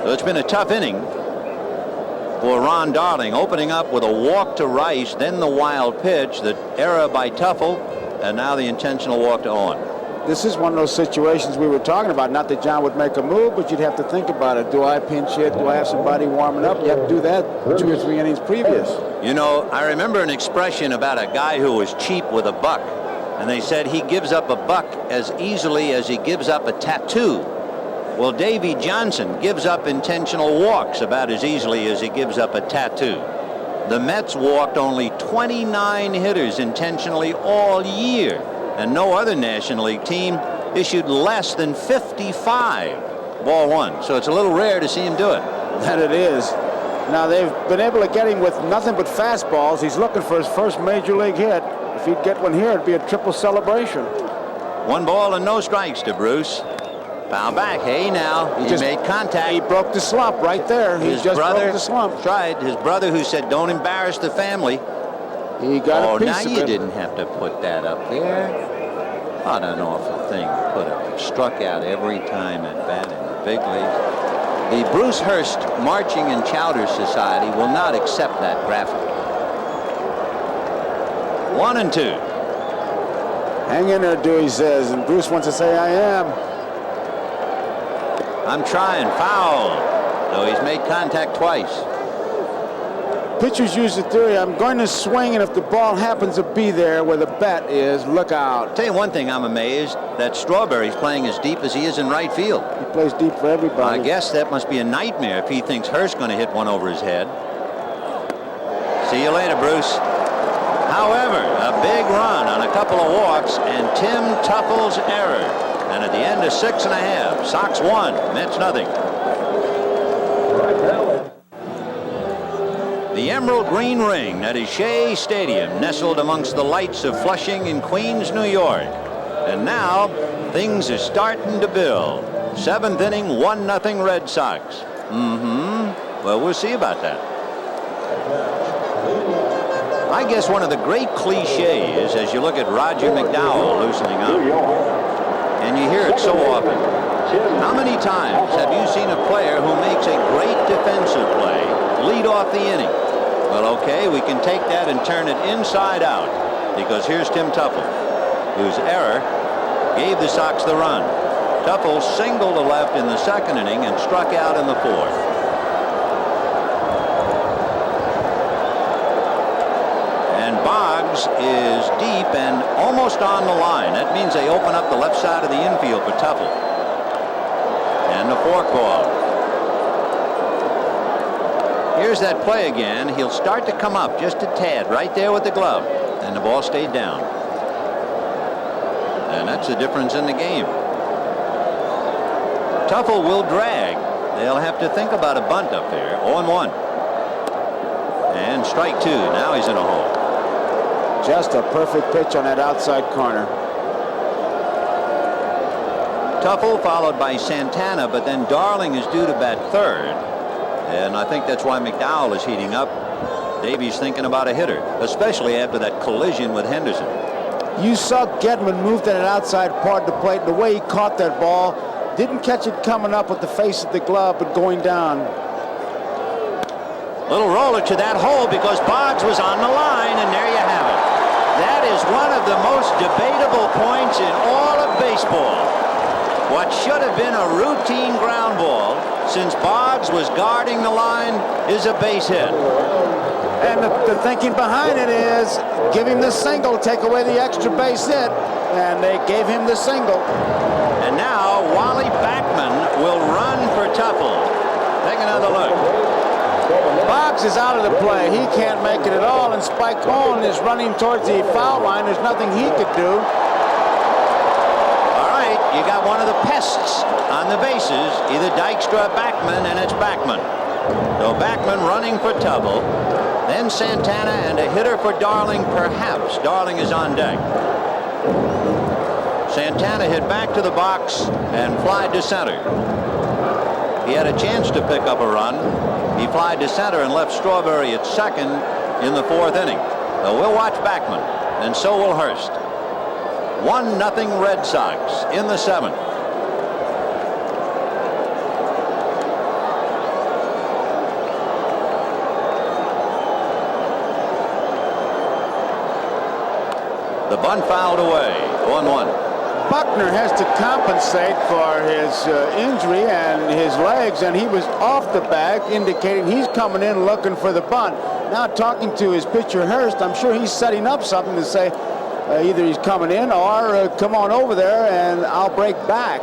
So it's been a tough inning for Ron Darling, opening up with a walk to Rice, then the wild pitch, the error by Tuffle, and now the intentional walk to Owen. This is one of those situations we were talking about. Not that John would make a move, but you'd have to think about it. Do I pinch hit? Do I have somebody warming up? You have to do that 2 or 3 innings previous. You know, I remember an expression about a guy who was cheap with a buck, and they said he gives up a buck as easily as he gives up a tattoo. Well, Davy Johnson gives up intentional walks about as easily as he gives up a tattoo. The Mets walked only 29 hitters intentionally all year, and no other National League team issued less than 55. Ball one. So it's a little rare to see him do it. That it is. Now they've been able to get him with nothing but fastballs. He's looking for his first major league hit. If he'd get one here, it'd be a triple celebration. 1 ball and no strikes to Bruce. Foul back. Hey, now he made contact. He broke the slump right there. He just broke the slump. Tried. His brother, who said, "Don't embarrass the family." He got a piece now of you it. didn't have to put that up there. What an awful thing to put up. Struck out every time at bat in the big leagues. The Bruce Hurst Marching and Chowder Society will not accept that graphic. 1-2. Hang in there, Dewey says, and Bruce wants to say, I am. I'm trying. Foul. So he's made contact twice. Pitchers use the theory, I'm going to swing, and if the ball happens to be there where the bat is, look out. Tell you one thing, I'm amazed that Strawberry's playing as deep as he is in right field. He plays deep for everybody. I guess that must be a nightmare if he thinks Hurst's going to hit one over his head. See you later, Bruce. However, a big run on a couple of walks and Tim Tuffle's error. And at the end of 6½, Sox 1, Mets nothing. The emerald green ring at Shea Stadium, nestled amongst the lights of Flushing in Queens, New York. And now things are starting to build. 7th inning, 1-0 Red Sox. Well, we'll see about that. I guess one of the great cliches as you look at Roger McDowell loosening up. And you hear it so often. How many times have you seen a player who makes a great defensive play lead off the inning? Well, okay, we can take that and turn it inside out, because here's Tim Tuffle, whose error gave the Sox the run. Tuffle singled to left in the 2nd inning and struck out in the 4th. And Boggs is deep and almost on the line. That means they open up the left side of the infield for Tuffle. And the forkball. Here's that play again. He'll start to come up just a tad right there with the glove. And the ball stayed down. And that's the difference in the game. Tuffle will drag. They'll have to think about a bunt up there. 0-1. And strike two. Now he's in a hole. Just a perfect pitch on that outside corner. Tuffle followed by Santana, but then Darling is due to bat third. And I think that's why McDowell is heating up. Davies thinking about a hitter, especially after that collision with Henderson. You saw Gedman move to that outside part of the plate. The way he caught that ball, didn't catch it coming up with the face of the glove, but going down. Little roller to that hole because Boggs was on the line, and there you have it. That is one of the most debatable points in all of baseball. What should have been a routine ground ball, since Boggs was guarding the line, is a base hit. And the thinking behind it is give him the single, take away the extra base hit, and they gave him the single. And now Wally Backman will run for Tuffle. Take another look. Boggs is out of the play. He can't make it at all, and Spike Cohen is running towards the foul line. There's nothing he could do. All right, you got one of the pests on the bases, either Dykstra or Backman, and it's Backman. So Backman running for Tuffle, then Santana, and a hitter for Darling, perhaps. Darling is on deck. Santana hit back to the box and flied to center. He had a chance to pick up a run. He flied to center and left Strawberry at second in the fourth inning. So we'll watch Backman, and so will Hurst. 1-0 Red Sox in the seventh. The bunt fouled away. 1-1. Buckner has to compensate for his injury and his legs, and he was off the bag, indicating he's coming in looking for the bunt. Now talking to his pitcher Hurst, I'm sure he's setting up something to say either he's coming in or come on over there and I'll break back.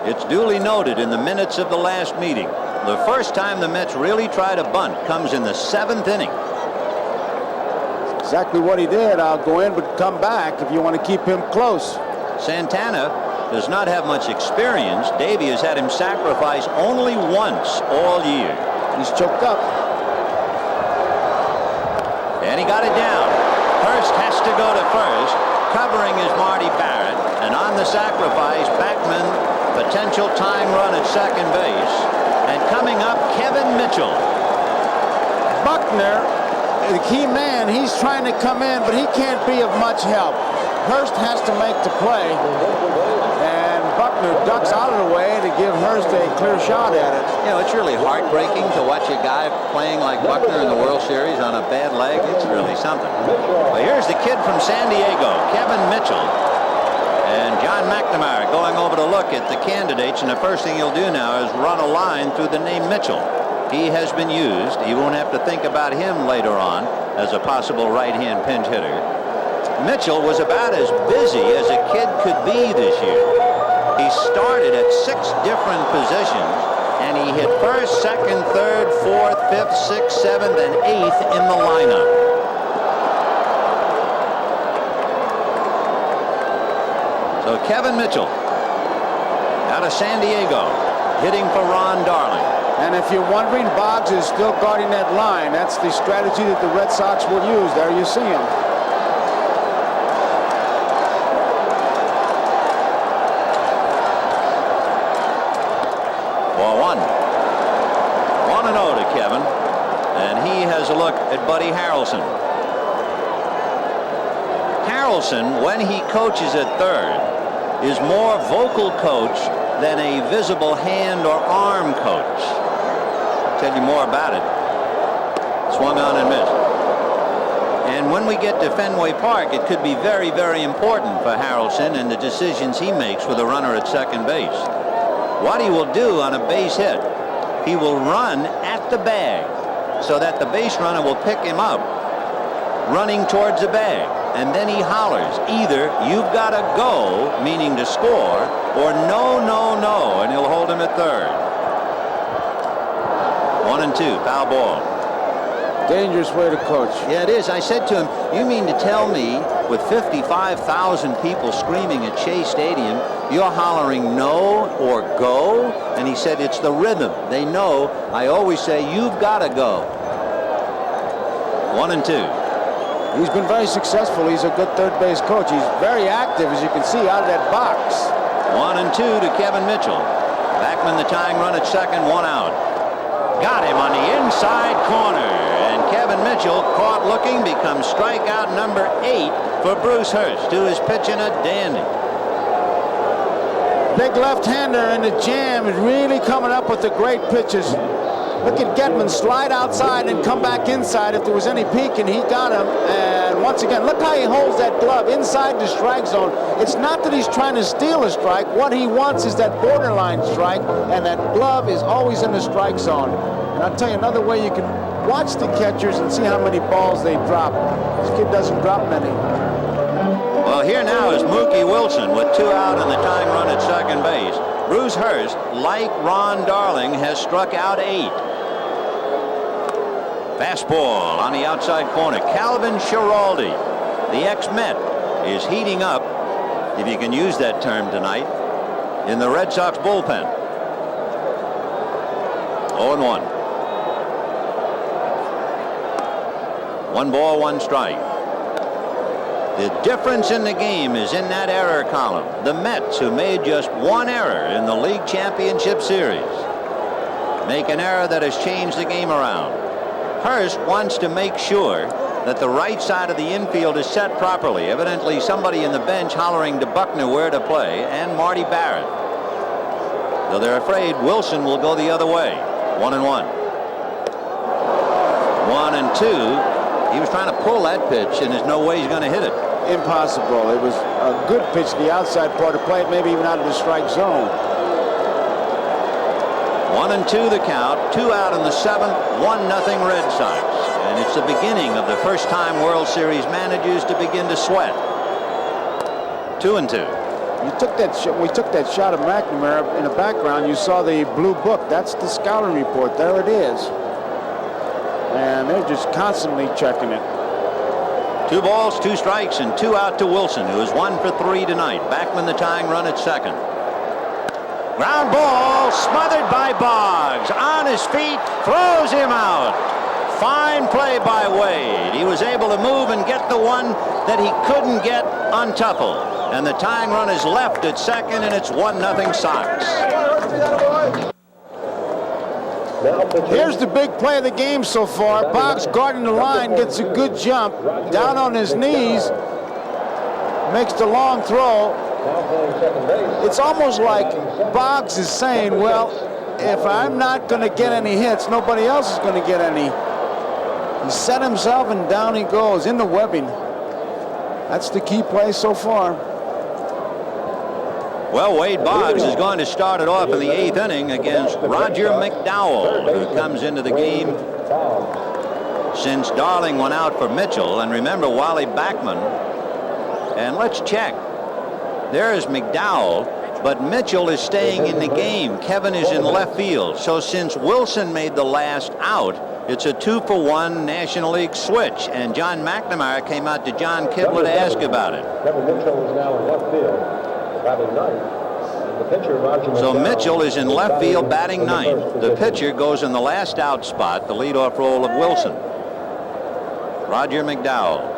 It's duly noted in the minutes of the last meeting. The first time the Mets really tried a bunt comes in the seventh inning. Exactly what he did. I'll go in but come back if you want to keep him close. Santana does not have much experience. Davey has had him sacrifice only once all year. He's choked up. And he got it down. Hurst has to go to first. Covering is Marty Barrett. And on the sacrifice, Backman, potential tying run at second base. And coming up, Kevin Mitchell. Buckner, the key man, he's trying to come in, but he can't be of much help. Hurst has to make the play, and Buckner ducks out of the way to give Hurst a clear shot at it. You know, it's really heartbreaking to watch a guy playing like Buckner in the World Series on a bad leg. It's really something. But here's the kid from San Diego, Kevin Mitchell. And John McNamara going over to look at the candidates, and the first thing he'll do now is run a line through the name Mitchell. He has been used. He won't have to think about him later on as a possible right-hand pinch hitter. Mitchell was about as busy as a kid could be this year. He started at 6 different positions, and he hit first, second, third, fourth, fifth, sixth, seventh, and eighth in the lineup. So Kevin Mitchell out of San Diego hitting for Ron Darling. And if you're wondering, Boggs is still guarding that line. That's the strategy that the Red Sox will use. There you see him. Ball 1. 1-0 to Kevin. And he has a look at Buddy Harrelson. Harrelson, when he coaches at third, is more vocal coach than a visible hand or arm coach. I'll tell you more about it. Swung on and missed. And when we get to Fenway Park, it could be very, very important for Harrelson and the decisions he makes with a runner at second base. What he will do on a base hit, he will run at the bag so that the base runner will pick him up running towards the bag. And then he hollers, either you've got to go, meaning to score, or no, no, no, and he'll hold him at third. 1-2, foul ball. Dangerous way to coach. Yeah, it is. I said to him, you mean to tell me with 55,000 people screaming at Shea Stadium, you're hollering no or go? And he said, it's the rhythm. They know. I always say, you've got to go. 1-2. He's been very successful. He's a good third base coach. He's very active, as you can see, out of that box. 1-2 to Kevin Mitchell. Backman the tying run at second, one out. Got him on the inside corner. And Kevin Mitchell, caught looking, becomes strikeout number 8 for Bruce Hurst, who is pitching a dandy. Big left-hander in the jam is really coming up with the great pitches. Look at Getman slide outside and come back inside if there was any peek, and he got him. And once again, look how he holds that glove inside the strike zone. It's not that he's trying to steal a strike. What he wants is that borderline strike, and that glove is always in the strike zone. And I'll tell you another way you can watch the catchers and see how many balls they drop. This kid doesn't drop many. Well, here now is Mookie Wilson with 2 out and the tying run at second base. Bruce Hurst, like Ron Darling, has struck out 8. Fastball on the outside corner. Calvin Schiraldi, the ex-Met, is heating up, if you can use that term tonight, in the Red Sox bullpen. 0-1. 1 ball, 1 strike. The difference in the game is in that error column. The Mets, who made just 1 error in the League Championship Series, make an error that has changed the game around. Hurst wants to make sure that the right side of the infield is set properly. Evidently, somebody in the bench hollering to Buckner where to play, and Marty Barrett. Though they're afraid Wilson will go the other way. 1-1. 1-2. He was trying to pull that pitch, and there's no way he's going to hit it. Impossible. It was a good pitch to the outside part of the plate, maybe even out of the strike zone. 1-2 the count, 2 out in the 7th, 1-0 Red Sox. And it's the beginning of the first-time World Series managers to begin to sweat. 2-2. We took that shot of McNamara in the background. You saw the blue book. That's the scouting report. There it is. And they're just constantly checking it. 2 balls, 2 strikes, and 2 out to Wilson, who is 1 for 3 tonight. Backman the tying run at second. Ground ball smothered by Boggs. On his feet, throws him out. Fine play by Wade. He was able to move and get the one that he couldn't get on Tuffle. And the tying run is left at second, and it's 1-0 Sox. Here's the big play of the game so far. Boggs guarding the line, gets a good jump. Down on his knees, makes the long throw. It's almost like Boggs is saying, well, if I'm not going to get any hits, nobody else is going to get any. He set himself, and down he goes in the webbing. That's the key play so far. Well, Wade Boggs is going to start it off in the 8th inning against Roger McDowell, who comes into the game since Darling went out for Mitchell. And remember, Wally Backman. And let's check. There is McDowell, but Mitchell is staying in the game. Kevin is in left field. So since Wilson made the last out, it's a 2-for-1 National League switch. And John McNamara came out to John Kibler to ask about it. Kevin Mitchell is now in left field, batting ninth. The pitcher, Roger So McDowell, Mitchell is in left field batting ninth. The pitcher goes in the last out spot, the leadoff role of Wilson. Roger McDowell.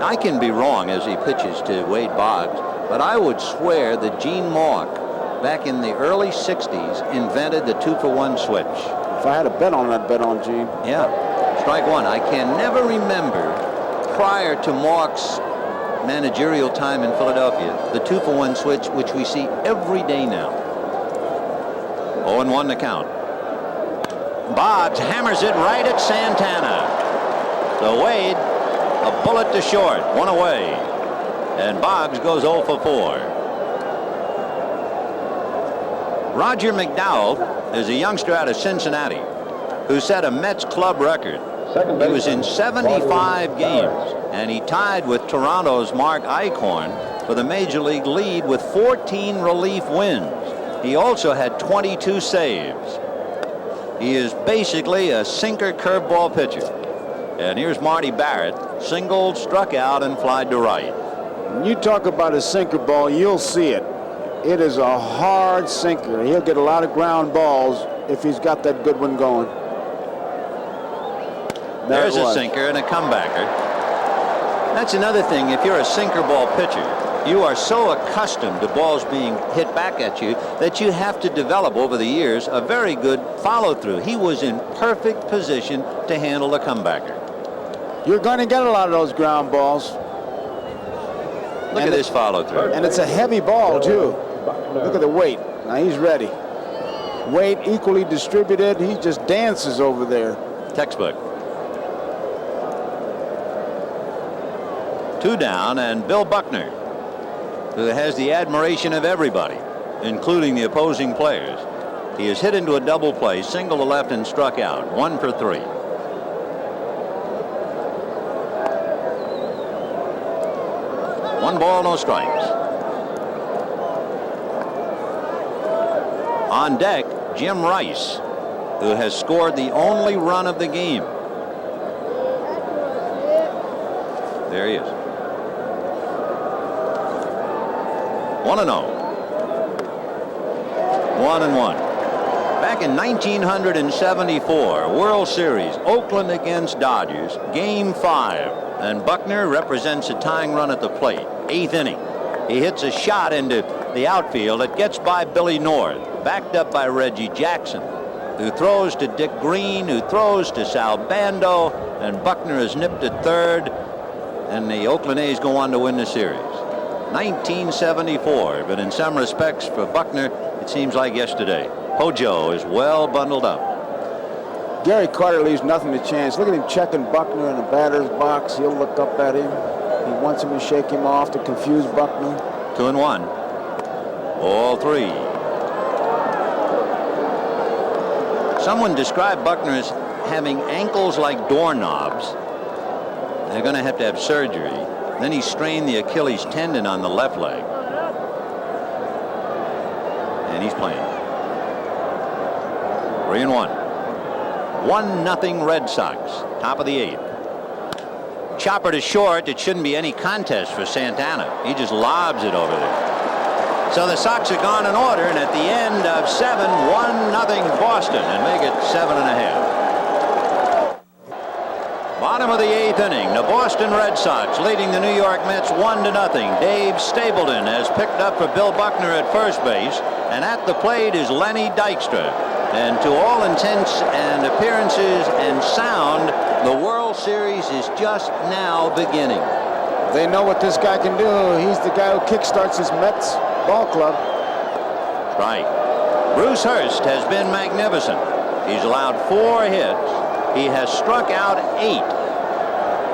I can be wrong as he pitches to Wade Boggs, but I would swear that Gene Mauch, back in the early 60s, invented the 2-for-1 switch. If I had a bet on it, I'd bet on Gene. Yeah. Strike one. I can never remember, prior to Mauch's managerial time in Philadelphia, the 2-for-1 switch, which we see every day now. 0-1 the count. Boggs hammers it right at Santana. So Wade, a bullet to short, 1 away. And Boggs goes 0 for 4. Roger McDowell is a youngster out of Cincinnati who set a Mets club record Second He was baseman, in 75 games, and he tied with Toronto's Mark Eichhorn for the major league lead with 14 relief wins. He also had 22 saves. He is basically a sinker curveball pitcher. And here's Marty Barrett, singled, struck out, and flied to right. When you talk about a sinker ball, you'll see it. It is a hard sinker. He'll get a lot of ground balls if he's got that good one going. There's a sinker and a comebacker. That's another thing. If you're a sinker ball pitcher, you are so accustomed to balls being hit back at you that you have to develop over the years a very good follow-through. He was in perfect position to handle the comebacker. You're going to get a lot of those ground balls. Look at this follow-through. And it's a heavy ball, too. Look at the weight. Now he's ready. Weight equally distributed. He just dances over there. Textbook. 2 down, and Bill Buckner, who has the admiration of everybody, including the opposing players. He is hit into a double play, single to left and struck out. 1 for 3. One ball, no strikes. On deck, Jim Rice, who has scored the only run of the game. There he is. 1-0. 1-1. Back in 1974, World Series, Oakland against Dodgers, Game 5. And Buckner represents a tying run at the plate. 8th inning. He hits a shot into the outfield. It gets by Billy North, backed up by Reggie Jackson, who throws to Dick Green, who throws to Sal Bando, and Buckner is nipped at third, and the Oakland A's go on to win the series. 1974, but in some respects for Buckner, it seems like yesterday. Hojo is well bundled up. Gary Carter leaves nothing to chance. Look at him checking Buckner in the batter's box. He'll look up at him. He wants him to shake him off to confuse Buckner. 2-1. All 3. Someone described Buckner as having ankles like doorknobs. They're going to have surgery. Then he strained the Achilles tendon on the left leg. And he's playing. 3-1. 1-0 Red Sox. Top of the 8th. Chopper to short. It shouldn't be any contest for Santana. He just lobs it over there. So the Sox are gone in order, and at the end of 7, 1-0 Boston, and make it 7½. Bottom of the 8th inning, the Boston Red Sox leading the New York Mets 1-0. Dave Stapleton has picked up for Bill Buckner at first base, and at the plate is Lenny Dykstra. And to all intents and appearances and sound, the World Series is just now beginning. They know what this guy can do. He's the guy who kickstarts his Mets ball club. Right. Bruce Hurst has been magnificent. He's allowed 4 hits. He has struck out 8.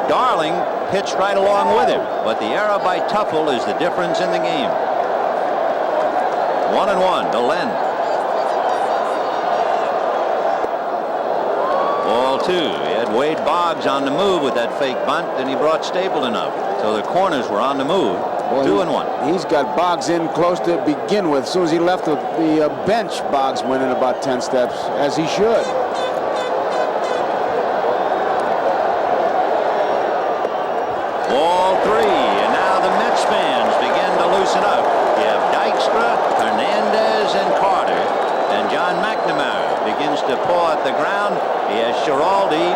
Darling pitched right along with him, but the error by Tuffle is the difference in the game. 1-1 to Len. Ball 2. He had Wade Boggs on the move with that fake bunt, and he brought Stapleton up. So the corners were on the move. 2-1. He's got Boggs in close to begin with. As soon as he left the bench, Boggs went in about 10 steps, as he should. Ball 3, and now the Mets fans begin to loosen up. You have Dykstra, Hernandez, and Carter, and John McNamara begins to paw at the ground. He has Schiraldi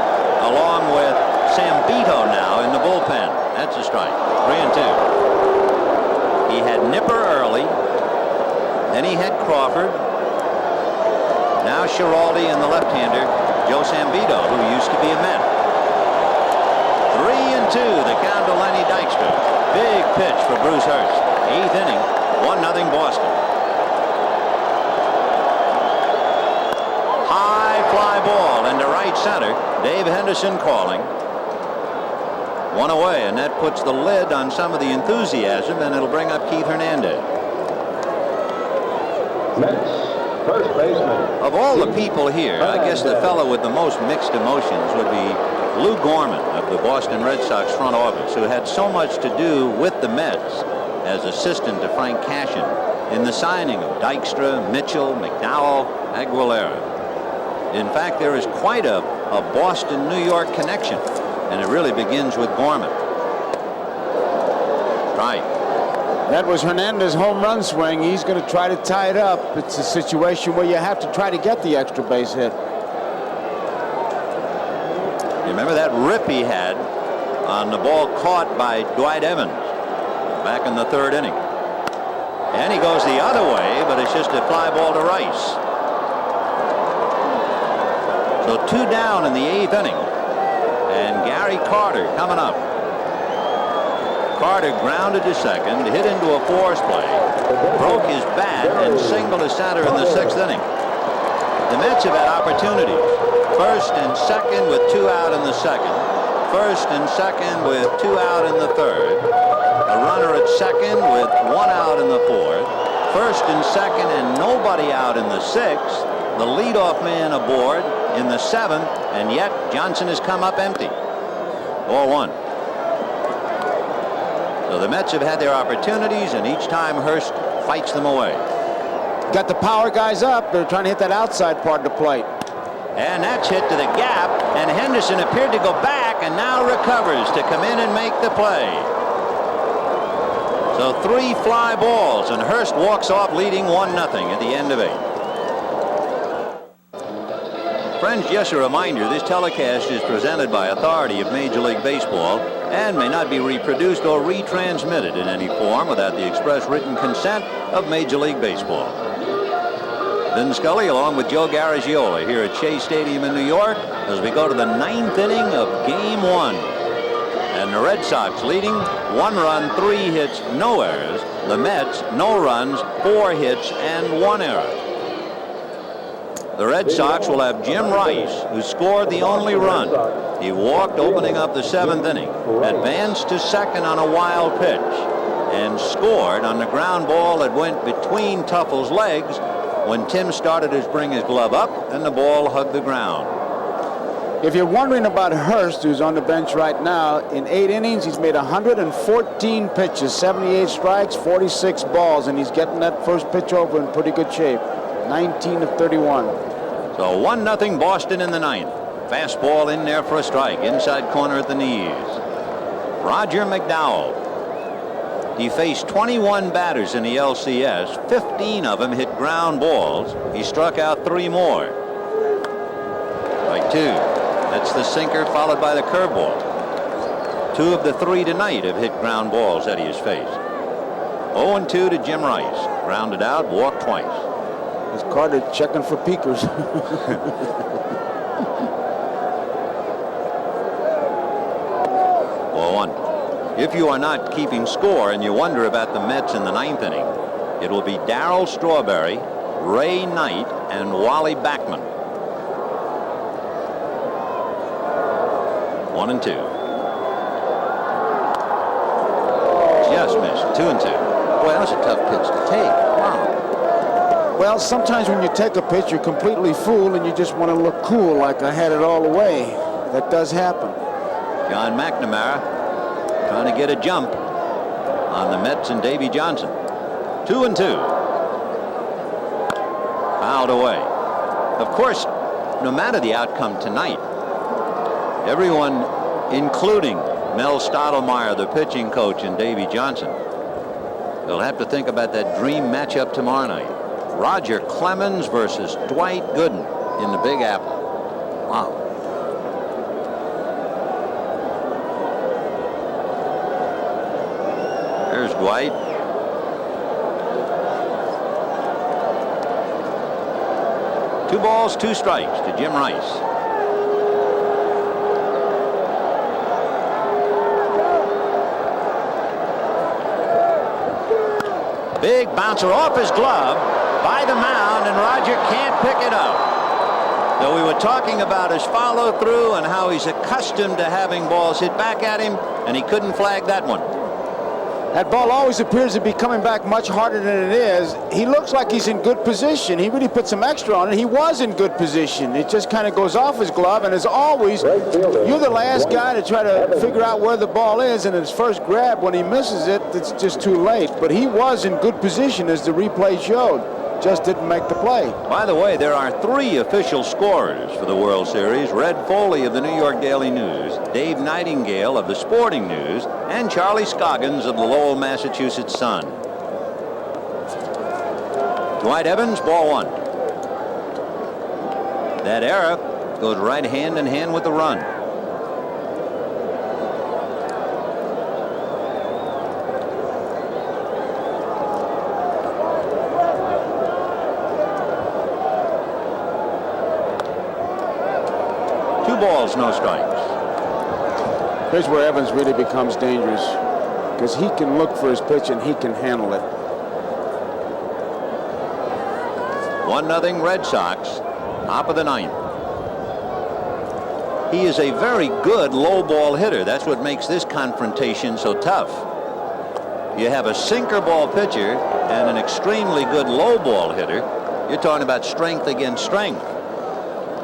along with Sambito now in the bullpen. That's a strike. 3-2. He had Nipper early, then he had Crawford. Now Schiraldi and the left-hander Joe Sambito, who used to be a Met. 3-2, the count to Lenny Dykstra. Big pitch for Bruce Hurst. 8th inning, 1-0 Boston. High fly ball into right center. Dave Henderson calling. 1 away, and that puts the lid on some of the enthusiasm, and it'll bring up Keith Hernandez. Mets, First baseman. Of all the people here, I guess the fellow with the most mixed emotions would be Lou Gorman of the Boston Red Sox front office, who had so much to do with the Mets as assistant to Frank Cashin in the signing of Dykstra, Mitchell, McDowell, Aguilera. In fact, there is quite a Boston-New York connection, and it really begins with Gorman. Right. That was Hernandez's home run swing. He's going to try to tie it up. It's a situation where you have to try to get the extra base hit. You remember that rip he had on the ball caught by Dwight Evans back in the third inning. And he goes the other way, but it's just a fly ball to Rice. So 2 down in the 8th inning. And Gary Carter coming up. Carter grounded to second, hit into a force play, broke his bat, and singled to center in the 6th inning. The Mets have had opportunities. First and second with 2 out in the 2nd. First and second with 2 out in the 3rd. A runner at second with 1 out in the 4th. First and second and nobody out in the 6th. The leadoff man aboard in the 7th, and yet Johnson has come up empty. Ball 1. So the Mets have had their opportunities, and each time Hurst fights them away. Got the power guys up. They're trying to hit that outside part of the plate. And that's hit to the gap, and Henderson appeared to go back and now recovers to come in and make the play. So 3 fly balls, and Hurst walks off leading 1-0 at the end of 8. Friends, just a reminder, this telecast is presented by authority of Major League Baseball and may not be reproduced or retransmitted in any form without the express written consent of Major League Baseball. Vin Scully along with Joe Garagiola here at Shea Stadium in New York as we go to the 9th inning of Game 1. And the Red Sox leading 1 run, 3 hits, no errors. The Mets, no runs, 4 hits, and 1 error. The Red Sox will have Jim Rice, who scored the only run. He walked opening up the 7th inning, advanced to second on a wild pitch, and scored on the ground ball that went between Tuffle's legs when Tim started to bring his glove up and the ball hugged the ground. If you're wondering about Hurst, who's on the bench right now, in 8 innings, he's made 114 pitches, 78 strikes, 46 balls, and he's getting that first pitch over in pretty good shape. 19 of 31. So 1-0 Boston in the 9th. Fastball in there for a strike, inside corner at the knees. Roger McDowell. He faced 21 batters in the LCS. 15 of them hit ground balls. He struck out 3 more. Strike 2. That's the sinker followed by the curveball. 2 of the 3 tonight have hit ground balls that he has faced. 0-2 to Jim Rice. Grounded out, walked twice. Is Carter checking for peekers? Ball 1. If you are not keeping score and you wonder about the Mets in the 9th inning, it will be Darryl Strawberry, Ray Knight, and Wally Backman. 1-2. Just missed. 2-2. Boy, that was a tough pitch to take. Wow. Well, sometimes when you take a pitch, you're completely fooled and you just want to look cool, like I had it all the way. That does happen. John McNamara trying to get a jump on the Mets and Davy Johnson. 2-2. Fouled away. Of course, no matter the outcome tonight, everyone, including Mel Stottlemyre, the pitching coach, and Davy Johnson, they'll have to think about that dream matchup tomorrow night. Roger Clemens versus Dwight Gooden in the Big Apple. Wow. There's Dwight. Two balls, 2 strikes to Jim Rice. Big bouncer off his glove by the mound, and Roger can't pick it up. So we were talking about his follow through and how he's accustomed to having balls hit back at him, and he couldn't flag that one. That ball always appears to be coming back much harder than it is. He looks like he's in good position. He really put some extra on it. He was in good position. It just kind of goes off his glove, and as always, you're the last guy to try to figure out where the ball is, and his first grab, when he misses it, it's just too late. But he was in good position, as the replay showed. Just didn't make the play. By the way, there are 3 official scorers for the World Series: Red Foley of the New York Daily News, Dave Nightingale of the Sporting News, and Charlie Scoggins of the Lowell, Massachusetts Sun. Dwight Evans, ball 1. That error goes right hand in hand with the run. Balls, no strikes. Here's where Evans really becomes dangerous, because he can look for his pitch and he can handle it. 1-0 Red Sox, top of the 9th. He is a very good low ball hitter. That's what makes this confrontation so tough. You have a sinker ball pitcher and an extremely good low ball hitter. You're talking about strength against strength.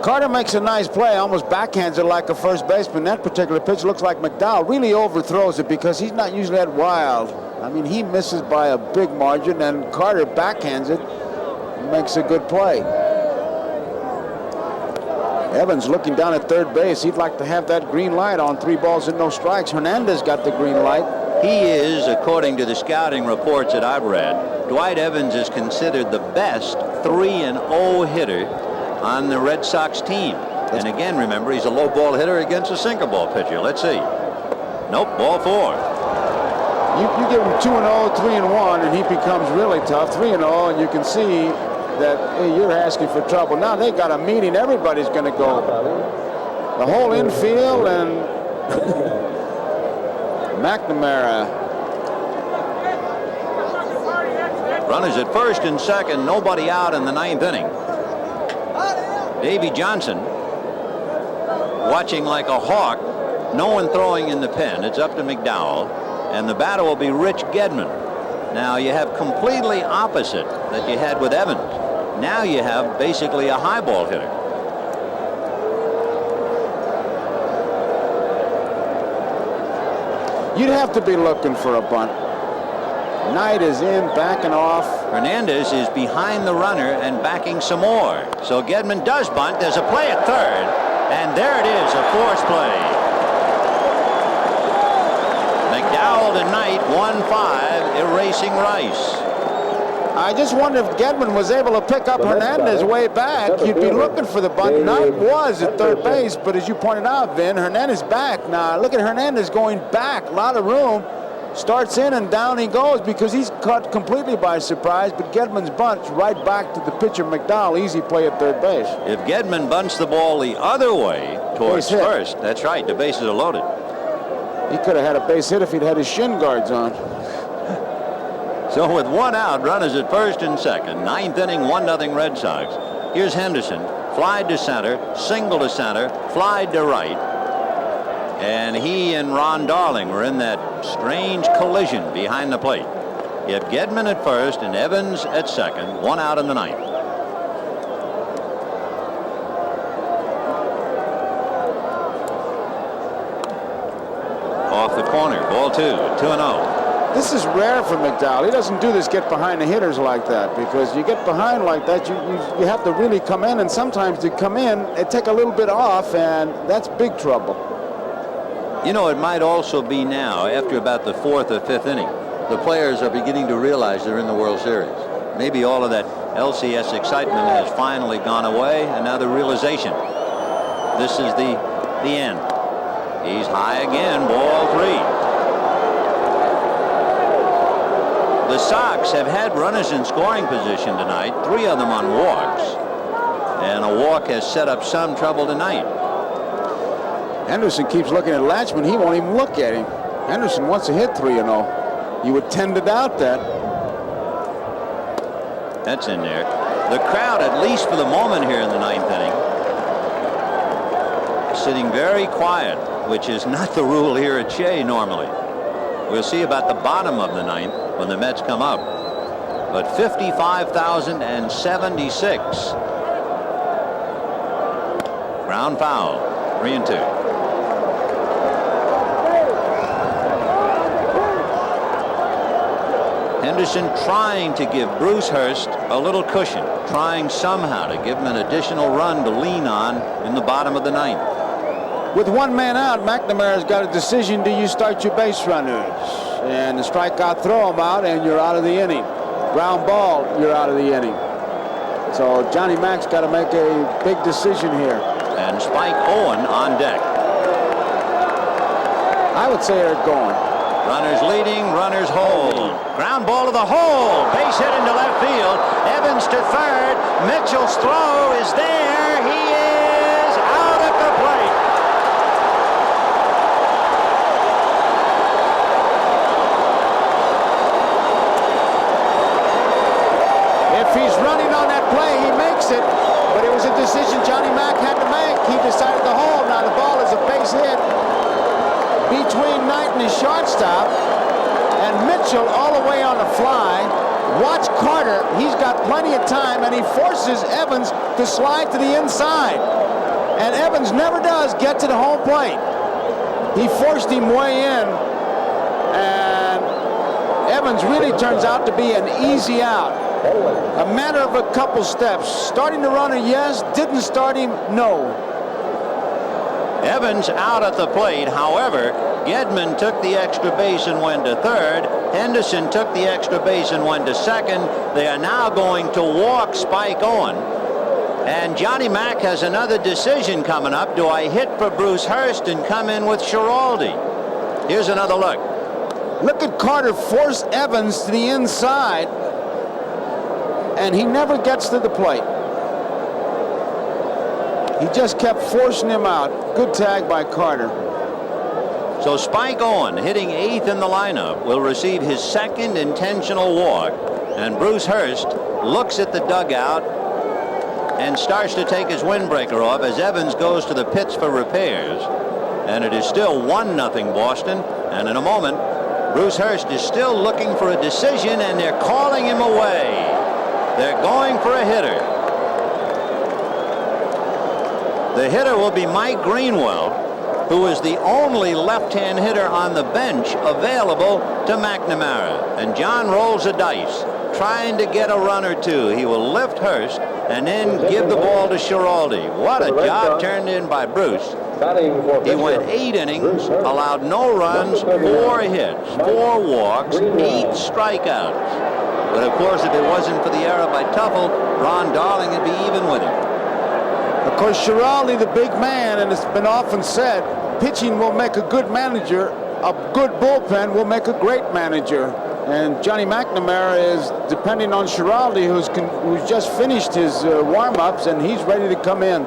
Carter makes a nice play, almost backhands it like a first baseman. That particular pitch looks like McDowell really overthrows it, because he's not usually that wild. I mean, he misses by a big margin, and Carter backhands it and makes a good play. Evans looking down at third base. He'd like to have that green light on 3 balls and no strikes. Hernandez got the green light. He is, according to the scouting reports that I've read, Dwight Evans is considered the best 3-0 hitter on the Red Sox team. And again, remember, he's a low ball hitter against a sinker ball pitcher. Let's see. Nope, ball 4. You give him 2-0, 3-1, and he becomes really tough. 3-0, and you can see that, hey, you're asking for trouble. Now they got a meeting. Everybody's going to go. The whole infield and McNamara. Runners at first and second, nobody out in the 9th inning. Davy Johnson watching like a hawk. No one throwing in the pen. It's up to McDowell, and the batter will be Rich Gedman. Now you have completely opposite that you had with Evans. Now you have basically a high ball hitter. You'd have to be looking for a bunt. Knight is in, backing off. Hernandez is behind the runner and backing some more. So Gedman does bunt. There's a play at third, and there it is, a force play. McDowell to Knight, 1-5, erasing Rice. I just wonder if Gedman was able to pick up Hernandez way back. You'd be looking for the bunt. Knight was at third base, but as you pointed out, Vin, Hernandez back. Now look at Hernandez going back, a lot of room. Starts in and down he goes, because he's caught completely by surprise, but Gedman's bunts right back to the pitcher McDowell. Easy play at third base. If Gedman bunts the ball the other way towards first, that's right, the bases are loaded. He could have had a base hit if he'd had his shin guards on. So with 1 out, runners at first and second, 9th inning, 1-0 Red Sox. Here's Henderson, fly to center, single to center, fly to right. And he and Ron Darling were in that strange collision behind the plate. You have Gedman at first and Evans at second, 1 out in the 9th. Off the corner, ball 2, 2-0. This is rare for McDowell. He doesn't do this, get behind the hitters like that, because you get behind like that, you have to really come in, and sometimes to come in, they take a little bit off, and that's big trouble. You know, it might also be now, after about the 4th or 5th inning, the players are beginning to realize they're in the World Series. Maybe all of that LCS excitement has finally gone away, and now the realization, this is the end. He's high again, ball 3. The Sox have had runners in scoring position tonight, 3 of them on walks, and a walk has set up some trouble tonight. Henderson keeps looking at Latchman. He won't even look at him. Henderson wants to hit 3-0. You would tend to doubt that. That's in there. The crowd, at least for the moment here in the 9th inning, sitting very quiet, which is not the rule here at Shea normally. We'll see about the bottom of the ninth when the Mets come up. But 55,076. Ground foul. 3-2. Henderson trying to give Bruce Hurst a little cushion, trying somehow to give him an additional run to lean on in the bottom of the ninth. With one man out, McNamara's got a decision. Do you start your base runners? And the strikeout, throw them out, and you're out of the inning. Ground ball, you're out of the inning. So Johnny Mac's got to make a big decision here. And Spike Owen on deck. I would say they're going. Runners leading, runners hold. Ground ball to the hole. Base hit into left field. Evans to third. Mitchell's throw is there. He is out at the plate. If he's running on that play, he makes it. But it was a decision Johnny Mac had to make. He decided to hold. Now the ball is a base hit between Knight and his shortstop, and Mitchell all the way on the fly. Watch Carter. He's got plenty of time, and he forces Evans to slide to the inside. And Evans never does get to the home plate. He forced him way in, and Evans really turns out to be an easy out. A matter of a couple steps. Starting the runner, yes. Didn't start him, no. Evans out at the plate. However, Gedman took the extra base and went to third. Henderson took the extra base and went to second. They are now going to walk Spike Owen. And Johnny Mac has another decision coming up. Do I hit for Bruce Hurst and come in with Schiraldi? Here's another look. Look at Carter force Evans to the inside, and he never gets to the plate. He just kept forcing him out. Good tag by Carter. So Spike Owen, hitting 8th in the lineup, will receive his second intentional walk. And Bruce Hurst looks at the dugout and starts to take his windbreaker off as Evans goes to the pits for repairs. And it is still 1-0 Boston. And in a moment, Bruce Hurst is still looking for a decision, and they're calling him away. They're going for a hitter. The hitter will be Mike Greenwell, who is the only left-hand hitter on the bench available to McNamara. And John rolls the dice, trying to get a run or two. He will lift Hurst and then give the ball to Schiraldi. What a job turned in by Bruce. He went 8 innings, allowed no runs, 4 hits, 4 walks, 8 strikeouts. But of course, if it wasn't for the error by Tuffle, Ron Darling would be even with him. Of course, Schiraldi, the big man, and it's been often said, pitching will make a good manager. A good bullpen will make a great manager. And Johnny McNamara is depending on Schiraldi, who's just finished his warm-ups, and he's ready to come in.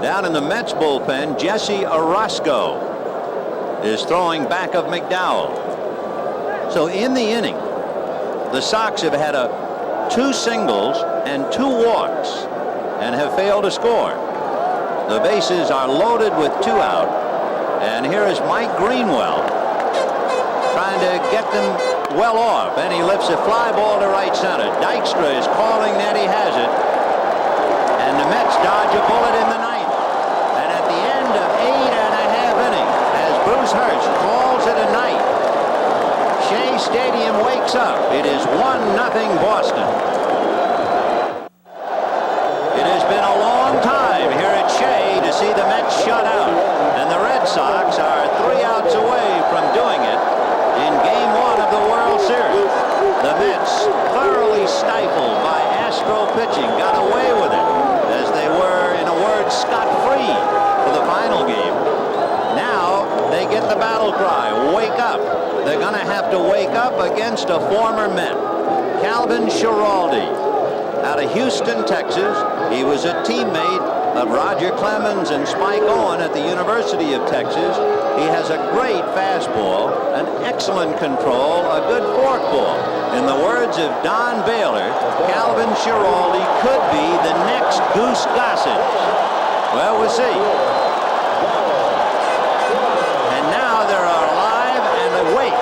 Down in the Mets bullpen, Jesse Orozco is throwing back of McDowell. So in the inning, the Sox have had 2 singles and 2 walks and have failed to score. The bases are loaded with 2 out, and here is Mike Greenwell trying to get them well off, and he lifts a fly ball to right center. Dykstra is calling that he has it, and the Mets dodge a bullet in the ninth. And at the end of 8.5 innings, as Bruce Hurst calls it a night, Shea Stadium wakes up. It is 1-0 Boston. It has been a long time here at Shea to see the Mets shut out, and the Red Sox are 3 outs away from doing it in Game 1 of the World Series. The Mets, thoroughly stifled by Astro pitching, got away with it as they were, in a word, scot-free for the final game. Now they get the battle cry, wake up. They're going to have to wake up against a former Met, Calvin Schiraldi, out of Houston, Texas. He was a teammate of Roger Clemens and Spike Owen at the University of Texas. He has a great fastball, an excellent control, a good forkball. In the words of Don Baylor, Calvin Schiraldi could be the next Goose Gossage. Well, we'll see. And now they're alive and awake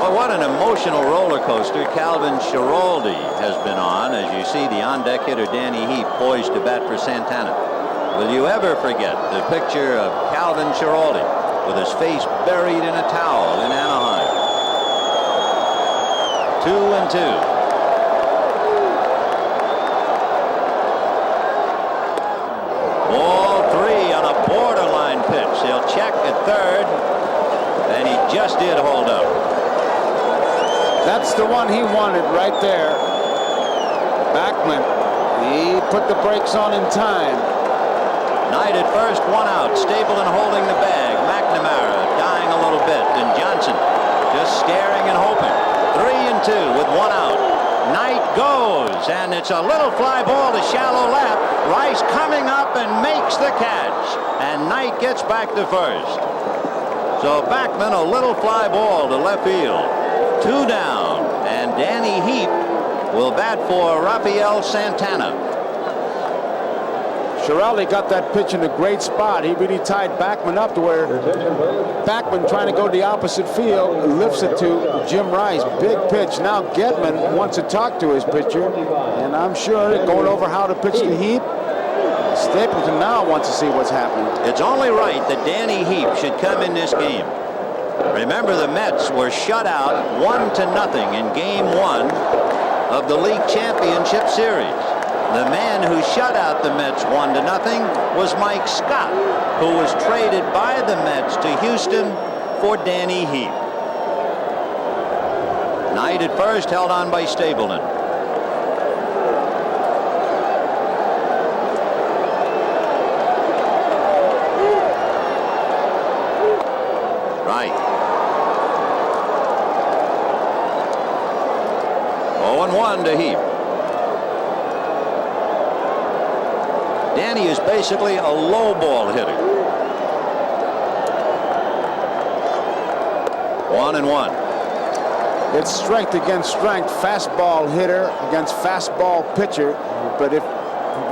Well, what an emotional roller coaster Calvin Schiraldi has been on, as you see the on-deck hitter Danny Heap poised to bat for Santana. Will you ever forget the picture of Calvin Schiraldi with his face buried in a towel in Anaheim? 2-2. Ball 3 on a borderline pitch. He'll check at third, and he just did hold up. That's the one he wanted right there. Backman, he put the brakes on in time. Knight at first, 1 out. Stapleton holding the bag. McNamara dying a little bit, and Johnson just staring and hoping. 3-2 with 1 out. Knight goes, and it's a little fly ball to shallow left. Rice coming up and makes the catch, and Knight gets back to first. So Backman, a little fly ball to left field. 2 down, and Danny Heap will bat for Rafael Santana. Schiraldi got that pitch in a great spot. He really tied Backman up to where Backman, trying to go to the opposite field, lifts it to Jim Rice. Big pitch. Now Gedman wants to talk to his pitcher, and I'm sure going over how to pitch to Heap. Stapleton now wants to see what's happening. It's only right that Danny Heap should come in this game. Remember, the Mets were shut out 1-0 in Game 1 of the League Championship Series. The man who shut out the Mets 1-0 was Mike Scott, who was traded by the Mets to Houston for Danny Heap. Knight at first, held on by Stapleton. Right. 0-1 to Heap. Danny is basically a low ball hitter. 1-1. It's strength against strength. Fastball hitter against fastball pitcher. But if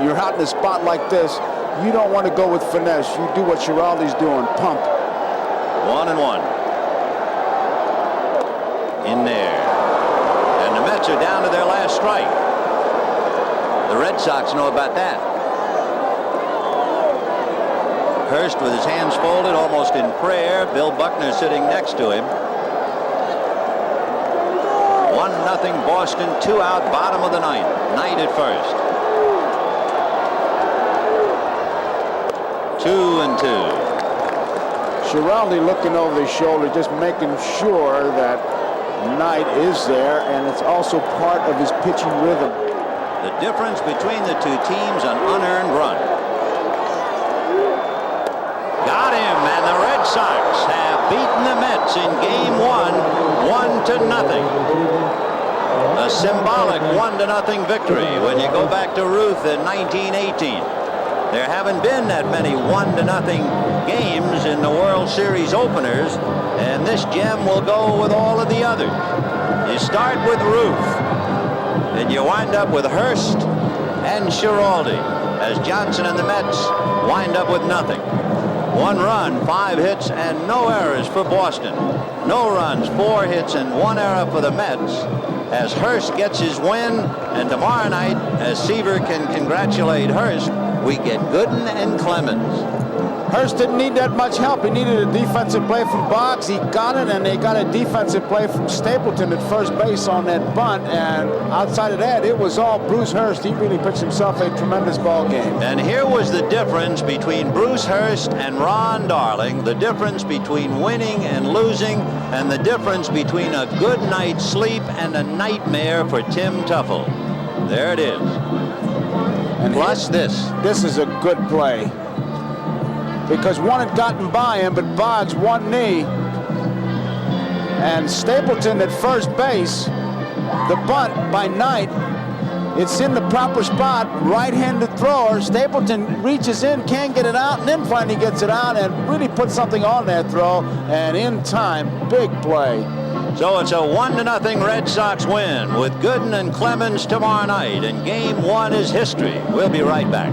you're out in a spot like this, you don't want to go with finesse. You do what Schiraldi's doing. Pump. 1-1. In there. And the Mets are down to their last strike. The Red Sox know about that. Hurst with his hands folded, almost in prayer. Bill Buckner sitting next to him. 1-0 Boston, 2 out, bottom of the ninth. Knight at first. 2-2. Schiraldi looking over his shoulder, just making sure that Knight is there, and it's also part of his pitching rhythm. The difference between the two teams, an unearned run. Got him, and the Red Sox have beaten the Mets in Game 1, 1-0. A symbolic 1-0 victory when you go back to Ruth in 1918. There haven't been that many 1-0 games in the World Series openers, and this gem will go with all of the others. You start with Ruth, and you wind up with Hurst and Schiraldi, as Johnson and the Mets wind up with nothing. 1 run, 5 hits, and no errors for Boston. No runs, 4 hits, and 1 error for the Mets, as Hurst gets his win. And tomorrow night, as Seaver can congratulate Hurst, we get Gooden and Clemens. Hurst didn't need that much help. He needed a defensive play from Boggs. He got it, and they got a defensive play from Stapleton at first base on that bunt. And outside of that, it was all Bruce Hurst. He really pitched himself a tremendous ball game. And here was the difference between Bruce Hurst and Ron Darling, the difference between winning and losing, and the difference between a good night's sleep and a nightmare for Tim Tuffle. There it is. And plus this. This is a good play, because one had gotten by him, but Boggs one knee, and Stapleton at first base. The bunt by Knight, it's in the proper spot, right-handed thrower. Stapleton reaches in, can't get it out, and then finally gets it out and really puts something on that throw, and in time, big play. So it's a 1-0 Red Sox win with Gooden and Clemens tomorrow night, and Game 1 is history. We'll be right back.